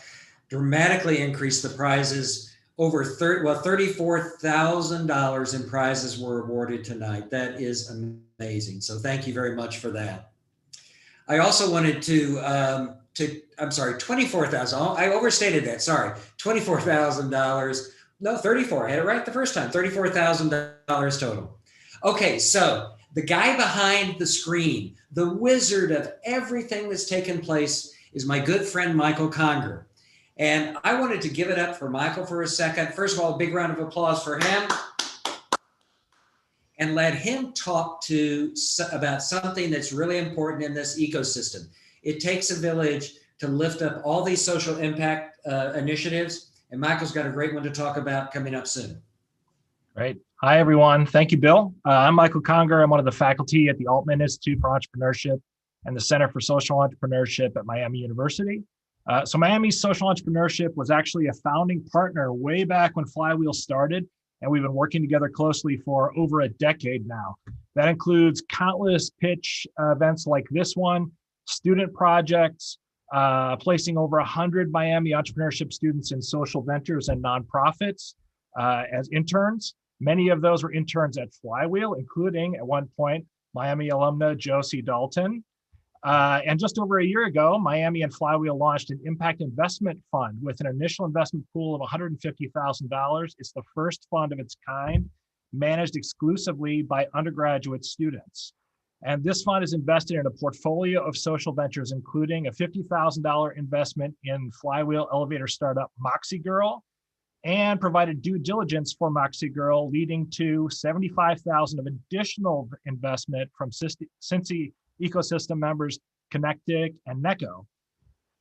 [SPEAKER 15] Dramatically increased the prizes. Over $34,000 in prizes were awarded tonight. That is amazing. So thank you very much for that. I also wanted to I'm sorry, $24,000. I overstated that. Sorry, $24,000. No, 34. I had it right the first time. $34,000 total. Okay, so the guy behind the screen, the wizard of everything that's taken place, is my good friend Michael Conger. And I wanted to give it up for Michael for a second. First of all, a big round of applause for him. And let him talk about something that's really important in this ecosystem. It takes a village to lift up all these social impact initiatives. And Michael's got a great one to talk about coming up soon.
[SPEAKER 5] Great. Hi, everyone. Thank you, Bill. I'm Michael Conger. I'm one of the faculty at the Altman Institute for Entrepreneurship and the Center for Social Entrepreneurship at Miami University. So Miami's social entrepreneurship was actually a founding partner way back when Flywheel started, and we've been working together closely for over a decade now. That includes countless pitch events like this one, student projects, placing over 100 Miami entrepreneurship students in social ventures and nonprofits as interns. Many of those were interns at Flywheel, including at one point Miami alumna Josie Dalton. And just over a year ago, Miami and Flywheel launched an impact investment fund with an initial investment pool of $150,000. It's the first fund of its kind, managed exclusively by undergraduate students. And this fund is invested in a portfolio of social ventures, including a $50,000 investment in Flywheel elevator startup Moxie Girl, and provided due diligence for Moxie Girl, leading to $75,000 of additional investment from Cincy ecosystem members Connectic and NECO.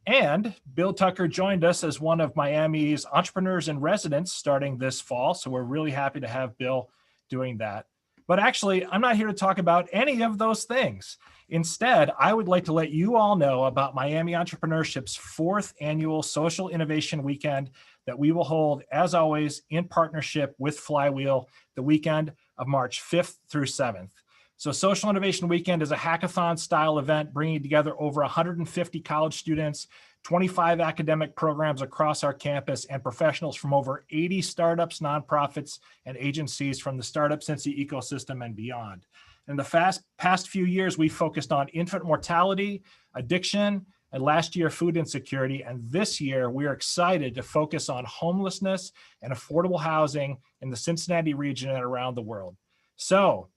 [SPEAKER 5] And Bill Tucker joined us as one of Miami's entrepreneurs in residence starting this fall. So we're really happy to have Bill doing that. But actually, I'm not here to talk about any of those things. Instead, I would like to let you all know about Miami Entrepreneurship's 4th annual Social Innovation Weekend that we will hold, as always, in partnership with Flywheel, the weekend of March 5th through 7th. So Social Innovation Weekend is a hackathon style event bringing together over 150 college students 25 academic programs across our campus, and professionals from over 80 startups, nonprofits, and agencies from the SustainableCincy ecosystem and beyond. In the past few years, we focused on infant mortality, addiction, and last year, food insecurity. And this year, we are excited to focus on homelessness and affordable housing in the Cincinnati region and around the world. So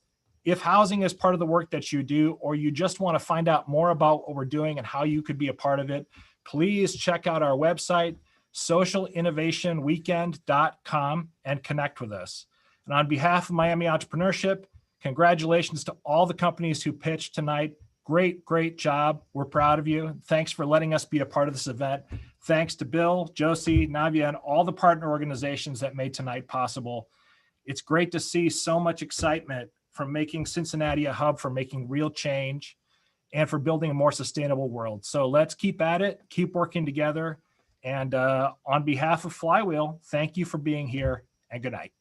[SPEAKER 5] if housing is part of the work that you do, or you just want to find out more about what we're doing and how you could be a part of it, please check out our website, socialinnovationweekend.com, and connect with us. And on behalf of Miami Entrepreneurship, congratulations to all the companies who pitched tonight. Great job. We're proud of you. Thanks for letting us be a part of this event. Thanks to Bill, Josie, Navia, and all the partner organizations that made tonight possible. It's great to see so much excitement from making Cincinnati a hub for making real change and for building a more sustainable world. So let's keep at it, keep working together. And on behalf of Flywheel, thank you for being here, and good night.